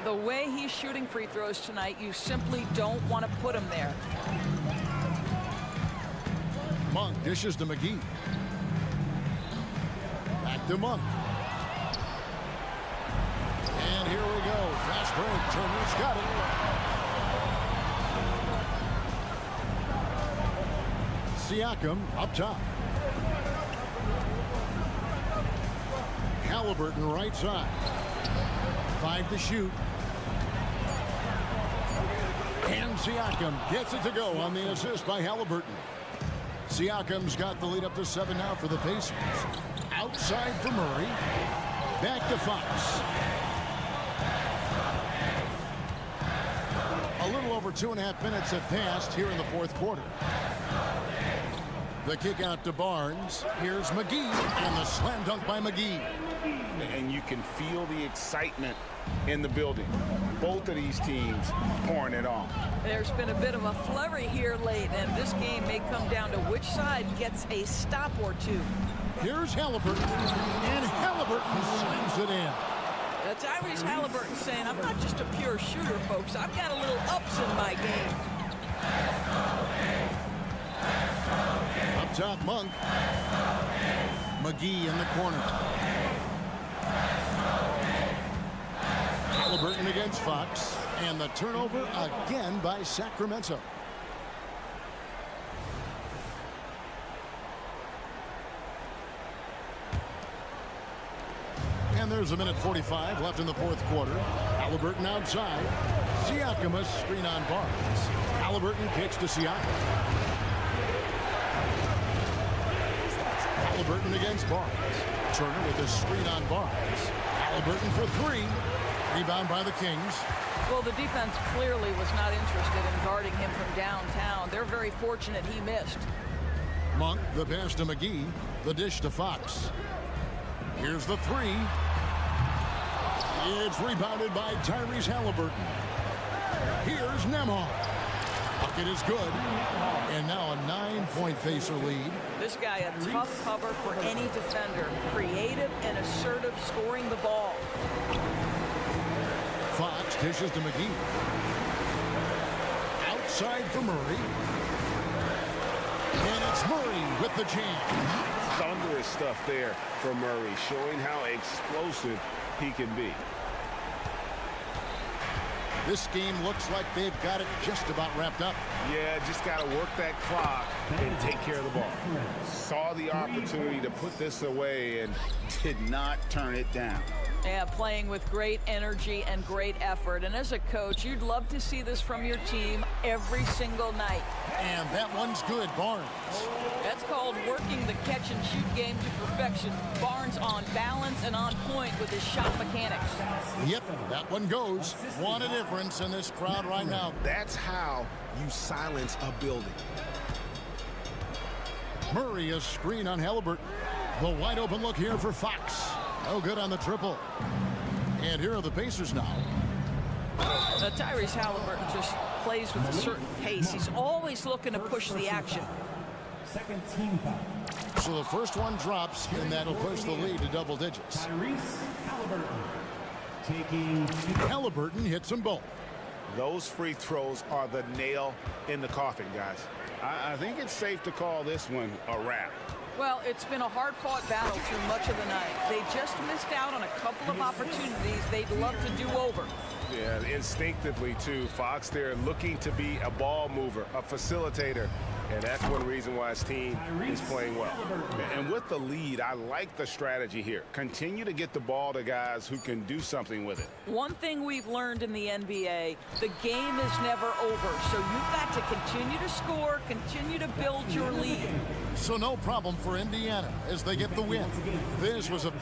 [SPEAKER 13] The way he's shooting free throws tonight, you simply don't want to put him there.
[SPEAKER 6] Monk dishes to McGee. Back to Monk. And here we go. Fast break. Turner's got it. Siakam up top. Halliburton right side. 5 to shoot. And Siakam gets it to go on the assist by Halliburton. Siakam's got the lead up to 7 now for the Pacers. Outside for Murray. Back to Fox. A little over 2.5 minutes have passed here in the 4th quarter. The kick out to Barnes. Here's McGee, and the slam dunk by McGee.
[SPEAKER 12] And you can feel the excitement in the building. Both of these teams pouring it on.
[SPEAKER 13] There's been a bit of a flurry here late, and this game may come down to which side gets a stop or 2.
[SPEAKER 6] Here's Halliburton, and Halliburton slams it in.
[SPEAKER 13] Tyrese Halliburton saying, I'm not just a pure shooter, folks. I've got a little ups in my game.
[SPEAKER 6] Up top, Monk. McGee in the corner. Halliburton against Fox. And the turnover again by Sacramento. And there's a minute 45 left in the fourth quarter. Halliburton outside. Siakam a screen on Barnes. Halliburton kicks to Siakam. Halliburton against Barnes. Turner with a screen on Barnes. Halliburton for three. Rebound by the Kings.
[SPEAKER 13] Well, the defense clearly was not interested in guarding him from downtown. They're very fortunate he missed.
[SPEAKER 6] Monk, the pass to McGee. The dish to Fox. Here's the three. It's rebounded by Tyrese Halliburton. Here's Nembhard. Bucket is good. And now a 9-point Pacer lead.
[SPEAKER 13] This guy a tough cover for any defender. Creative and assertive scoring the ball.
[SPEAKER 6] Fox dishes to McGee. Outside for Murray. And it's Murray with the jam.
[SPEAKER 12] Thunderous stuff there from Murray, showing how explosive he can be.
[SPEAKER 6] This game looks like they've got it just about wrapped up.
[SPEAKER 12] Yeah, just got to work that clock and take care of the ball. Saw the opportunity to put this away and did not turn it down.
[SPEAKER 13] Yeah, playing with great energy and great effort. And as a coach, you'd love to see this from your team every single night.
[SPEAKER 6] And that one's good, Barnes.
[SPEAKER 13] That's called working the catch-and-shoot game to perfection. Barnes on balance and on point with his shot mechanics.
[SPEAKER 6] Yep, that one goes. What a difference in this crowd right now.
[SPEAKER 2] That's how you silence a building.
[SPEAKER 6] Murray, a screen on Halliburton. The wide open look here for Fox. No good on the triple. And here are the Pacers now.
[SPEAKER 13] Tyrese Halliburton just plays with a certain pace. He's always looking to push the action.
[SPEAKER 1] Second team foul.
[SPEAKER 6] So the first one drops, and that'll push the lead to double digits.
[SPEAKER 1] Tyrese Halliburton taking.
[SPEAKER 6] Halliburton hits them both.
[SPEAKER 12] Those free throws are the nail in the coffin, guys. I think it's safe to call this one a wrap.
[SPEAKER 13] Well, it's been a hard-fought battle through much of the night. They just missed out on a couple of opportunities they'd love to do over.
[SPEAKER 2] Yeah, instinctively, too. Fox there looking to be a ball mover, a facilitator. And that's one reason why his team is playing well.
[SPEAKER 12] And with the lead, I like the strategy here. Continue to get the ball to guys who can do something with it.
[SPEAKER 13] One thing we've learned in the NBA, the game is never over. So you've got to continue to score, continue to build your lead.
[SPEAKER 6] So no problem for Indiana as they get the win. This was a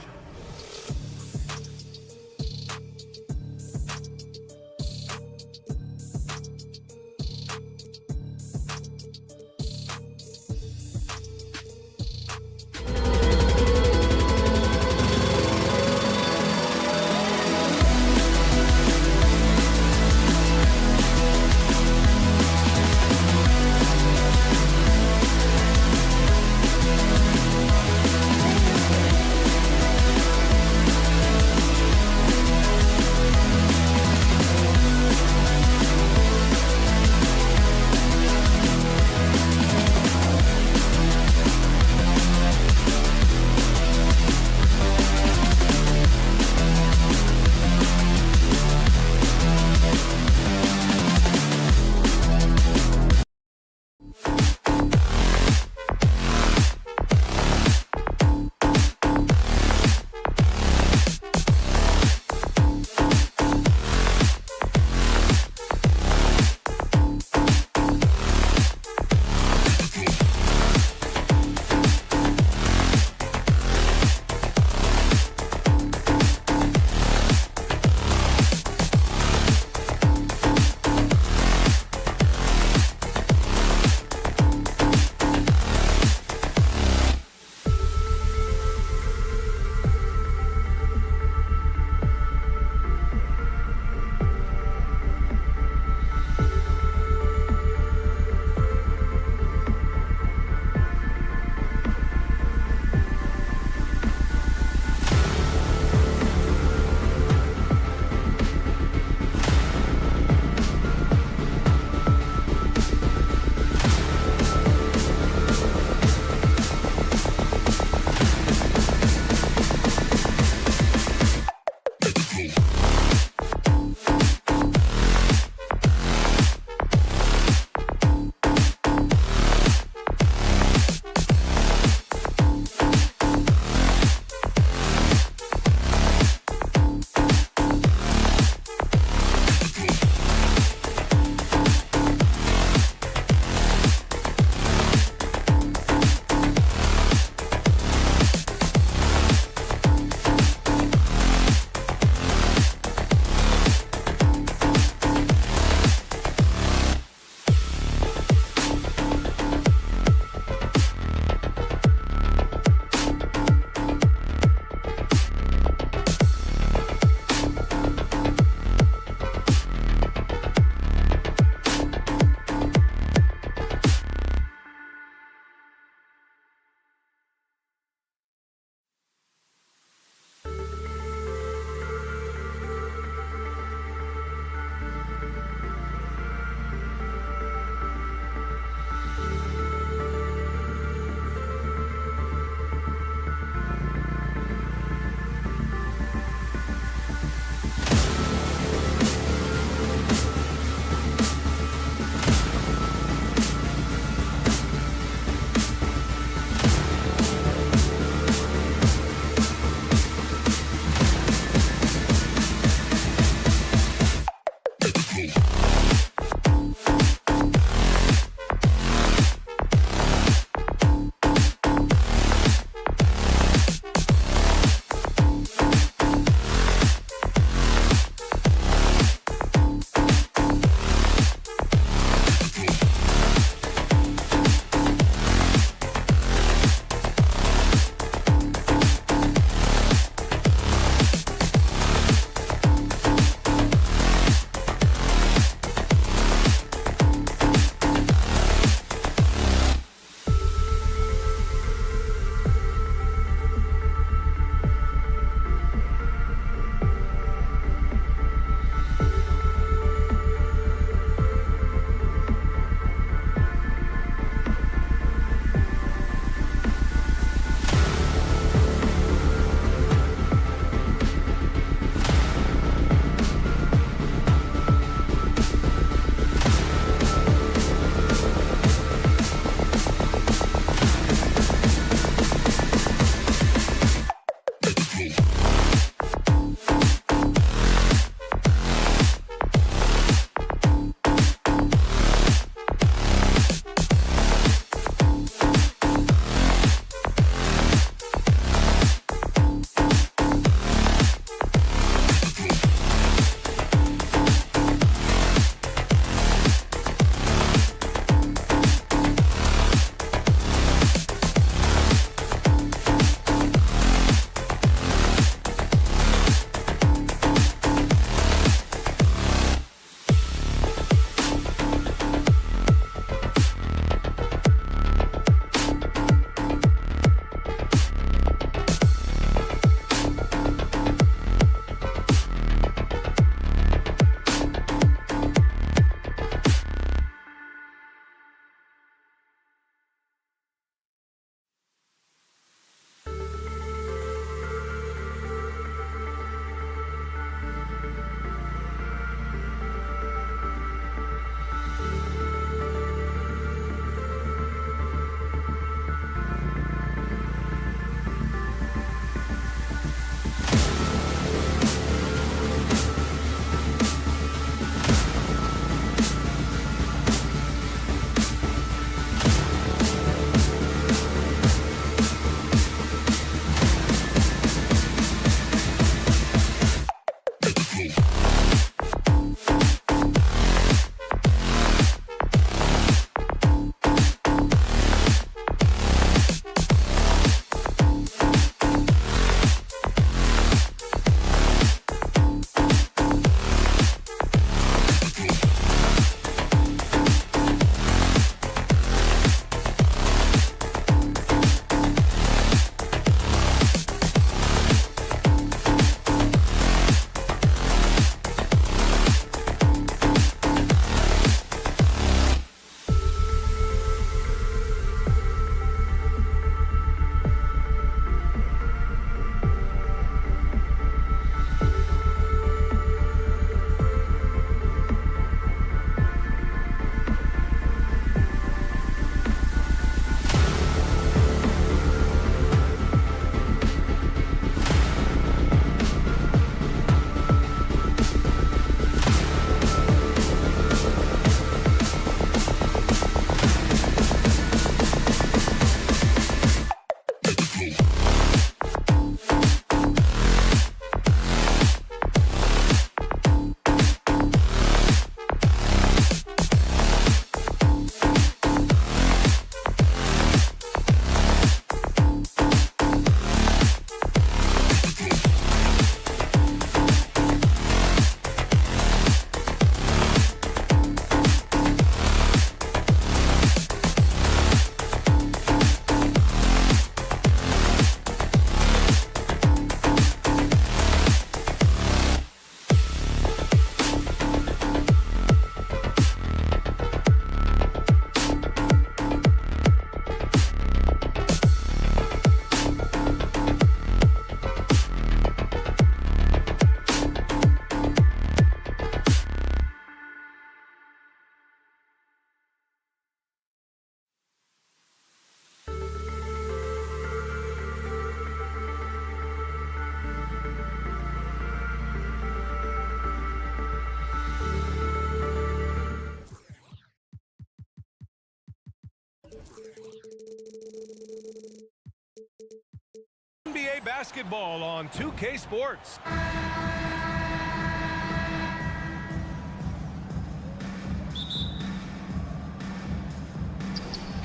[SPEAKER 2] NBA basketball on 2K Sports.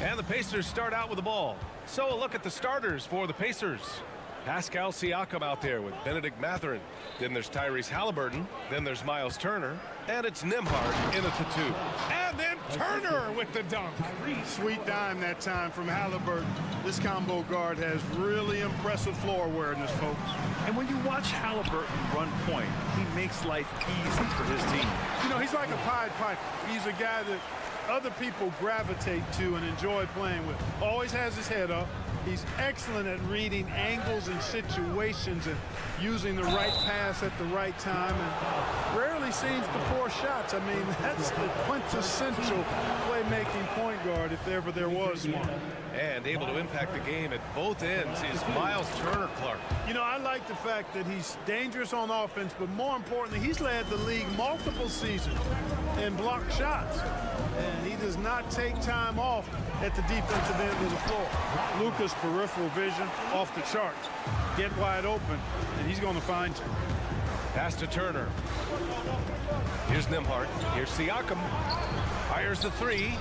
[SPEAKER 2] And the Pacers start out with the ball. So a look at the starters for the Pacers. Pascal Siakam out there with Benedict Mathurin. Then there's Tyrese Halliburton. Then there's Miles Turner. And it's Nembhard in at the 2. And then Turner with the dunk.
[SPEAKER 7] Sweet dime that time from Halliburton. This combo guard has really impressive floor awareness, folks.
[SPEAKER 4] And when you watch Halliburton run point, he makes life easy for his team.
[SPEAKER 7] You know, he's like a Pied Piper. He's a guy that other people gravitate to and enjoy playing with. Always has his head up. He's excellent at reading angles and situations and using the right pass at the right time, and rarely seems to force shots. I mean, that's the quintessential playmaking point guard if ever there was one.
[SPEAKER 2] And able to impact the game at both ends is Miles Turner, Clark.
[SPEAKER 7] You know, I like the fact that he's dangerous on offense, but more importantly, he's led the league multiple seasons in blocked shots. And he does not take time off at the defensive end of the floor. Luka's peripheral vision off the charts. Get wide open, and he's going to find you.
[SPEAKER 2] Pass to Turner. Here's Nembhard. Here's Siakam. Fires the 3.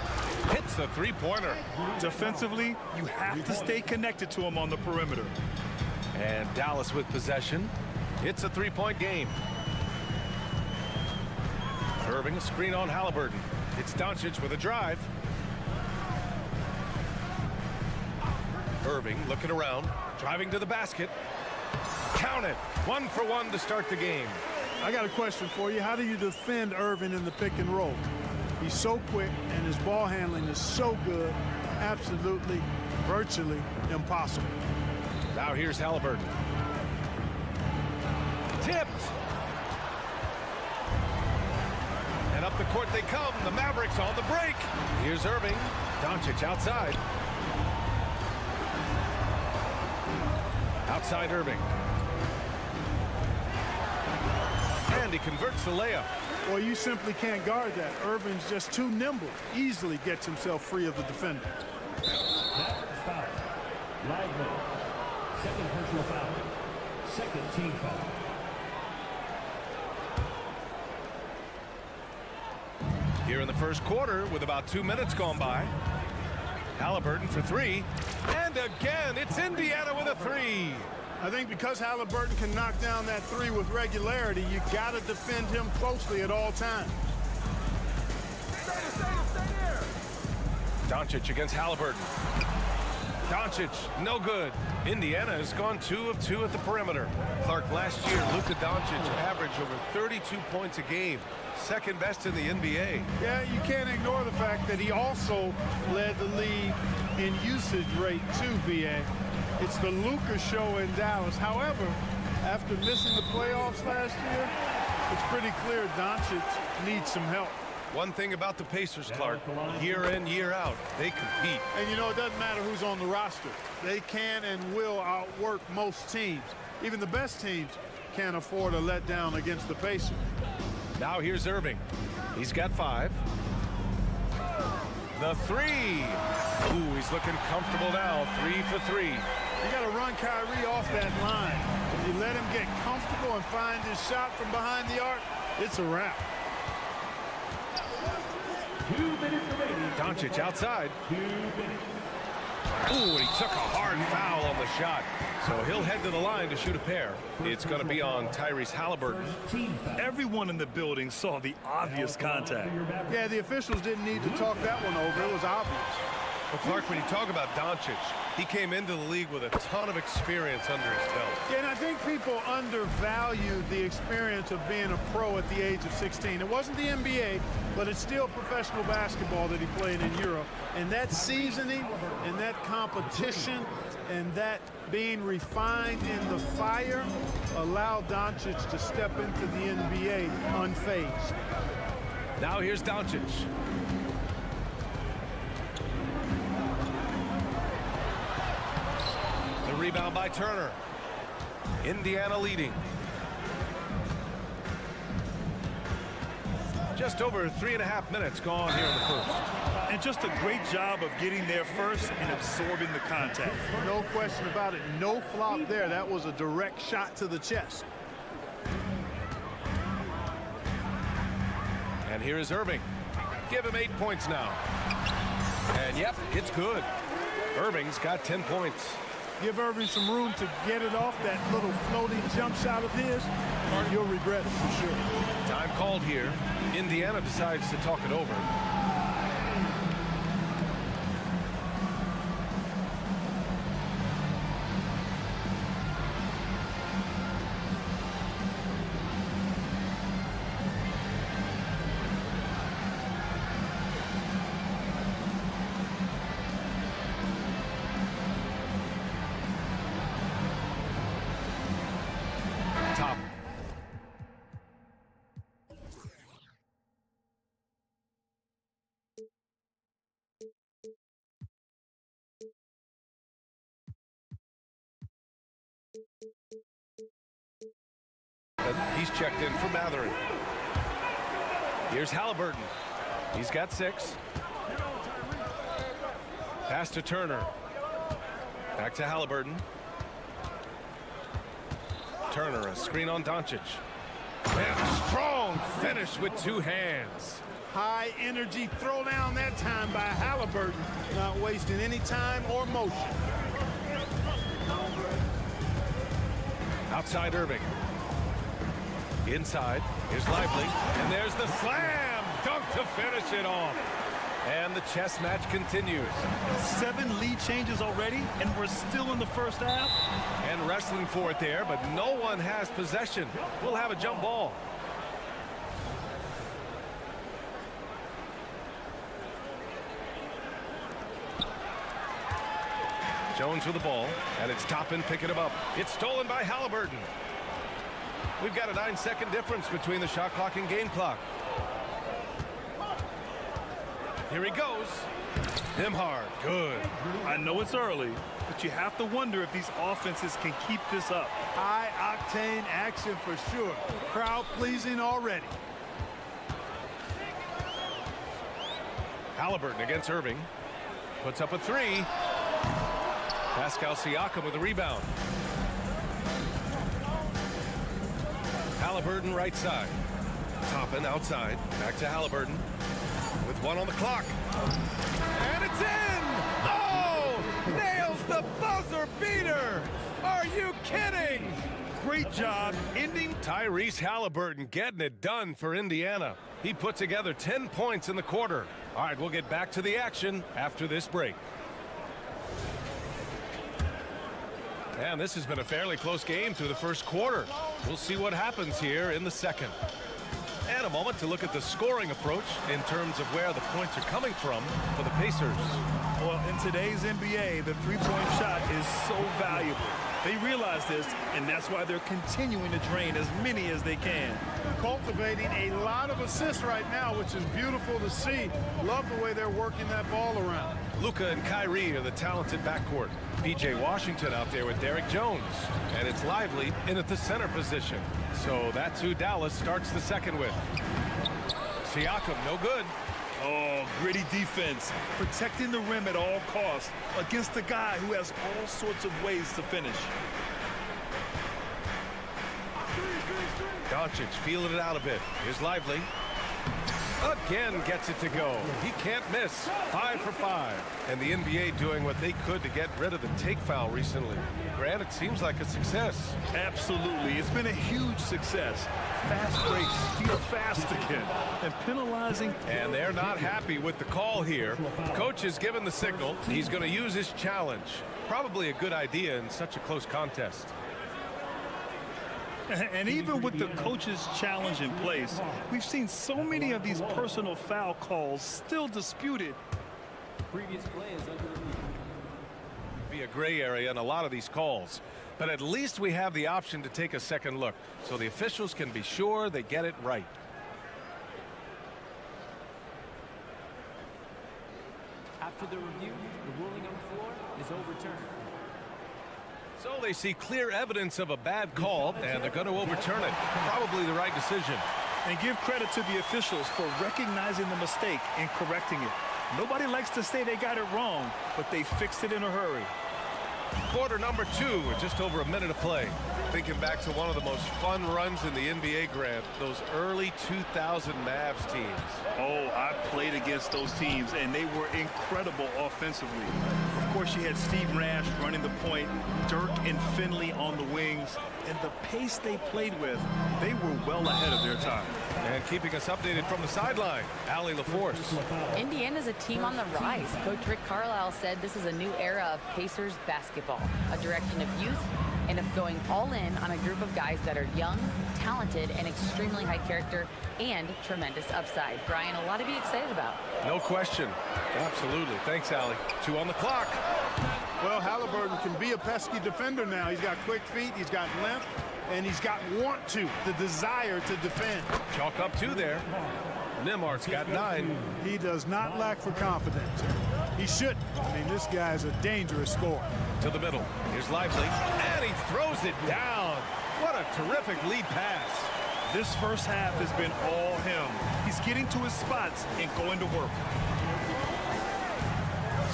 [SPEAKER 2] Hits the three-pointer.
[SPEAKER 4] Defensively, you have to stay connected to him on the perimeter.
[SPEAKER 2] And Dallas with possession. It's a three-point game. Irving, a screen on Halliburton. It's Doncic with a drive. Irving looking around, driving to the basket. Count it. 1 for 1 to start the game.
[SPEAKER 7] I got a question for you. How do you defend Irving in the pick and roll? He's so quick, and his ball handling is so good. Absolutely, virtually impossible.
[SPEAKER 2] Now here's Halliburton. Tipped. And up the court they come. The Mavericks on the break. Here's Irving. Doncic outside. Outside Irving. And he converts the layup.
[SPEAKER 7] Well, you simply can't guard that. Irving's just too nimble. Easily gets himself free of the defender.
[SPEAKER 1] Mavericks foul. Lively. Second personal foul. Second team foul.
[SPEAKER 2] Here in the first quarter with about 2 minutes gone by. Halliburton for 3. And again, it's Indiana with a 3.
[SPEAKER 7] I think because Halliburton can knock down that 3 with regularity, you got to defend him closely at all times.
[SPEAKER 2] Doncic against Halliburton. Doncic, no good. Indiana has gone 2 of 2 at the perimeter. Clark, last year, Luka Doncic averaged over 32 points a game. Second best in the NBA.
[SPEAKER 7] Yeah, you can't ignore the fact that he also led the league in usage rate too, BA. It's the Luka show in Dallas. However, after missing the playoffs last year, it's pretty clear Doncic needs some help.
[SPEAKER 2] One thing about the Pacers, Clark, year in, year out, they compete.
[SPEAKER 7] And you know, it doesn't matter who's on the roster. They can and will outwork most teams. Even the best teams can't afford a letdown against the Pacers.
[SPEAKER 2] Now here's Irving. He's got 5. The 3. Ooh, he's looking comfortable now. 3 for 3.
[SPEAKER 7] You got to run Kyrie off that line. If you let him get comfortable and find his shot from behind the arc, it's a wrap.
[SPEAKER 1] 2 minutes remaining.
[SPEAKER 2] Doncic outside.
[SPEAKER 1] 2 minutes.
[SPEAKER 2] Ooh, and he took a hard foul on the shot. So he'll head to the line to shoot a pair. It's going to be on Tyrese Halliburton.
[SPEAKER 4] Everyone in the building saw the obvious contact.
[SPEAKER 7] Yeah, the officials didn't need to talk that one over. It was obvious.
[SPEAKER 2] Well, Clark, when you talk about Doncic, he came into the league with a ton of experience under his belt.
[SPEAKER 7] Yeah, and I think people undervalue the experience of being a pro at the age of 16. It wasn't the NBA, but it's still professional basketball that he played in Europe. And that seasoning and that competition and that being refined in the fire allowed Doncic to step into the NBA unfazed.
[SPEAKER 2] Now here's Doncic. The rebound by Turner. Indiana leading. Just over 3.5 minutes gone here in the first.
[SPEAKER 4] And just a great job of getting there first and absorbing the contact.
[SPEAKER 7] No question about it. No flop there. That was a direct shot to the chest.
[SPEAKER 2] And here is Irving. Give him 8 points now. And yep, it's good. Irving's got 10 points.
[SPEAKER 7] Give Irving some room to get it off that little floating jump shot of his, or you'll regret it for sure.
[SPEAKER 2] Time called here. Indiana decides to talk it over. He's checked in for Matherin. Here's Halliburton. He's got 6. Pass to Turner. Back to Halliburton. Turner, a screen on Doncic. And a strong finish with 2 hands.
[SPEAKER 7] High energy throw down that time by Halliburton. Not wasting any time or motion.
[SPEAKER 2] Outside Irving. Inside, here's Lively, and there's the slam dunk to finish it off. And the chess match continues.
[SPEAKER 4] 7 lead changes already, and we're still in the first half.
[SPEAKER 2] And wrestling for it there, but no one has possession. We'll have a jump ball. Jones with the ball, and it's Toppin picking him up. It's stolen by Halliburton. We've got a 9-second difference between the shot clock and game clock. Here he goes. Nembhard, good.
[SPEAKER 4] I know it's early, but you have to wonder if these offenses can keep this up.
[SPEAKER 7] High-octane action for sure. Crowd-pleasing already.
[SPEAKER 2] Halliburton against Irving. Puts up a 3. Pascal Siakam with a rebound. Halliburton right side. Toppin outside. Back to Halliburton. With 1 on the clock. And it's in! Oh! Nails the buzzer beater! Are you kidding?
[SPEAKER 4] Great job ending.
[SPEAKER 2] Tyrese Halliburton getting it done for Indiana. He put together 10 points in the quarter. All right, we'll get back to the action after this break. And this has been a fairly close game through the first quarter. We'll see what happens here in the second. And a moment to look at the scoring approach in terms of where the points are coming from for the Pacers.
[SPEAKER 4] Well, in today's NBA, the three-point shot is so valuable. They realize this, and that's why they're continuing to drain as many as they can.
[SPEAKER 7] Cultivating a lot of assists right now, which is beautiful to see. Love the way they're working that ball around.
[SPEAKER 2] Luka and Kyrie are the talented backcourt. P.J. Washington out there with Derek Jones. And it's Lively in at the center position. So that's who Dallas starts the second with. Siakam, no good.
[SPEAKER 4] Oh, gritty defense. Protecting the rim at all costs against a guy who has all sorts of ways to finish.
[SPEAKER 2] Doncic feeling it out a bit. Here's Lively. Again gets it to go. He can't miss. 5 for 5. And the NBA doing what they could to get rid of the take foul recently. Grant, it seems like a success.
[SPEAKER 4] Absolutely. It's been a huge success. Fast breaks, feel fast again, and penalizing.
[SPEAKER 2] And they're not happy with the call here. Coach has given the signal. He's going to use his challenge. Probably a good idea in such a close contest.
[SPEAKER 4] And even with the coach's challenge in place, we've seen so many of these personal foul calls still disputed.
[SPEAKER 11] Previous play is under review.
[SPEAKER 2] Be a gray area in a lot of these calls, but at least we have the option to take a second look so the officials can be sure they get it right.
[SPEAKER 11] After the review, the ruling on the floor is overturned.
[SPEAKER 2] So they see clear evidence of a bad call, and they're going to overturn it. Probably the right decision.
[SPEAKER 4] And give credit to the officials for recognizing the mistake and correcting it. Nobody likes to say they got it wrong, but they fixed it in a hurry.
[SPEAKER 2] Quarter number 2, with just over a minute of play. Thinking back to one of the most fun runs in the NBA, Grant, those early 2000 Mavs teams.
[SPEAKER 4] Oh, I played against those teams, and they were incredible offensively. Of course, you had Steve Nash running the point, Dirk and Finley on the wings, and the pace they played with, they were well ahead of their time.
[SPEAKER 2] And keeping us updated from the sideline, Allie LaForce.
[SPEAKER 5] Indiana's a team on the rise. Coach Rick Carlisle said this is a new era of Pacers basketball, a direction of youth and of going all in on a group of guys that are young, talented, and extremely high character and tremendous upside. Brian, a lot to be excited about.
[SPEAKER 2] No question. Absolutely. Thanks, Allie. 2 on the clock.
[SPEAKER 7] Well, Halliburton can be a pesky defender now. He's got quick feet, he's got length, and he's got the desire to defend.
[SPEAKER 2] Chalk up 2 there. Nembhard's got 9.
[SPEAKER 7] He does not lack for confidence. He shouldn't. I mean, this guy's a dangerous scorer.
[SPEAKER 2] To the middle. Here's Lively. And he throws it down. What a terrific lead pass.
[SPEAKER 4] This first half has been all him. He's getting to his spots and going to work.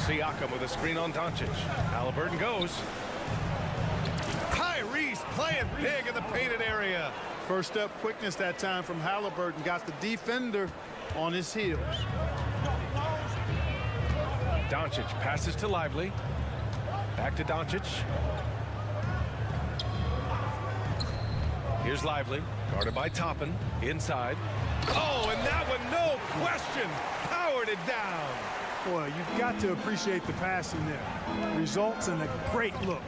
[SPEAKER 2] Siakam with a screen on Doncic. Halliburton goes. Tyrese playing big in the painted area.
[SPEAKER 7] First step quickness that time from Halliburton. Got the defender on his heels.
[SPEAKER 2] Doncic passes to Lively. Back to Doncic. Here's Lively, guarded by Toppin, inside. Oh, and that one, no question, powered it down.
[SPEAKER 7] Boy, you've got to appreciate the passing there. Results in a great look.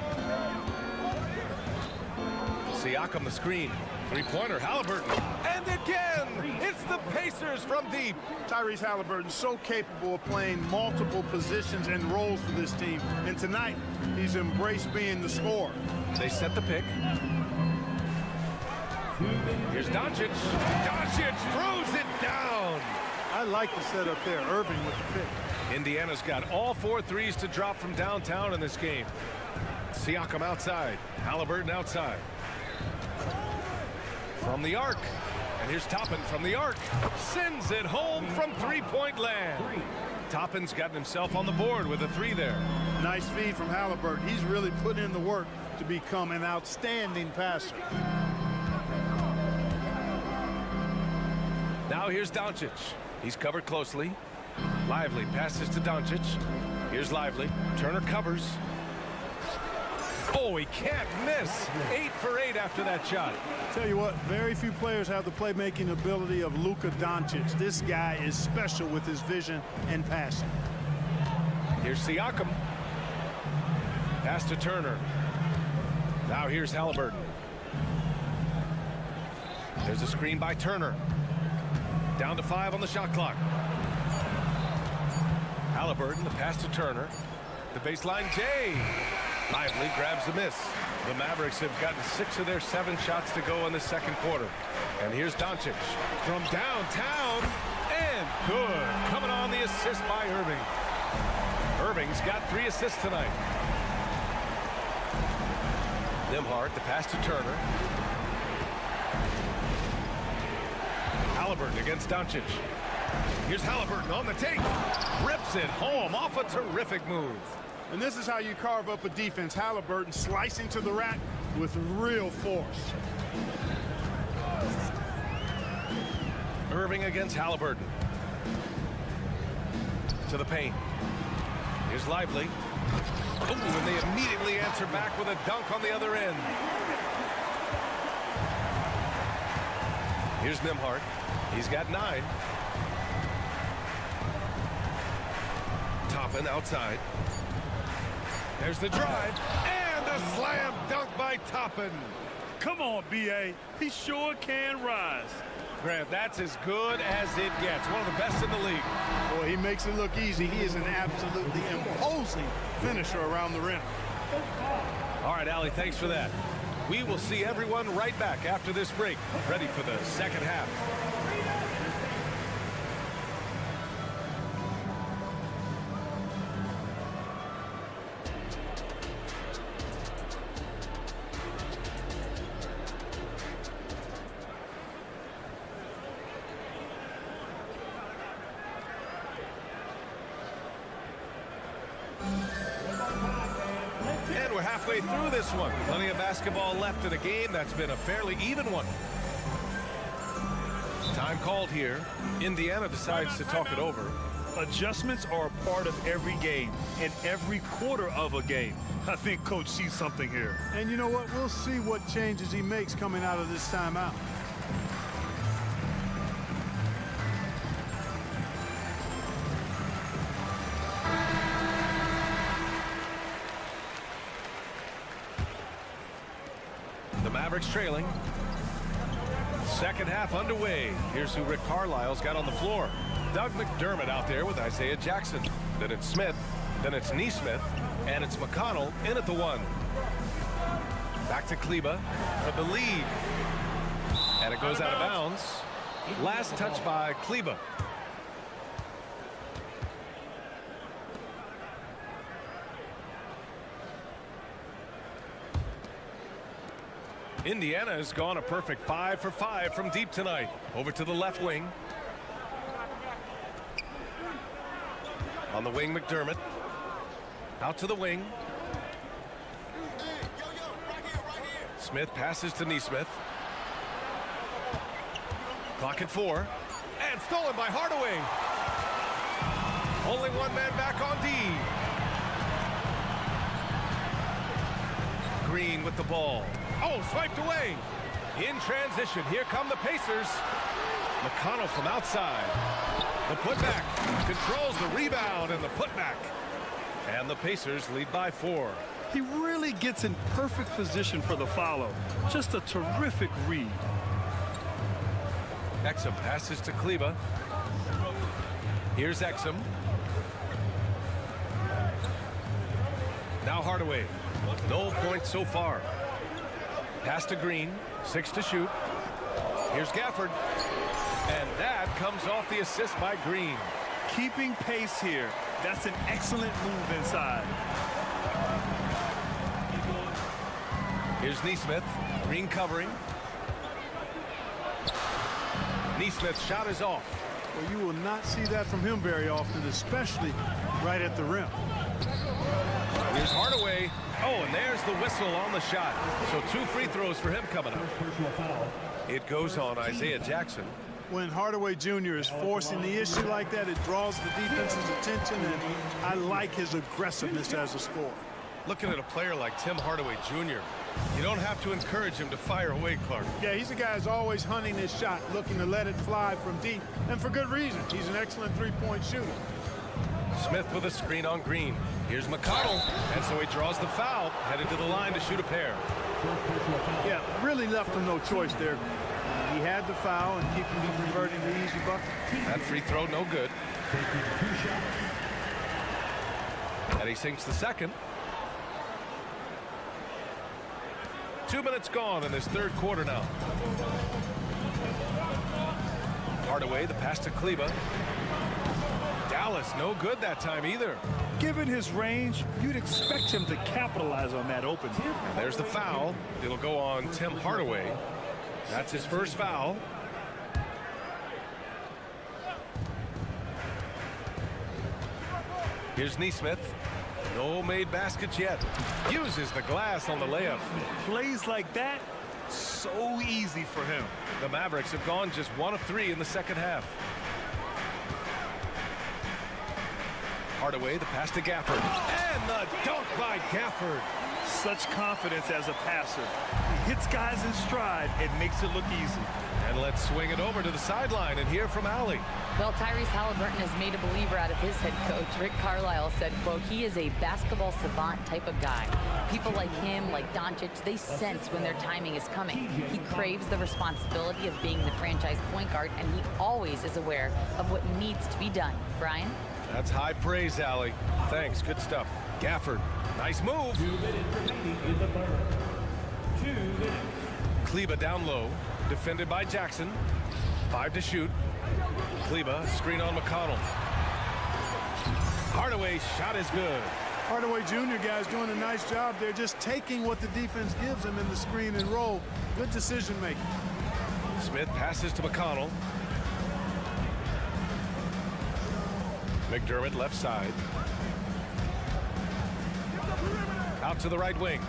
[SPEAKER 2] Siakam the screen. Three-pointer, Halliburton. And again, it's the Pacers from deep.
[SPEAKER 7] Tyrese Halliburton so capable of playing multiple positions and roles for this team. And tonight, he's embraced being the scorer.
[SPEAKER 2] They set the pick. Here's Doncic. Doncic throws it down.
[SPEAKER 7] I like the setup there. Irving with the pick.
[SPEAKER 2] Indiana's got all 4 threes to drop from downtown in this game. Siakam outside. Halliburton outside. From the arc. And here's Toppin from the arc. Sends it home from three-point land. Toppin's gotten himself on the board with a 3 there.
[SPEAKER 7] Nice feed from Halliburton. He's really put in the work to become an outstanding passer.
[SPEAKER 2] Now here's Doncic. He's covered closely. Lively passes to Doncic. Here's Lively. Turner covers. Oh, he can't miss. 8 for 8 after that shot.
[SPEAKER 7] Tell you what, very few players have the playmaking ability of Luka Doncic. This guy is special with his vision and passing.
[SPEAKER 2] Here's Siakam. Pass to Turner. Now here's Halliburton. There's a screen by Turner. Down to 5 on the shot clock. Halliburton, the pass to Turner. The baseline, Jay. Lively grabs the miss. The Mavericks have gotten 6 of their 7 shots to go in the second quarter. And here's Doncic from downtown. And good. Coming on the assist by Irving. Irving's got 3 assists tonight. Nembhard, the pass to Turner. Halliburton against Doncic. Here's Halliburton on the take. Rips it home off a terrific move.
[SPEAKER 7] And this is how you carve up a defense. Halliburton slicing to the rack with real force.
[SPEAKER 2] Irving against Halliburton. To the paint. Here's Lively. Oh, and they immediately answer back with a dunk on the other end. Here's Nembhard. He's got 9. Toppin outside. There's the drive. And a slam dunk by Toppin.
[SPEAKER 4] Come on, B.A. He sure can rise.
[SPEAKER 2] Grant, that's as good as it gets. One of the best in the league.
[SPEAKER 7] Boy, he makes it look easy. He is an absolutely imposing finisher around the rim.
[SPEAKER 2] All right, Allie, thanks for that. We will see everyone right back after this break, ready for the second half. halfway through this one. Plenty of basketball left in a game that's been a fairly even one. Time called here. Indiana decides to talk it over.
[SPEAKER 4] Adjustments are a part of every game and every quarter of a game. I think Coach sees something here.
[SPEAKER 7] And you know what? We'll see what changes he makes coming out of this timeout.
[SPEAKER 2] The Mavericks trailing. Second half underway. Here's who Rick Carlisle's got on the floor. Doug McDermott out there with Isaiah Jackson. Then it's Smith. Then it's Neesmith. And it's McConnell in at the 1. Back to Kleba for the lead. And it goes out of bounds. Last touch by Kleba. Indiana has gone a perfect 5 for 5 from deep tonight. Over to the left wing. On the wing, McDermott. Out to the wing. Smith passes to Neesmith. Clock at 4. And stolen by Hardaway. Only one man back on D. Green with the ball. Oh, swiped away. In transition, here come the Pacers. McConnell from outside. The putback controls the rebound and the putback. And the Pacers lead by 4.
[SPEAKER 4] He really gets in perfect position for the follow. Just a terrific read.
[SPEAKER 2] Exum passes to Kleba. Here's Exum. Now Hardaway. No points so far. Pass to Green. 6 to shoot. Here's Gafford. And that comes off the assist by Green.
[SPEAKER 4] Keeping pace here. That's an excellent move inside.
[SPEAKER 2] Here's Neesmith. Green covering. Neesmith's shot is off.
[SPEAKER 7] Well, you will not see that from him very often, especially right at the rim.
[SPEAKER 2] Here's Hardaway. Oh, and there's the whistle on the shot. So 2 free throws for him coming up. It goes on Isaiah Jackson.
[SPEAKER 7] When Hardaway Jr. is forcing the issue like that, it draws the defense's attention, and I like his aggressiveness as a scorer.
[SPEAKER 2] Looking at a player like Tim Hardaway Jr., you don't have to encourage him to fire away, Clark.
[SPEAKER 7] Yeah, he's a guy who's always hunting his shot, looking to let it fly from deep, and for good reason. He's an excellent three-point shooter.
[SPEAKER 2] Smith with a screen on Green. Here's McConnell, and so he draws the foul, headed to the line to shoot a pair.
[SPEAKER 7] Yeah, really left him no choice there. He had the foul and keep him from converting the easy bucket.
[SPEAKER 2] That free throw, no good. And he sinks the second. 2 minutes gone in this third quarter now. Hardaway, the pass to Kleba. Dallas, no good that time either.
[SPEAKER 4] Given his range, you'd expect him to capitalize on that open.
[SPEAKER 2] And there's the foul. It'll go on Tim Hardaway. That's his first foul. Here's Neesmith. No made baskets yet. Uses the glass on the layup.
[SPEAKER 4] Plays like that, so easy for him.
[SPEAKER 2] The Mavericks have gone just 1 of 3 in the second half. Hardaway, the pass to Gafford. And the dunk by Gafford.
[SPEAKER 4] Such confidence as a passer. He hits guys in stride and makes it look easy.
[SPEAKER 2] And let's swing it over to the sideline and hear from Allie.
[SPEAKER 5] Well, Tyrese Halliburton has made a believer out of his head coach. Rick Carlisle said, quote, he is a basketball savant type of guy. People like him, like Doncic, they sense when their timing is coming. He craves the responsibility of being the franchise point guard, and he always is aware of what needs to be done. Brian?
[SPEAKER 2] That's high praise, Allie. Thanks, good stuff. Gafford, nice move.
[SPEAKER 1] 2 minutes remaining in the third. 2 minutes.
[SPEAKER 2] Kleba down low, defended by Jackson. 5 to shoot. Kleba, screen on McConnell. Hardaway, shot is good.
[SPEAKER 7] Hardaway Jr. guys doing a nice job there, just taking what the defense gives him in the screen and roll. Good decision making.
[SPEAKER 2] Smith passes to McConnell. McDermott left side. Out to the right wing.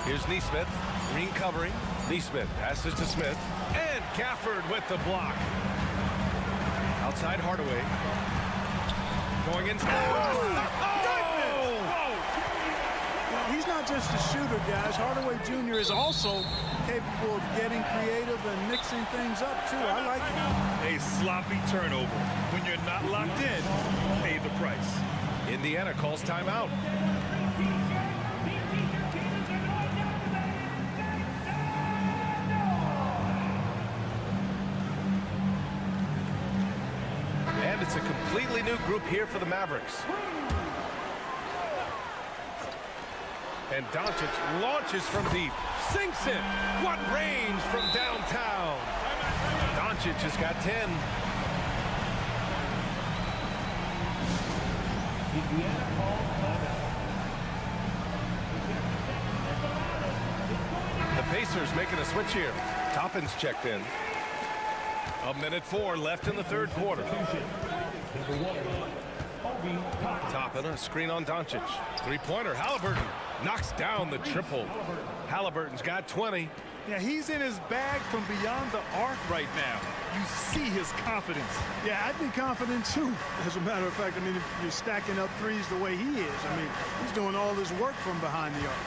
[SPEAKER 2] Here's Neesmith. Green covering. Neesmith passes to Smith. And Gafford with the block. Outside Hardaway. Going inside.
[SPEAKER 7] He's not just a shooter, guys. Hardaway Jr. is also capable of getting creative and mixing things up, too. I like it.
[SPEAKER 4] A sloppy turnover. When you're not locked in, pay the price.
[SPEAKER 2] Indiana calls timeout. And it's a completely new group here for the Mavericks. And Doncic launches from deep. Sinks it. What range from downtown. Doncic has got 10. The Pacers making a switch here. Toppin's checked in. 1:04 left in the third quarter. Toppin, a screen on Doncic. Three-pointer, Halliburton knocks down the triple. Halliburton's got 20.
[SPEAKER 4] Yeah, he's in his bag from beyond the arc right now. You see his confidence.
[SPEAKER 7] Yeah, I'd be confident, too. As a matter of fact, I mean, if you're stacking up threes the way he is, I mean, he's doing all his work from behind the arc.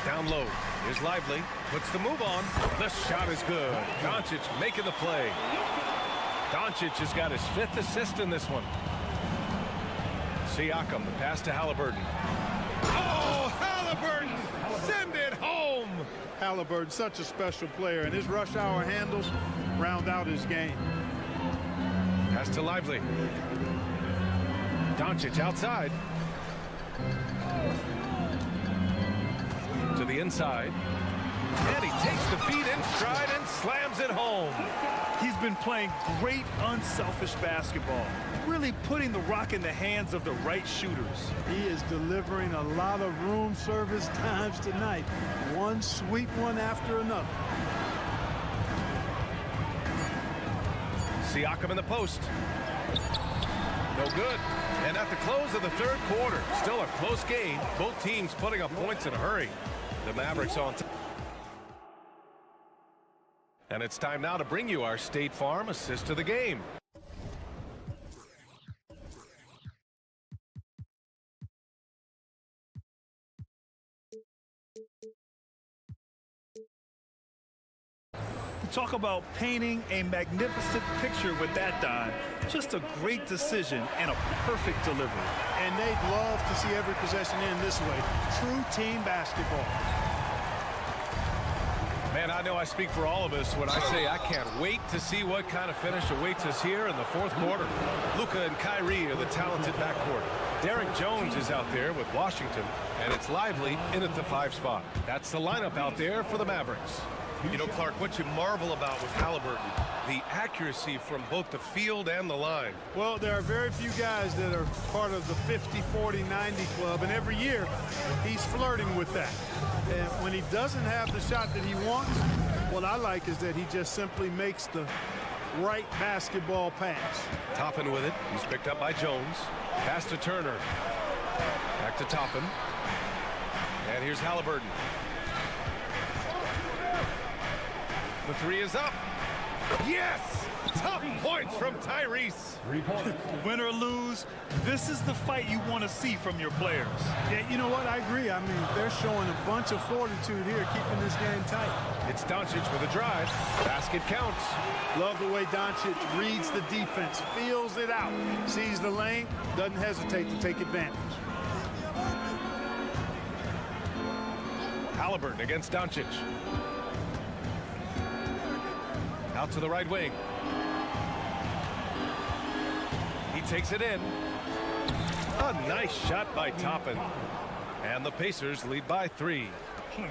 [SPEAKER 2] Down low. Here's Lively. Puts the move on. The shot is good. Doncic making the play. Doncic has got his 5th assist in this one. Siakam, the pass to Halliburton. Oh, Halliburton! Send it home!
[SPEAKER 7] Halliburton, such a special player, and his rush hour handles round out his game.
[SPEAKER 2] Pass to Lively. Doncic outside. To the inside. And he takes the feet in stride and slams it home.
[SPEAKER 4] He's been playing great unselfish basketball, really putting the rock in the hands of the right shooters.
[SPEAKER 7] He is delivering a lot of room service times tonight. One sweet one after another.
[SPEAKER 2] Siakam in the post. No good. And at the close of the third quarter, still a close game. Both teams putting up points in a hurry. The Mavericks on top. And it's time now to bring you our State Farm assist of the game.
[SPEAKER 4] Talk about painting a magnificent picture with that, Don. Just a great decision and a perfect delivery.
[SPEAKER 7] And they'd love to see every possession end this way. True team basketball.
[SPEAKER 2] Man, I know I speak for all of us when I say I can't wait to see what kind of finish awaits us here in the fourth quarter. Luka and Kyrie are the talented backcourt. Derek Jones is out there with Washington, and it's Lively in at the 5 spot. That's the lineup out there for the Mavericks. You know, Clark, what you marvel about with Halliburton, the accuracy from both the field and the line.
[SPEAKER 7] Well, there are very few guys that are part of the 50, 40, 90 club, and every year he's flirting with that. And when he doesn't have the shot that he wants, what I like is that he just simply makes the right basketball pass.
[SPEAKER 2] Toppin with it. He's picked up by Jones. Pass to Turner. Back to Toppin. And here's Halliburton. The 3 is up. Yes! Tough points from Tyrese.
[SPEAKER 4] Win or lose, this is the fight you want to see from your players.
[SPEAKER 7] Yeah, you know what? I agree. I mean, they're showing a bunch of fortitude here, keeping this game tight.
[SPEAKER 2] It's Doncic with a drive. Basket counts.
[SPEAKER 7] Love the way Doncic reads the defense, feels it out, sees the lane, doesn't hesitate to take advantage.
[SPEAKER 2] Halliburton against Doncic. Out to the right wing. He takes it in. A nice shot by Toppin. And the Pacers lead by 3.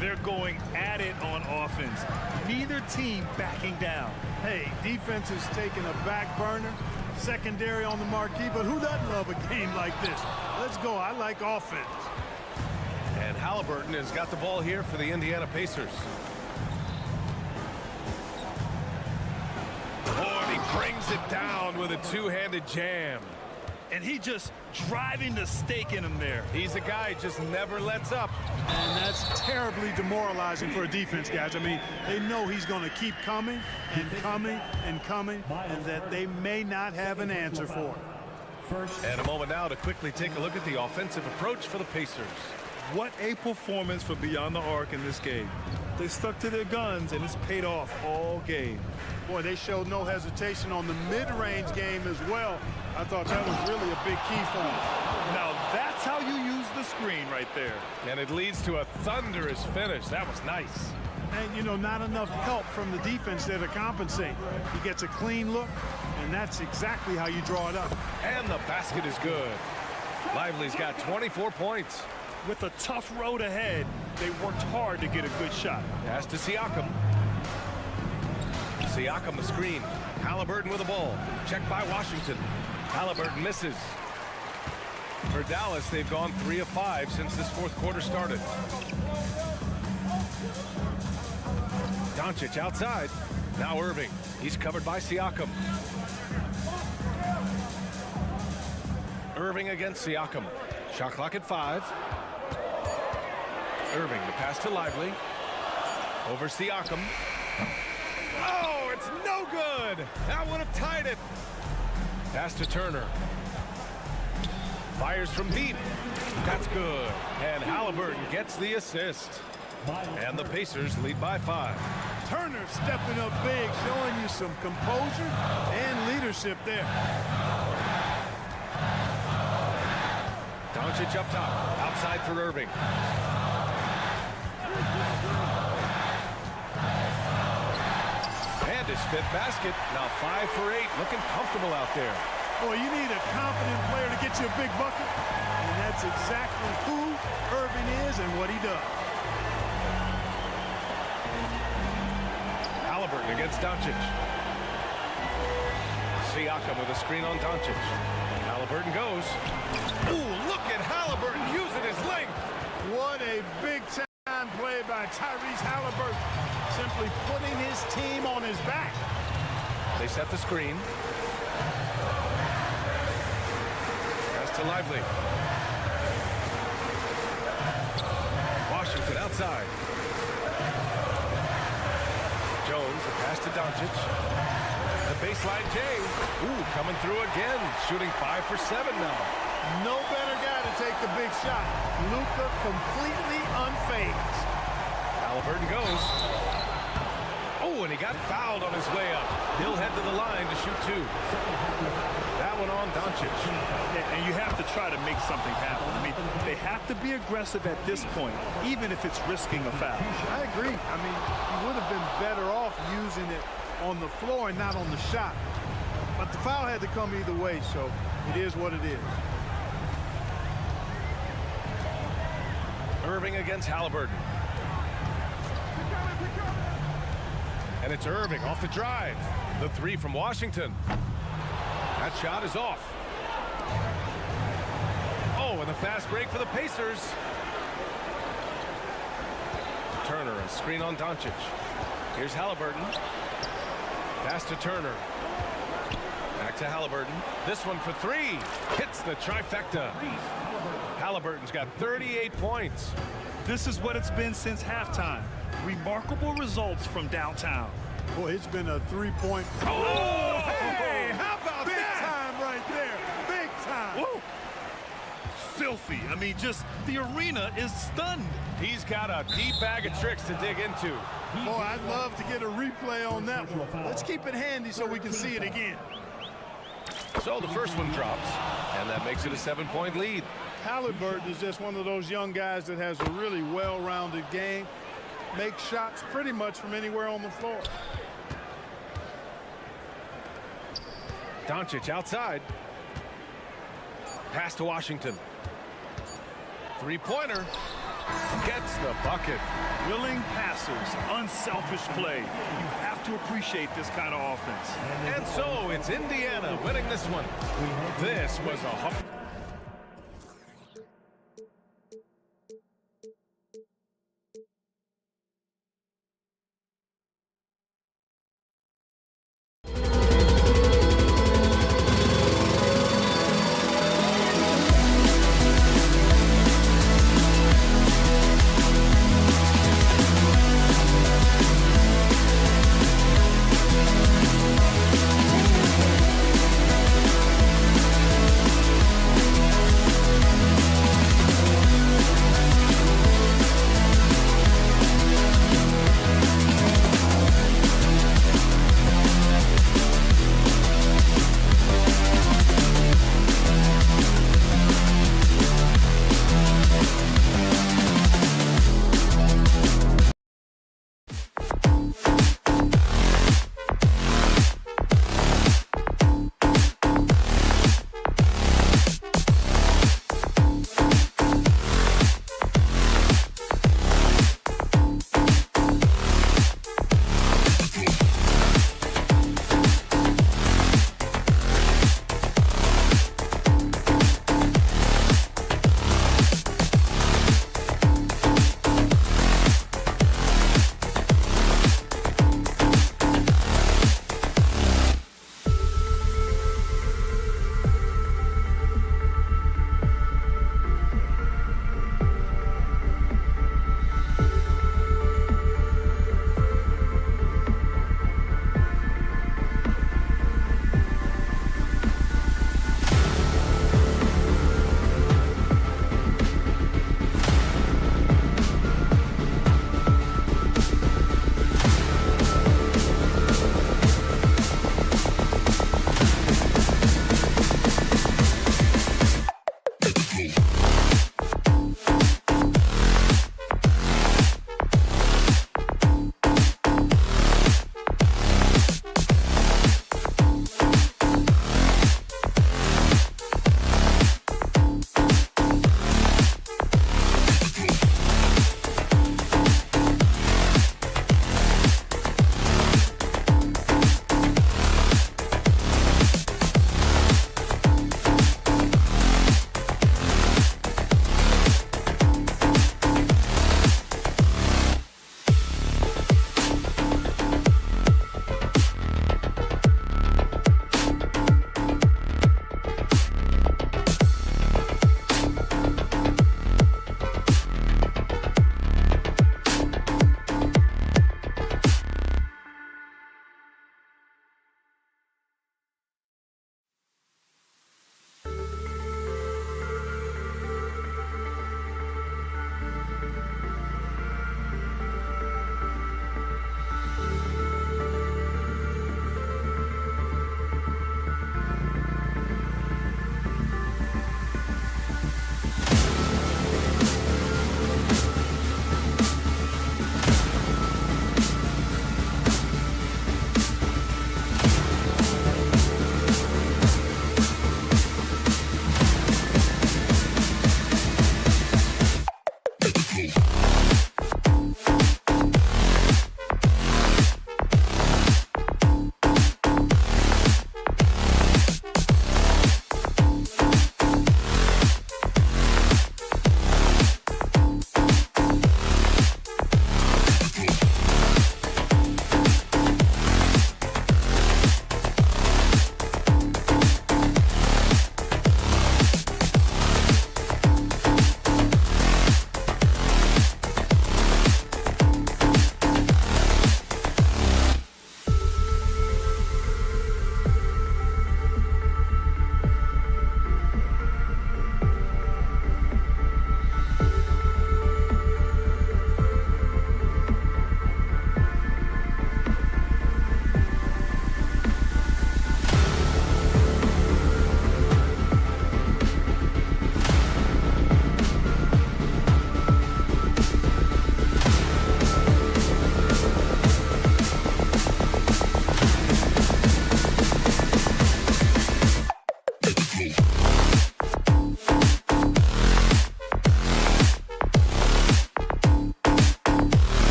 [SPEAKER 4] They're going at it on offense. Neither team backing down.
[SPEAKER 7] Hey, defense is taking a back burner, secondary on the marquee, but who doesn't love a game like this? Let's go. I like offense.
[SPEAKER 2] And Halliburton has got the ball here for the Indiana Pacers. Oh, and he brings it down with a two-handed jam.
[SPEAKER 4] and he just driving the stake in him there.
[SPEAKER 2] He's a guy just never lets up.
[SPEAKER 7] And that's terribly demoralizing for a defense, guys. I mean, they know he's going to keep coming and coming and coming, and that they may not have an answer for it.
[SPEAKER 2] And a moment now to quickly take a look at the offensive approach for the Pacers.
[SPEAKER 4] What a performance for Beyond the Arc in this game. They stuck to their guns, and it's paid off all game.
[SPEAKER 7] Boy, they showed no hesitation on the mid-range game as well. I thought that was really a big key for them.
[SPEAKER 4] Now that's how you use the screen right there.
[SPEAKER 2] And it leads to a thunderous finish. That was nice.
[SPEAKER 7] And, you know, not enough help from the defense there to compensate. He gets a clean look, and that's exactly how you draw it up.
[SPEAKER 2] And the basket is good. Lively's got 24 points.
[SPEAKER 4] With a tough road ahead, they worked hard to get a good shot.
[SPEAKER 2] Pass to Siakam. Siakam the screen. Halliburton with the ball. Checked by Washington. Halliburton misses. For Dallas, they've gone 3 of 5 since this fourth quarter started. Doncic outside. Now Irving. He's covered by Siakam. Irving against Siakam. Shot clock at 5. Irving, the pass to Lively. Over Siakam. Oh, it's no good. That would have tied it. Pass to Turner. Fires from deep. That's good. And Halliburton gets the assist. And the Pacers lead by 5.
[SPEAKER 7] Turner stepping up big, showing you some composure and leadership there.
[SPEAKER 2] Doncic up top. Outside for Irving. And his 5th basket. Now 5 for 8. Looking comfortable out there.
[SPEAKER 7] Boy, you need a confident player to get you a big bucket. And that's exactly who Irving is and what he does.
[SPEAKER 2] Halliburton against Doncic. Siakam with a screen on Doncic. Halliburton goes. Ooh, look at Halliburton using his length.
[SPEAKER 7] What a big-time play by Tyrese Halliburton. Simply putting his team on his back.
[SPEAKER 2] They set the screen. Pass to Lively. Washington outside. Jones, the pass to Doncic. The baseline J. Ooh, coming through again. Shooting 5 for 7 now.
[SPEAKER 7] No better guy to take the big shot. Luka completely unfazed.
[SPEAKER 2] Halliburton goes. Oh, and he got fouled on his way up. He'll head to the line to shoot 2. That one on Doncic.
[SPEAKER 4] And you have to try to make something happen. I mean, they have to be aggressive at this point, even if it's risking a foul.
[SPEAKER 7] I agree. I mean, he would have been better off using it on the floor and not on the shot. But the foul had to come either way, so it is what it is.
[SPEAKER 2] Irving against Halliburton. And it's Irving off the drive. The 3 from Washington. That shot is off. Oh, and the fast break for the Pacers. Turner, a screen on Doncic. Here's Halliburton. Pass to Turner. Back to Halliburton. This one for 3. Hits the trifecta. Halliburton's got 38 points.
[SPEAKER 4] This is what it's been since halftime. Remarkable results from downtown.
[SPEAKER 7] Boy, it's been a 3-point.
[SPEAKER 2] Oh, hey, how about
[SPEAKER 7] big
[SPEAKER 2] that?
[SPEAKER 7] Time right there. Big time.
[SPEAKER 4] Whoa. Filthy. I mean, just the arena is stunned.
[SPEAKER 2] He's got a deep bag of tricks to dig into.
[SPEAKER 7] Boy, I'd love to get a replay on that one. Let's keep it handy so we can see it again.
[SPEAKER 2] So the first one drops, and that makes it a 7-point lead.
[SPEAKER 7] Halliburton is just one of those young guys that has a really well-rounded game. Makes shots pretty much from anywhere on the floor.
[SPEAKER 2] Doncic outside. Pass to Washington. 3-pointer. Gets the bucket.
[SPEAKER 4] Willing passes, unselfish play. You have to appreciate this kind of offense.
[SPEAKER 2] And so it's Indiana winning this one. This was a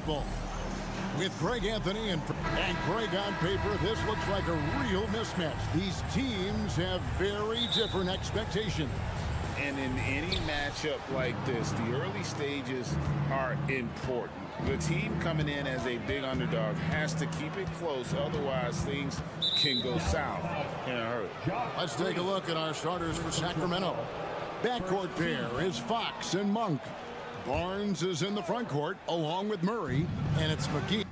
[SPEAKER 6] Ball. With Greg Anthony and Greg on paper, this looks like a real mismatch. These teams have very different expectations.
[SPEAKER 12] And in any matchup like this, the early stages are important. The team coming in as a big underdog has to keep it close, otherwise things can go south in a hurry.
[SPEAKER 6] Let's take a look at our starters for Sacramento. Backcourt pair is Fox and Monk. Barnes is in the front court along with Murray, and it's McGee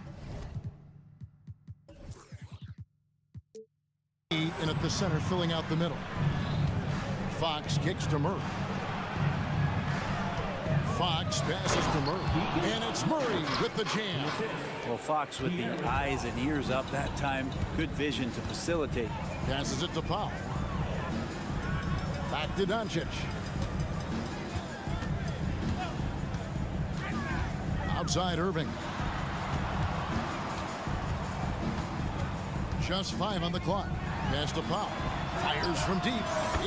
[SPEAKER 6] in at the center, filling out the middle. Fox kicks to Murray. Fox passes to Murray, and it's Murray with the jam.
[SPEAKER 3] Well, Fox with the eyes and ears up that time. Good vision to facilitate.
[SPEAKER 6] Passes it to Powell. Back to Doncic. Outside Irving. Just 5 on the clock. Pass to Powell. Fires from deep.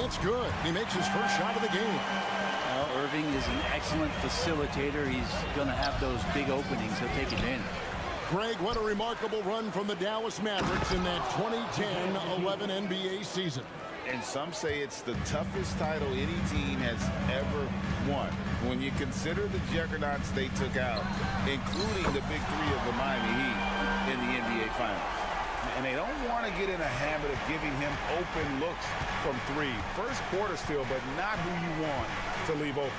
[SPEAKER 6] It's good. He makes his first shot of the game.
[SPEAKER 3] Well, Irving is an excellent facilitator. He's going to have those big openings. He'll take advantage.
[SPEAKER 6] Greg, what a remarkable run from the Dallas Mavericks in that 2010-11 NBA season.
[SPEAKER 12] And some say it's the toughest title any team has ever won. When you consider the juggernauts they took out, including the big three of the Miami Heat in the NBA Finals. And they don't want to get in a habit of giving him open looks from three. First quarter still, but not who you want to leave open.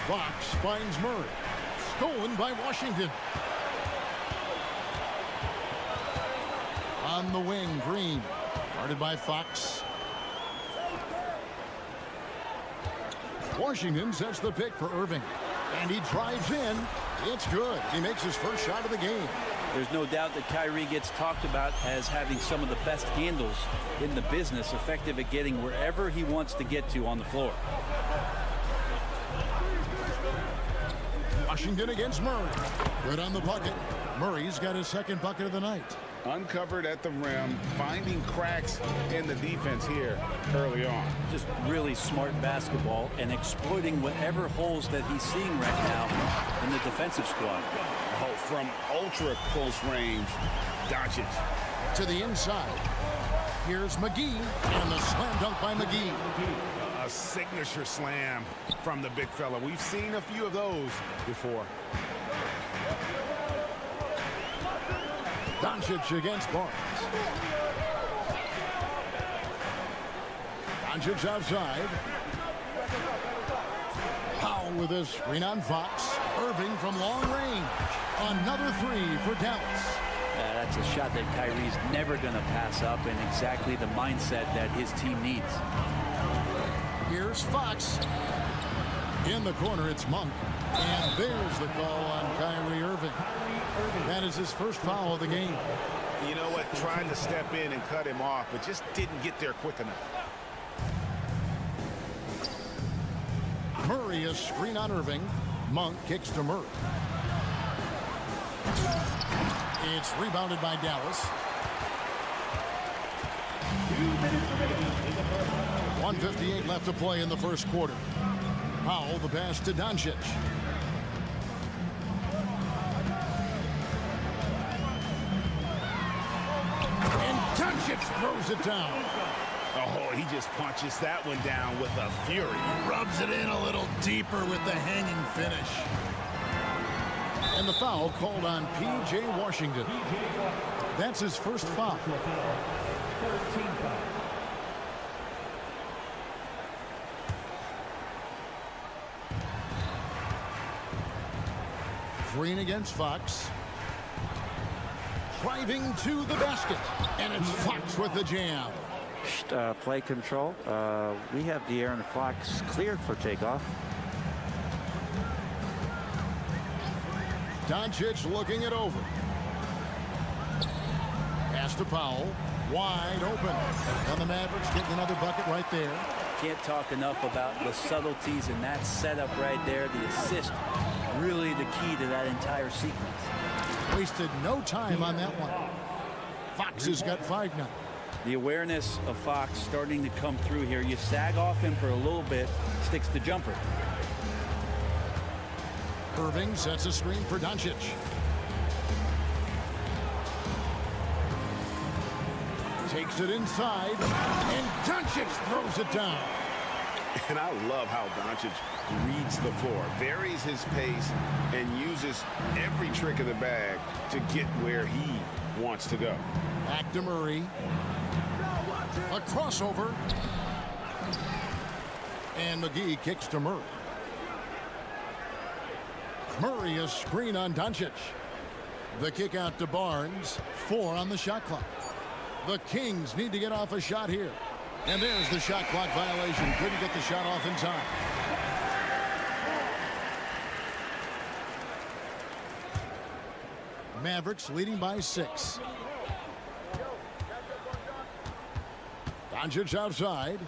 [SPEAKER 6] Fox finds Murray. Stolen by Washington. On the wing, Green. Guarded by Fox. Washington sets the pick for Irving. And he drives in. It's good. He makes his first shot of the game.
[SPEAKER 3] There's no doubt that Kyrie gets talked about as having some of the best handles in the business, effective at getting wherever he wants to get to on the floor.
[SPEAKER 6] Washington against Murray. Good on the bucket. Murray's got his second bucket of the night.
[SPEAKER 12] Uncovered at the rim, finding cracks in the defense here early on.
[SPEAKER 3] Just really smart basketball and exploiting whatever holes that he's seeing right now in the defensive squad.
[SPEAKER 12] Oh, from ultra close range, Doncic.
[SPEAKER 6] To the inside. Here's McGee, and the slam dunk by McGee.
[SPEAKER 2] A signature slam from the big fella. We've seen a few of those before.
[SPEAKER 6] Doncic against Barnes. Doncic outside. Powell with a screen on Fox. Irving from long range. Another three for Dallas.
[SPEAKER 3] That's a shot that Kyrie's never going to pass up, and exactly the mindset that his team needs.
[SPEAKER 6] Here's Fox. In the corner, it's Monk. And there's the call on Kyrie Irving. That is his first foul of the game.
[SPEAKER 2] You know what? Tried to step in and cut him off, but just didn't get there quick enough.
[SPEAKER 6] Murray, a screen on Irving. Monk kicks to Murray. It's rebounded by Dallas. 1:58 left to play in the first quarter. Powell, the pass to Doncic. And Doncic throws it down.
[SPEAKER 2] Oh, he just punches that one down with a fury.
[SPEAKER 6] Rubs it in a little deeper with the hanging finish. And the foul called on P.J. Washington. That's his first foul. Green against Fox. Driving to the basket. And it's Fox with the jam.
[SPEAKER 14] Play control. We have De'Aaron Fox cleared for takeoff.
[SPEAKER 6] Doncic looking it over. Pass to Powell. Wide open. And the Mavericks getting another bucket right there.
[SPEAKER 3] Can't talk enough about the subtleties in that setup right there. The assist, really the key to that entire sequence.
[SPEAKER 6] Wasted no time on that one. Fox has got 5 now.
[SPEAKER 3] The awareness of Fox starting to come through here. You sag off him for a little bit, sticks the jumper.
[SPEAKER 6] Irving sets a screen for Doncic. Takes it inside, and Doncic throws it down.
[SPEAKER 12] And I love how Doncic reads the floor, varies his pace, and uses every trick of the bag to get where he wants to go.
[SPEAKER 6] Back to Murray. A crossover. And McGee kicks to Murray. Murray, a screen on Doncic. The kick out to Barnes. 4 on the shot clock. The Kings need to get off a shot here. And there's the shot clock violation. Couldn't get the shot off in time. Mavericks leading by 6. Doncic outside.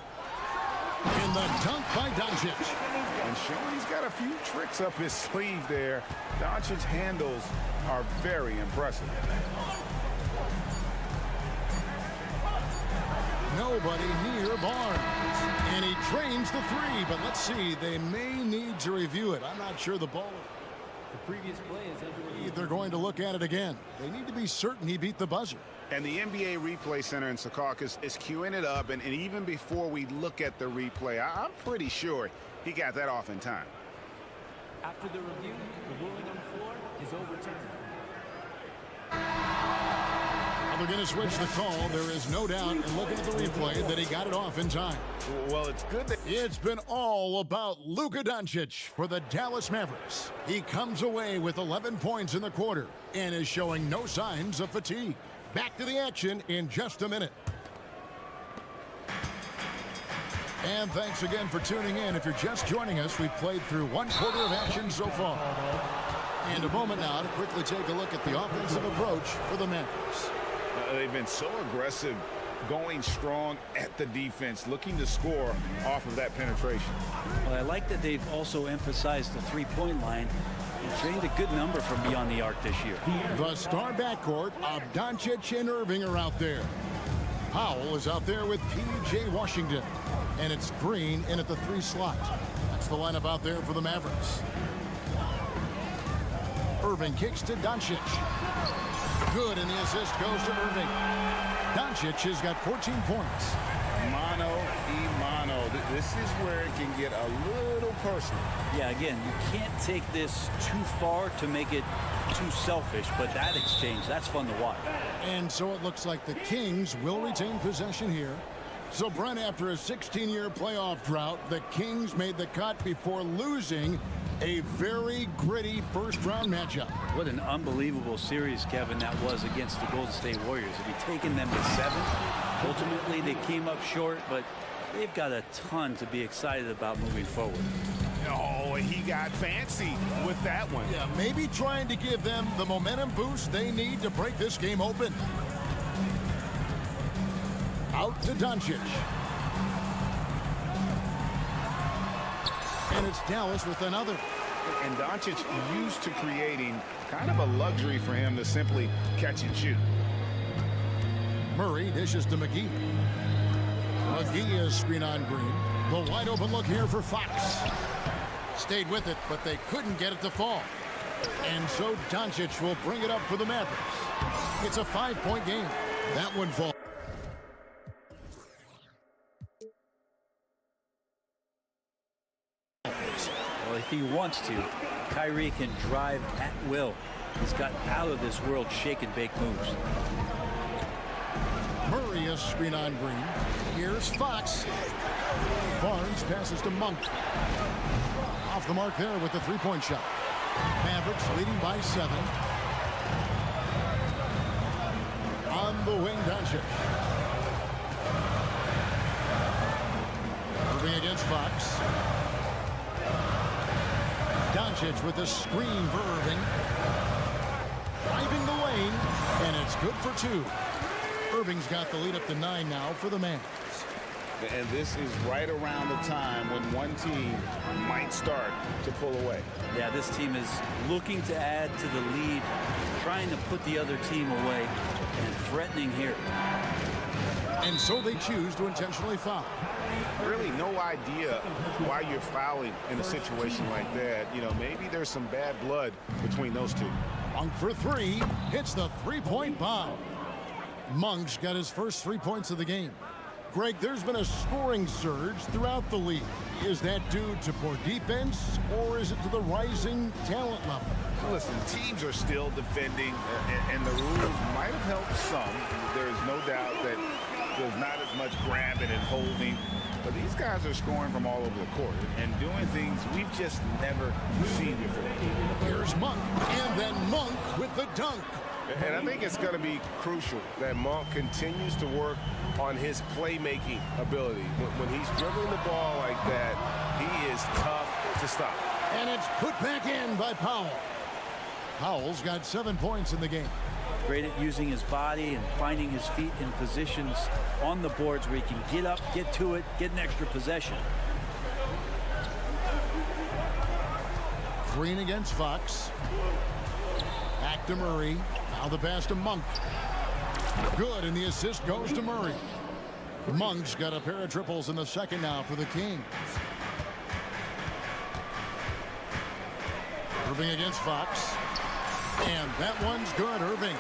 [SPEAKER 6] And the dunk by Doncic.
[SPEAKER 12] And showing he's got a few tricks up his sleeve there. Doncic's handles are very impressive.
[SPEAKER 6] Nobody near Barnes. And he trains the 3, but let's see. They may need to review it. I'm not sure the ball.
[SPEAKER 11] The previous play is under review.
[SPEAKER 6] They're going to look at it again. They need to be certain he beat the buzzer.
[SPEAKER 12] And the NBA Replay Center in Secaucus is queuing it up, and even before we look at the replay, I'm pretty sure he got that off in time.
[SPEAKER 11] After the review, the ruling on the floor is overturned.
[SPEAKER 6] Now they're going to switch the call. There is no doubt in looking at the replay that he got it off in time.
[SPEAKER 12] Well, it's good that
[SPEAKER 6] it's been all about Luka Doncic for the Dallas Mavericks. He comes away with 11 points in the quarter and is showing no signs of fatigue. Back to the action in just a minute. And thanks again for tuning in. If you're just joining us, we've played through one quarter of action so far. And a moment now to quickly take a look at the offensive approach for the Mavericks.
[SPEAKER 12] they've been so aggressive, going strong at the defense, looking to score off of that penetration.
[SPEAKER 3] Well, I like that they've also emphasized the three-point line and trained a good number from beyond the arc this year.
[SPEAKER 6] The star backcourt of Doncic and Irving are out there. Powell is out there with P.J. Washington. And it's Green in at the 3 slot. That's the lineup out there for the Mavericks. Irving kicks to Doncic. Good, and the assist goes to Irving. Doncic has got 14 points.
[SPEAKER 12] Mano y mano. This is where it can get a little personal.
[SPEAKER 3] Yeah, again, you can't take this too far to make it too selfish, but that exchange, that's fun to watch.
[SPEAKER 6] And so it looks like the Kings will retain possession here. So, Brent, after a 16-year playoff drought, the Kings made the cut before losing a very gritty first-round matchup.
[SPEAKER 3] What an unbelievable series, Kevin, that was against the Golden State Warriors. If you've taken them to 7, ultimately they came up short, but they've got a ton to be excited about moving forward.
[SPEAKER 12] Oh, he got fancy with that one.
[SPEAKER 6] Yeah, maybe trying to give them the momentum boost they need to break this game open. Out to Doncic. And it's Dallas with another.
[SPEAKER 12] And Doncic used to creating kind of a luxury for him to simply catch and shoot.
[SPEAKER 6] Murray dishes to McGee. McGee is screen on Green. The wide open look here for Fox. Stayed with it, but they couldn't get it to fall. And so Doncic will bring it up for the Mavericks. It's a 5-point game. That one falls.
[SPEAKER 3] Well, if he wants to, Kyrie can drive at will. He's got out of this world shake and bake moves.
[SPEAKER 6] Murray is screen on Green. Here's Fox. Barnes passes to Monk. Off the mark there with the three-point shot. Mavericks leading by 7. On the wing, Doncic. Irving against Fox. Doncic with the screen for Irving. Driving the lane, and it's good for 2. Irving's got the lead up to 9 now for the Mavericks.
[SPEAKER 12] And this is right around the time when one team might start to pull away.
[SPEAKER 3] Yeah, this team is looking to add to the lead, trying to put the other team away, and threatening here.
[SPEAKER 6] And so they choose to intentionally foul.
[SPEAKER 12] Really no idea why you're fouling in a situation like that. You know, maybe there's some bad blood between those two.
[SPEAKER 6] Monk for 3, hits the three-point bomb. Monk's got his first 3 points of the game. Greg, there's been a scoring surge throughout the league. Is that due to poor defense, or is it to the rising talent level?
[SPEAKER 12] Listen, teams are still defending, and the rules might have helped some. There is no doubt that there's not as much grabbing and holding. But these guys are scoring from all over the court and doing things we've just never seen before.
[SPEAKER 6] Here's Monk, and then Monk with the dunk.
[SPEAKER 2] And I think it's going to be crucial that Monk continues to work on his playmaking ability. When he's dribbling the ball like that, he is tough to stop.
[SPEAKER 6] And it's put back in by Powell. Powell's got 7 points in the game.
[SPEAKER 3] Great at using his body and finding his feet in positions on the boards where he can get up, get to it, get an extra possession.
[SPEAKER 6] Green against Fox. Back to Murray. Now the pass to Monk. Good, and the assist goes to Murray. Monk's got a pair of triples in the second now for the Kings. Irving against Fox. And that one's good, Irving.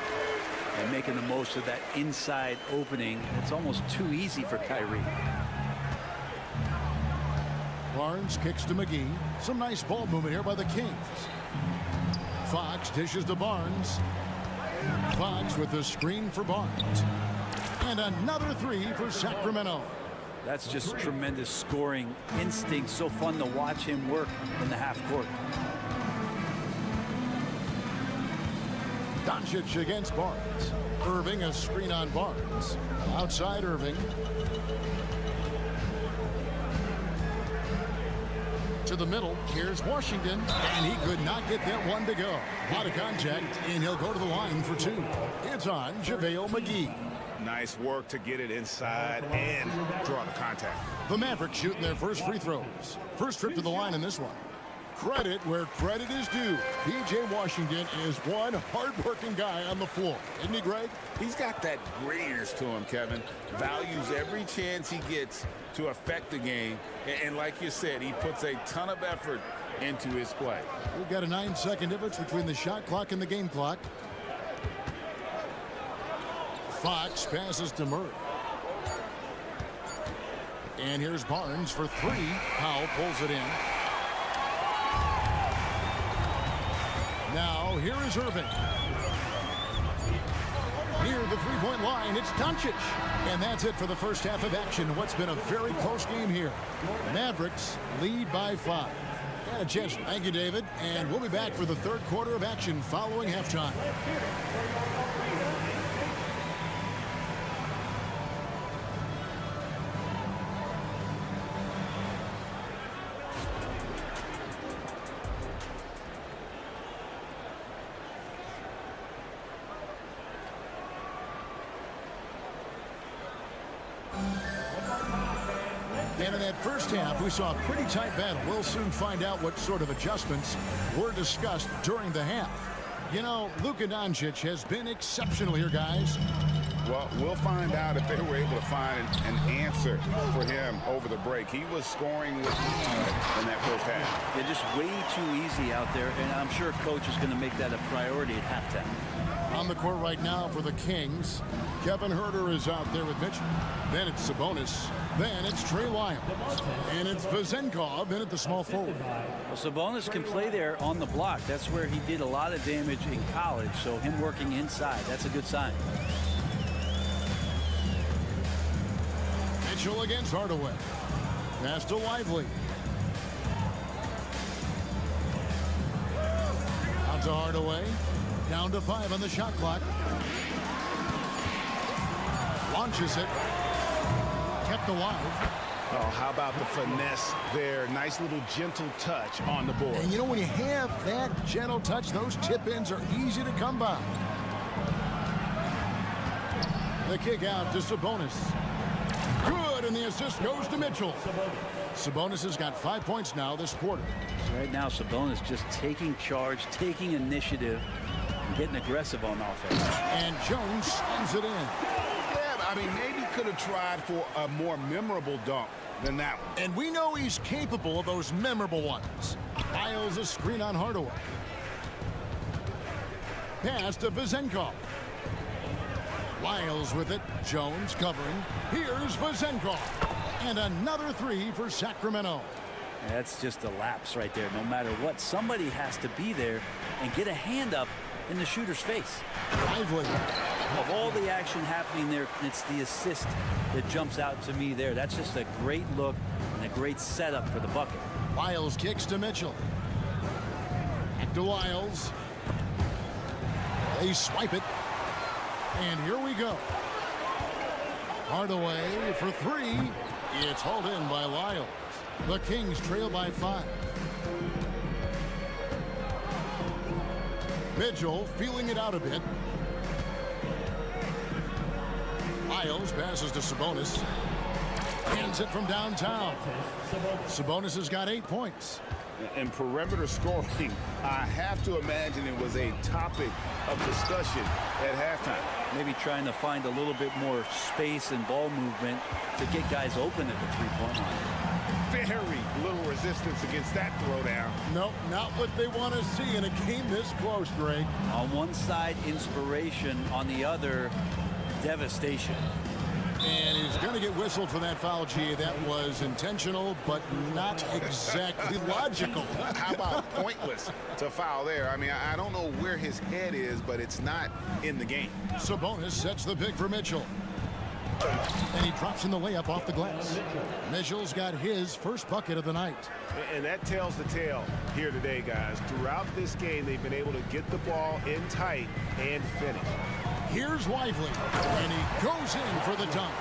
[SPEAKER 3] And making the most of that inside opening. It's almost too easy for Kyrie.
[SPEAKER 6] Barnes kicks to McGee. Some nice ball movement here by the Kings. Fox dishes to Barnes. Fox with the screen for Barnes. And another three for Sacramento.
[SPEAKER 3] That's just tremendous scoring instinct. So fun to watch him work in the half court.
[SPEAKER 6] Doncic against Barnes. Irving a screen on Barnes. Outside Irving. To the middle. Here's Washington. And he could not get that one to go. A lot of contact. And he'll go to the line for two. It's on JaVale McGee.
[SPEAKER 12] Nice work to get it inside and draw the contact.
[SPEAKER 6] The Mavericks shooting their first free throws. First trip to the line in this one. Credit where credit is due. P.J. Washington is one hard-working guy on the floor. Isn't he, Greg?
[SPEAKER 8] He's got that grittiness to him, Kevin. Values every chance he gets to affect the game. And like you said, he puts a ton of effort into his play.
[SPEAKER 6] We've got a 9-second difference between the shot clock and the game clock. Fox passes to Murray. And here's Barnes for three. Powell pulls it in. Now, here is Irving. Near the three-point line, it's Doncic. And that's it for the first half of action. What's been a very close game here. Mavericks lead by 5. And a chance. Thank you, David. And we'll be back for the third quarter of action following halftime. And in that first half, we saw a pretty tight battle. We'll soon find out what sort of adjustments were discussed during the half. You know, Luka Doncic has been exceptional here, guys.
[SPEAKER 12] Well, we'll find out if they were able to find an answer for him over the break. He was scoring with ease in that first half.
[SPEAKER 3] They're just way too easy out there, and I'm sure coach is going to make that a priority at halftime.
[SPEAKER 6] On the court right now for the Kings, Kevin Huerter is out there with Mitchell. Then it's Sabonis. Then it's Trey Lyles. And it's Vezenkov in at the small forward.
[SPEAKER 3] Well, Sabonis can play there on the block. That's where he did a lot of damage in college. So him working inside, that's a good sign.
[SPEAKER 6] Mitchell against Hardaway. Pass to Lively. Out to Hardaway. Down to 5 on the shot clock. Launches it. Kept alive.
[SPEAKER 12] Oh, how about the finesse there? Nice little gentle touch on the board.
[SPEAKER 6] And you know, when you have that gentle touch, those tip-ins are easy to come by. The kick out to Sabonis. Good, and the assist goes to Mitchell. Sabonis has got 5 points now this quarter.
[SPEAKER 3] Right now, Sabonis just taking charge, taking initiative, and getting aggressive on offense.
[SPEAKER 6] And Jones slams it in.
[SPEAKER 12] Yeah, I mean, maybe could have tried for a more memorable dunk than that one.
[SPEAKER 6] And we know he's capable of those memorable ones. Lyles a screen on Hardaway. Pass to Vezenkov. Lyles with it. Jones covering. Here's Vezenkov. And another three for Sacramento.
[SPEAKER 3] That's just a lapse right there. No matter what, somebody has to be there and get a hand up in the shooter's face.
[SPEAKER 6] Lively.
[SPEAKER 3] Of all the action happening there, it's the assist that jumps out to me there. That's just a great look and a great setup for the bucket.
[SPEAKER 6] Lyles kicks to Mitchell. Back to Lyles. They swipe it. And here we go. Hardaway for three. It's hauled in by Lyles. The Kings trail by 5. Mitchell feeling it out a bit. Lyles passes to Sabonis. Hands it from downtown. Sabonis has got 8 points.
[SPEAKER 12] And perimeter scoring, I have to imagine it was a topic of discussion at halftime.
[SPEAKER 3] Maybe trying to find a little bit more space and ball movement to get guys open at the three-point line.
[SPEAKER 12] Very little resistance against that throwdown.
[SPEAKER 6] Nope, not what they want to see in a game this close, Greg.
[SPEAKER 3] On one side, inspiration. On the other, devastation.
[SPEAKER 6] And he's going to get whistled for that foul, G. That was intentional, but not exactly logical.
[SPEAKER 12] How about pointless to foul there? I mean, I don't know where his head is, but it's not in the game.
[SPEAKER 6] Sabonis sets the pick for Mitchell. And he drops in the layup off the glass. Mitchell's got his first bucket of the night.
[SPEAKER 15] And that tells the tale here today, guys. Throughout this game, they've been able to get the ball in tight and finish.
[SPEAKER 6] Here's Lively, and he goes in for the dunk.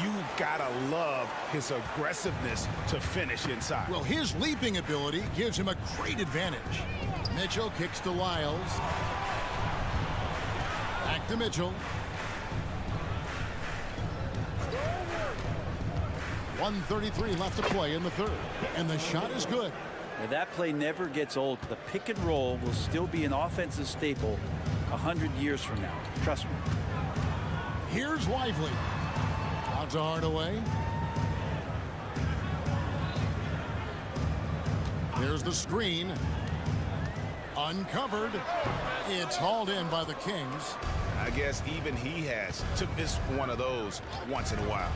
[SPEAKER 15] You gotta love his aggressiveness to finish inside.
[SPEAKER 6] Well, his leaping ability gives him a great advantage. Mitchell kicks to Lyles. Back to Mitchell. 1:33 left to play in the third, and the shot is good.
[SPEAKER 3] Now that play never gets old. The pick and roll will still be an offensive staple 100 years from now. Trust me.
[SPEAKER 6] Here's Lively. Out to Hardaway. There's the screen. Uncovered. It's hauled in by the Kings.
[SPEAKER 12] I guess even he took this one of those once in a while.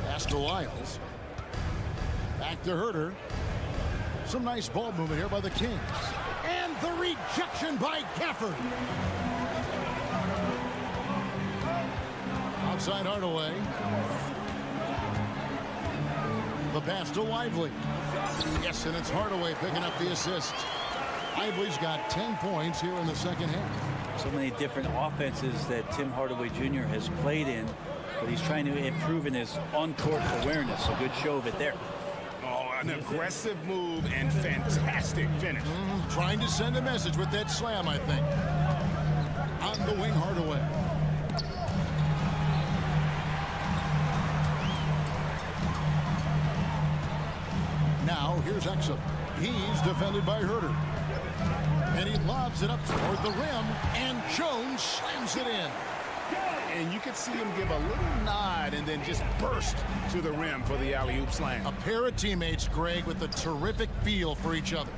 [SPEAKER 6] Pass to Lyles. Back to Herter. Some nice ball movement here by the Kings. And the rejection by Gafford. Outside Hardaway. The pass to Lively. Yes, and it's Hardaway picking up the assist. Lively's got 10 points here in the second half.
[SPEAKER 3] So many different offenses that Tim Hardaway Jr. has played in, but he's trying to improve in his on-court awareness. A good show of it there.
[SPEAKER 12] An aggressive move and fantastic finish.
[SPEAKER 6] Trying to send a message with that slam, I think. On the wing, Hardaway. Now, here's Exum. He's defended by Herter. And he lobs it up toward the rim, and Jones slams it in.
[SPEAKER 12] And you could see him give a little nod and then just burst to the rim for the alley-oop slam.
[SPEAKER 6] A pair of teammates, Greg, with a terrific feel for each other.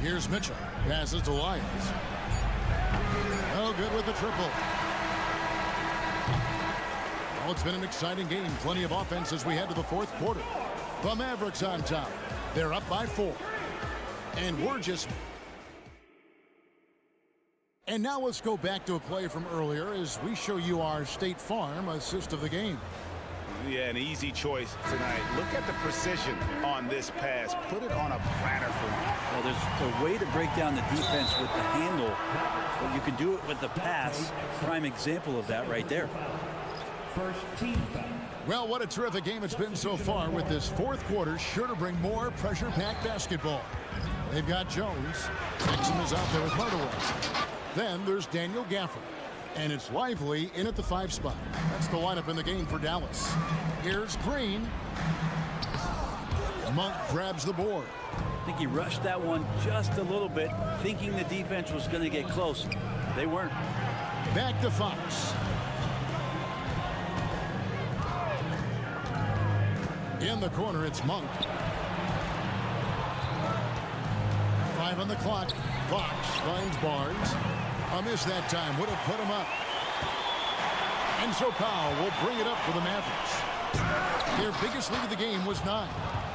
[SPEAKER 6] Here's Mitchell. Passes to Lyles. Oh, good with the triple. Well, it's been an exciting game. Plenty of offense as we head to the fourth quarter. The Mavericks on top. They're up by 4. And we're just... And now let's go back to a play from earlier as we show you our State Farm assist of the game.
[SPEAKER 12] Yeah, an easy choice tonight. Look at the precision on this pass. Put it on a platter for him.
[SPEAKER 3] Well, there's a way to break down the defense with the handle, but you can do it with the pass. Prime example of that right there.
[SPEAKER 1] First team foul.
[SPEAKER 6] Well, what a terrific game it's been so far, with this fourth quarter sure to bring more pressure-packed basketball. They've got Jones. Exum is out there with Hardaway. Then there's Daniel Gafford. And it's Lively in at the 5 spot. That's the lineup in the game for Dallas. Here's Green. Monk grabs the board.
[SPEAKER 3] I think he rushed that one just a little bit, thinking the defense was going to get close. They weren't.
[SPEAKER 6] Back to Fox. In the corner, it's Monk. 5 on the clock. Fox finds Barnes. A miss that time. Would have put him up. And so Powell will bring it up for the Mavericks. Their biggest lead of the game was 9.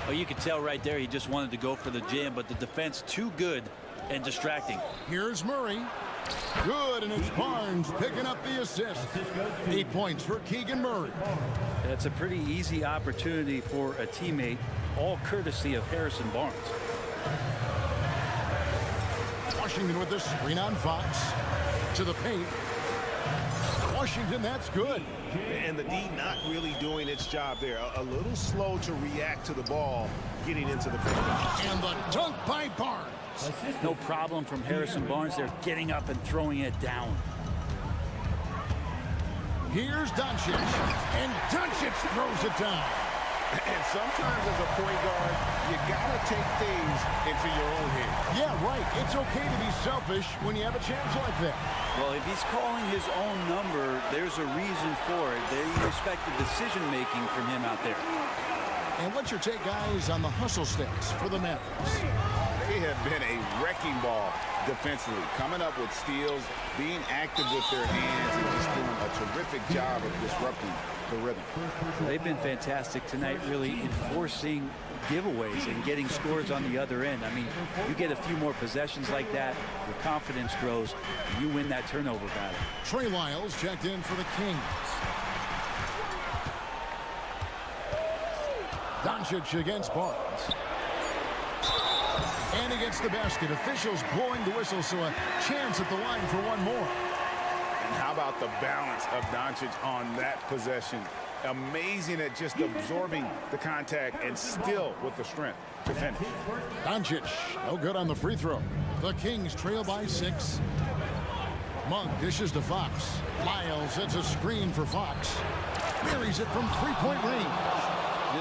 [SPEAKER 3] Oh, you could tell right there he just wanted to go for the jam, but the defense too good and distracting.
[SPEAKER 6] Here's Murray. Good, and it's Barnes picking up the assist. 8 points for Keegan Murray.
[SPEAKER 3] That's a pretty easy opportunity for a teammate, all courtesy of Harrison Barnes.
[SPEAKER 6] Washington with the screen on Fox. To the paint. Washington, that's good.
[SPEAKER 15] And the D not really doing its job there. A little slow to react to the ball getting into the paint.
[SPEAKER 6] And the dunk by Barnes.
[SPEAKER 3] No problem from Harrison Barnes there, getting up and throwing it down.
[SPEAKER 6] Here's Doncic. And Doncic throws it down.
[SPEAKER 8] And sometimes as a point guard, you got to take things into your own hands.
[SPEAKER 6] Yeah, right. It's okay to be selfish when you have a chance like that.
[SPEAKER 3] Well, if he's calling his own number, there's a reason for it. They respect the decision-making from him out there.
[SPEAKER 6] And what's your take, guys, on the hustle stats for the Mavericks?
[SPEAKER 12] They have been a wrecking ball defensively, coming up with steals, being active with their hands, and just doing a terrific job of disrupting the rhythm.
[SPEAKER 3] They've been fantastic tonight, really enforcing giveaways and getting scores on the other end. I mean, you get a few more possessions like that, your confidence grows, and you win that turnover battle.
[SPEAKER 6] Trey Lyles checked in for the Kings. Doncic against Barnes. And against the basket. Officials blowing the whistle, so a chance at the line for one more.
[SPEAKER 12] And how about the balance of Doncic on that possession? Amazing at just absorbing the contact and still with the strength to finish.
[SPEAKER 6] Doncic, no good on the free throw. The Kings trail by 6. Monk dishes to Fox. Lyles sets a screen for Fox. Buries it from three-point range.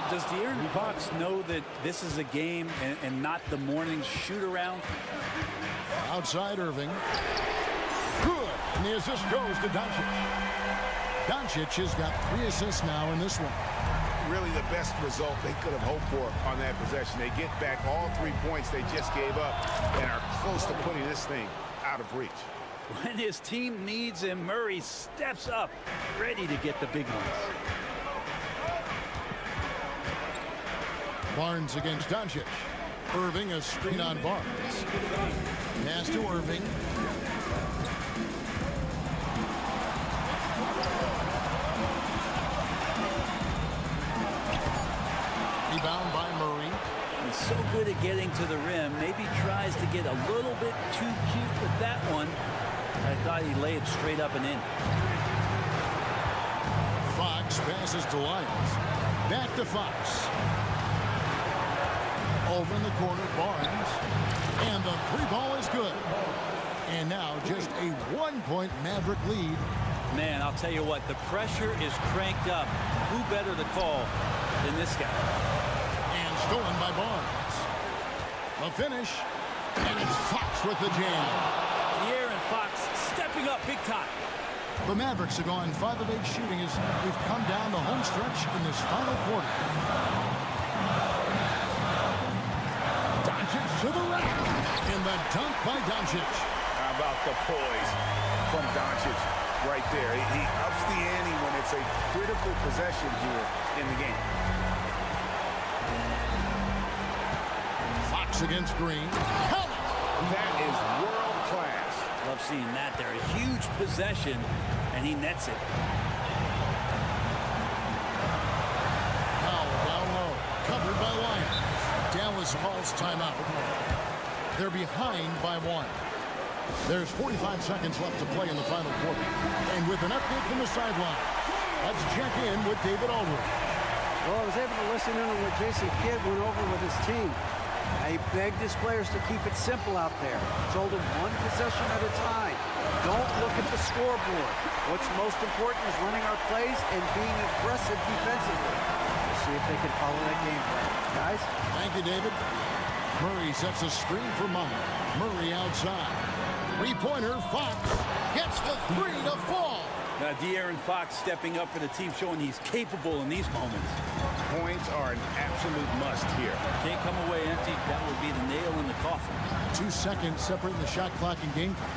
[SPEAKER 3] Does De'Aaron Fox know that this is a game and not the morning shoot-around?
[SPEAKER 6] Outside Irving. Good. And the assist goes to Doncic. Doncic has got 3 assists now in this one.
[SPEAKER 12] Really the best result they could have hoped for on that possession. They get back all 3 points they just gave up and are close to putting this thing out of reach.
[SPEAKER 3] When his team needs him, Murray steps up, ready to get the big ones.
[SPEAKER 6] Barnes against Doncic. Irving a screen on Barnes. Pass to Irving. Rebound by Murray.
[SPEAKER 3] He's so good at getting to the rim. Maybe tries to get a little bit too cute with that one. I thought he laid it straight up and in.
[SPEAKER 6] Fox passes to Lyles. Back to Fox. Over in the corner, Barnes. And the 3 ball is good. And now just a 1-point Maverick lead.
[SPEAKER 3] Man, I'll tell you what, the pressure is cranked up. Who better to call than this guy?
[SPEAKER 6] And stolen by Barnes. The finish. And it's Fox with the jam.
[SPEAKER 3] De'Aaron Fox stepping up big time.
[SPEAKER 6] The Mavericks are going 5 of 8 shooting as we've come down the home stretch in this final quarter. Doncic to the rack. And the dunk by Doncic.
[SPEAKER 12] How about the poise from Doncic right there? He ups the ante when it's a critical possession here in the game.
[SPEAKER 6] Fox against Green.
[SPEAKER 12] That is world class.
[SPEAKER 3] Love seeing that there. A huge possession, and he nets it.
[SPEAKER 6] Powell down low. Covered by Lyons. Dallas calls timeout. They're behind by 1. There's 45 seconds left to play in the final quarter. And with an update from the sideline, let's check in with David Aldridge.
[SPEAKER 9] Well, I was able to listen in on what Jason Kidd went over with his team. He begged his players to keep it simple out there. Told them 1 possession at a time. Don't look at the scoreboard. What's most important is running our plays and being aggressive defensively. We'll see if they can follow that game plan. Guys?
[SPEAKER 6] Thank you, David. Murray sets a screen for Monk. Murray outside. 3-pointer, Fox gets the 3 to fall.
[SPEAKER 3] Now, De'Aaron Fox stepping up for the team, showing he's capable in these moments.
[SPEAKER 12] Points are an absolute must here.
[SPEAKER 3] Can't come away empty. That would be the nail in the coffin.
[SPEAKER 6] 2 seconds separating the shot clock and game time.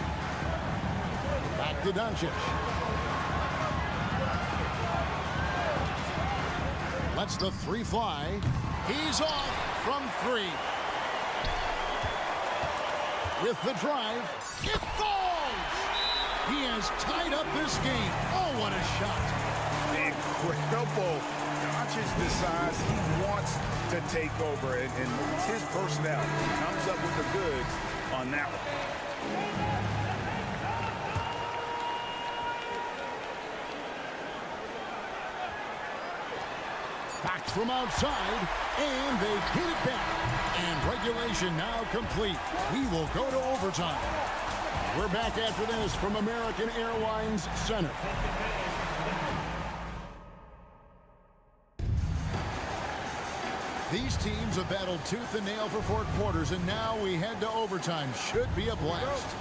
[SPEAKER 6] Back to Doncic. Lets the 3 fly. He's off from 3. With the drive, it falls! He has tied up this game. Oh, what a shot.
[SPEAKER 12] Incredible. Doncic decides he wants to take over, and it's his personnel. He comes up with the goods on that one.
[SPEAKER 6] Fox from outside, and they get it back. And regulation now complete. We will go to overtime. We're back after this from American Airlines Center. These teams have battled tooth and nail for 4 quarters, and now we head to overtime. Should be a blast.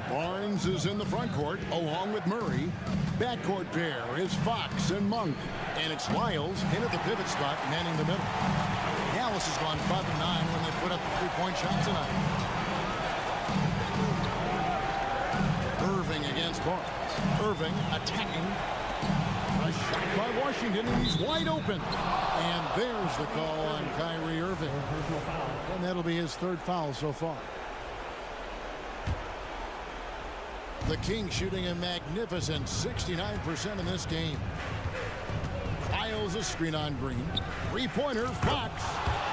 [SPEAKER 6] Barnes is in the front court along with Murray. Backcourt pair is Fox and Monk. And it's Lyles in at the pivot spot, manning the middle. Dallas has gone 5 of 9 when they put up the 3-point shot tonight. Irving against Barnes. Irving attacking. A shot by Washington, and he's wide open. And there's the call on Kyrie Irving. And that'll be his 3rd foul so far. The Kings shooting a magnificent 69% in this game. Lyles a screen on Green. 3-pointer, Fox.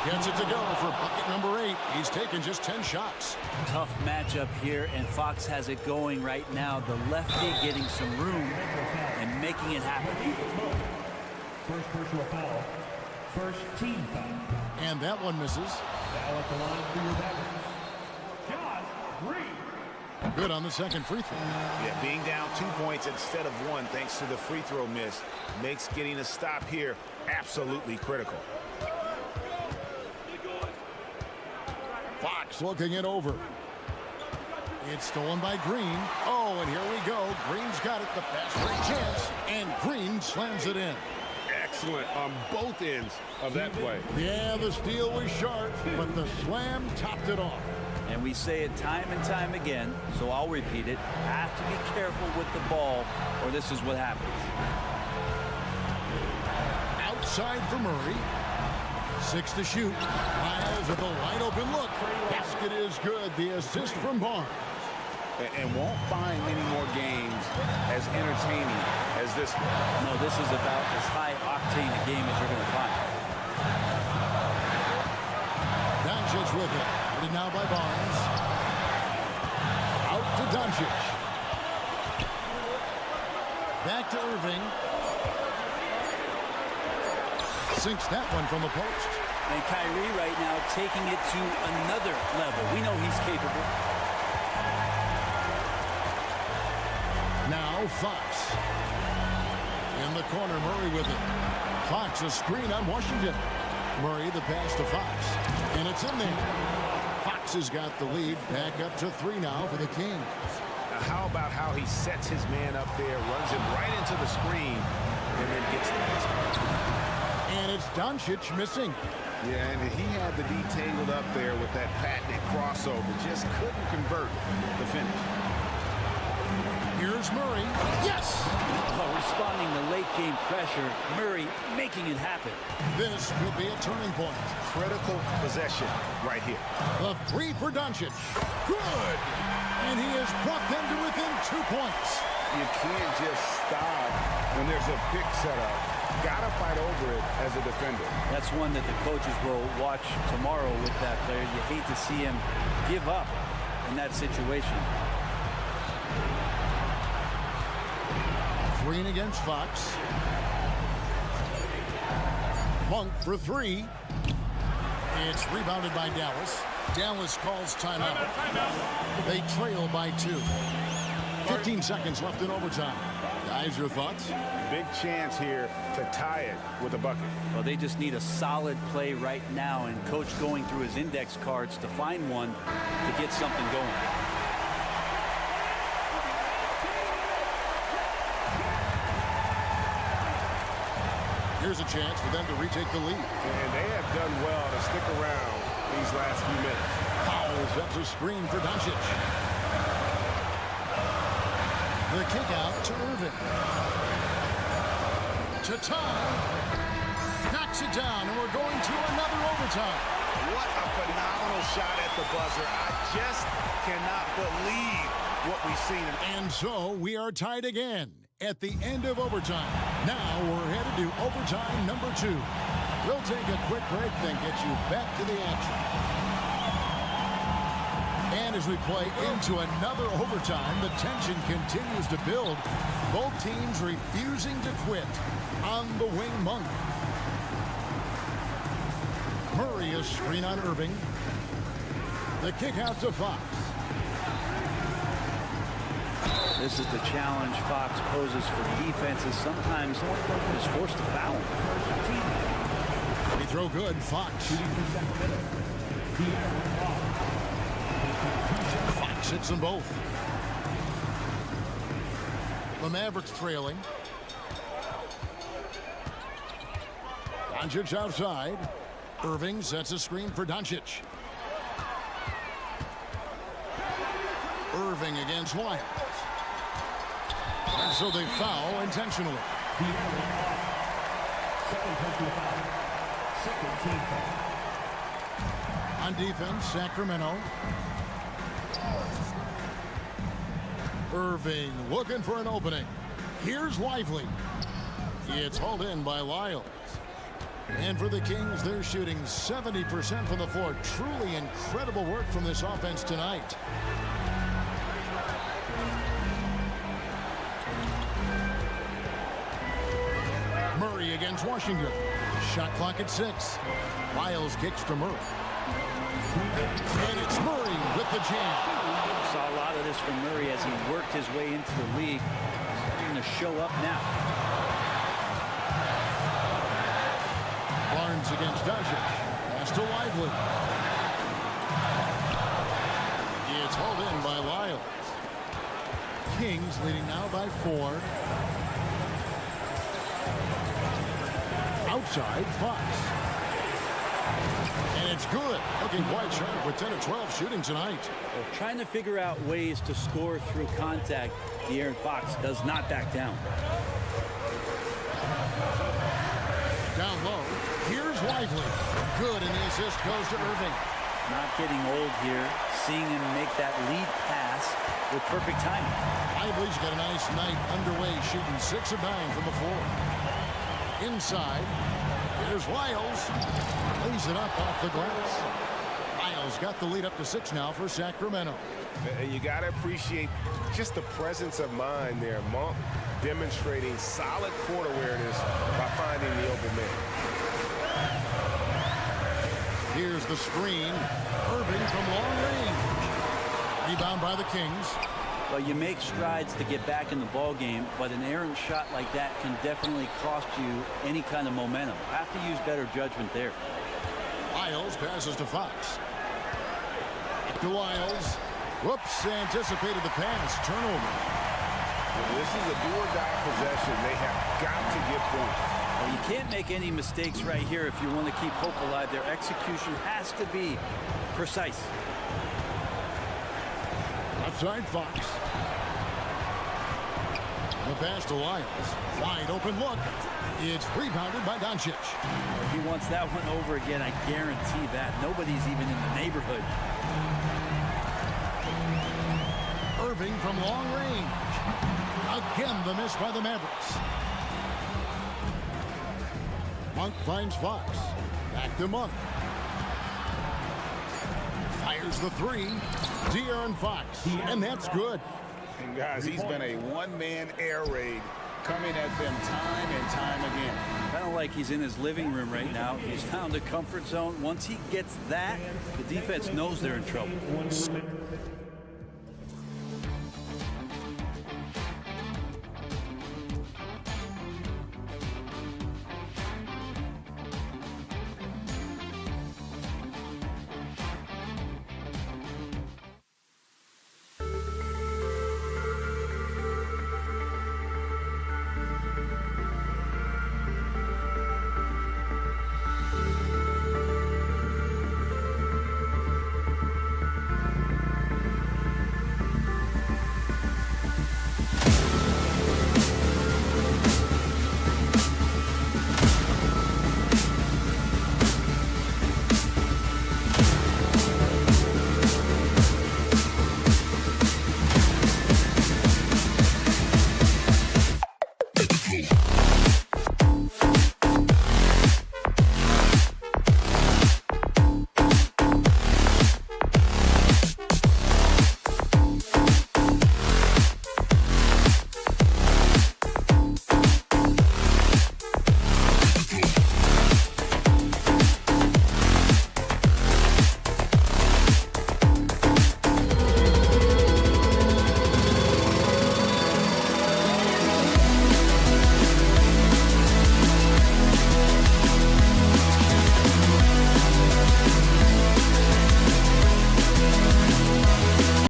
[SPEAKER 6] Gets it to go for bucket number 8. He's taken just 10 shots.
[SPEAKER 3] Tough matchup here, and Fox has it going right now. The lefty getting some room and making it happen.
[SPEAKER 1] First personal foul. First team foul.
[SPEAKER 6] And that one misses.
[SPEAKER 1] Now at the line for your Mavericks. John Green.
[SPEAKER 6] Good on the second free throw.
[SPEAKER 15] Yeah, being down 2 points instead of 1 thanks to the free throw miss makes getting a stop here absolutely critical.
[SPEAKER 6] Fox looking it over. It's stolen by Green. Oh, and here we go. Green's got it. The pass for a chance. And Green slams it in.
[SPEAKER 15] Excellent on both ends of that play.
[SPEAKER 6] Yeah, the steal was sharp, but the slam topped it off.
[SPEAKER 3] And we say it time and time again, so I'll repeat it. Have to be careful with the ball, or this is what happens.
[SPEAKER 6] Outside for Murray. 6 to shoot. Lyles with a wide open look. Basket is good. The assist from Barnes.
[SPEAKER 12] And won't find many more games as entertaining as this one.
[SPEAKER 3] No, this is about as high octane a game as you're going to find.
[SPEAKER 6] Doncic with it. Put it now by Barnes. Out to Doncic. Back to Irving. Sinks that one from the post.
[SPEAKER 3] And Kyrie right now taking it to another level. We know he's capable.
[SPEAKER 6] Now Fox. In the corner, Murray with it. Fox a screen on Washington. Murray the pass to Fox. And it's in there. Fox has got the lead. Back up to 3 now for the Kings.
[SPEAKER 15] Now how about how he sets his man up there, runs him right into the screen, and then gets the basket.
[SPEAKER 6] And it's Doncic missing.
[SPEAKER 12] Yeah, and he had the D tangled up there with that patented crossover. Just couldn't convert the finish.
[SPEAKER 6] Here's Murray. Yes!
[SPEAKER 3] Responding to late game pressure, Murray making it happen.
[SPEAKER 6] This could be a turning point.
[SPEAKER 15] Critical possession right here.
[SPEAKER 6] The 3 for Doncic. Good! And he has brought them to within 2 points.
[SPEAKER 12] You can't just stop when there's a pick set up. Gotta fight over it as a defender.
[SPEAKER 3] That's one that the coaches will watch tomorrow with that player. You hate to see him give up in that situation.
[SPEAKER 6] Green against Fox. Monk for 3. It's rebounded by Dallas. Dallas calls timeout. They trail by 2. 15 seconds left in overtime. Guys, your thoughts?
[SPEAKER 15] Big chance here to tie it with a bucket.
[SPEAKER 3] Well, they just need a solid play right now, and Coach going through his index cards to find one to get something going.
[SPEAKER 6] Here's a chance for them to retake the lead.
[SPEAKER 15] And they have done well to stick around these last few minutes.
[SPEAKER 6] Powell sets a screen for Doncic. The kick out to Irving. To tie. Knocks it down, and we're going to another overtime.
[SPEAKER 15] What a phenomenal shot at the buzzer. I just cannot believe what we've seen.
[SPEAKER 6] And so we are tied again at the end of overtime. Now we're headed to overtime number 2. We'll take a quick break, then get you back to the action. And as we play into another overtime, the tension continues to build. Both teams refusing to quit. On the wing, Monk. Murray a screen on Irving. The kick out to Fox.
[SPEAKER 3] This is the challenge Fox poses for defenses. Sometimes is forced to foul.
[SPEAKER 6] Free throw good, Fox. Fox hits them both. The Mavericks trailing. Doncic outside. Irving sets a screen for Doncic. Irving against Wiles. And so they foul intentionally. On defense, Sacramento. Irving looking for an opening. Here's Lively. It's hauled in by Lyles. And for the Kings, they're shooting 70% from the floor. Truly incredible work from this offense tonight. Murray against Washington. Shot clock at 6. Lyles kicks to Murray. And it's Murray with the jam.
[SPEAKER 3] Saw a lot of this from Murray as he worked his way into the league. Starting to show up now.
[SPEAKER 6] Barnes against Doncic. Pass to Lively. It's hauled in by Lyles. Kings leading now by 4. Outside, Fox. And it's good. Looking quite sharp with 10 of 12 shooting tonight.
[SPEAKER 3] Well, trying to figure out ways to score through contact, De'Aaron Fox does not back down.
[SPEAKER 6] Down low. Here's Lively. Good, and the assist goes to Irving.
[SPEAKER 3] Not getting old here. Seeing him make that lead pass with perfect timing.
[SPEAKER 6] Lively's got a nice night underway, shooting 6 of 9 from the floor. Inside, here's Lyles. Lays it up off the glass. Lyles got the lead up to 6 now for Sacramento.
[SPEAKER 15] And you got to appreciate just the presence of mind there. Monk demonstrating solid court awareness by finding the open man.
[SPEAKER 6] Here's the screen. Irving from long range. Rebound by the Kings.
[SPEAKER 3] Well, you make strides to get back in the ball game, but an errant shot like that can definitely cost you any kind of momentum. Have to use better judgment there.
[SPEAKER 6] Lyles passes to Fox. Up to Lyles. Whoops, anticipated the pass. Turnover.
[SPEAKER 15] Well, this is a do-or-die possession. They have got to get points.
[SPEAKER 3] Well, you can't make any mistakes right here if you want to keep hope alive. Their execution has to be precise.
[SPEAKER 6] Outside Fox. The pass to Lyles. Wide open look. It's rebounded by Doncic.
[SPEAKER 3] He wants that one over again. I guarantee that. Nobody's even in the neighborhood.
[SPEAKER 6] Irving from long range. Again, the miss by the Mavericks. Monk finds Fox. Back to Monk. Fires the 3. De'Aaron Fox. And that's good.
[SPEAKER 12] And guys, he's been a one-man air raid coming at them time and time again.
[SPEAKER 3] Kind of like he's in his living room right now. He's found a comfort zone. Once he gets that, the defense knows they're in trouble.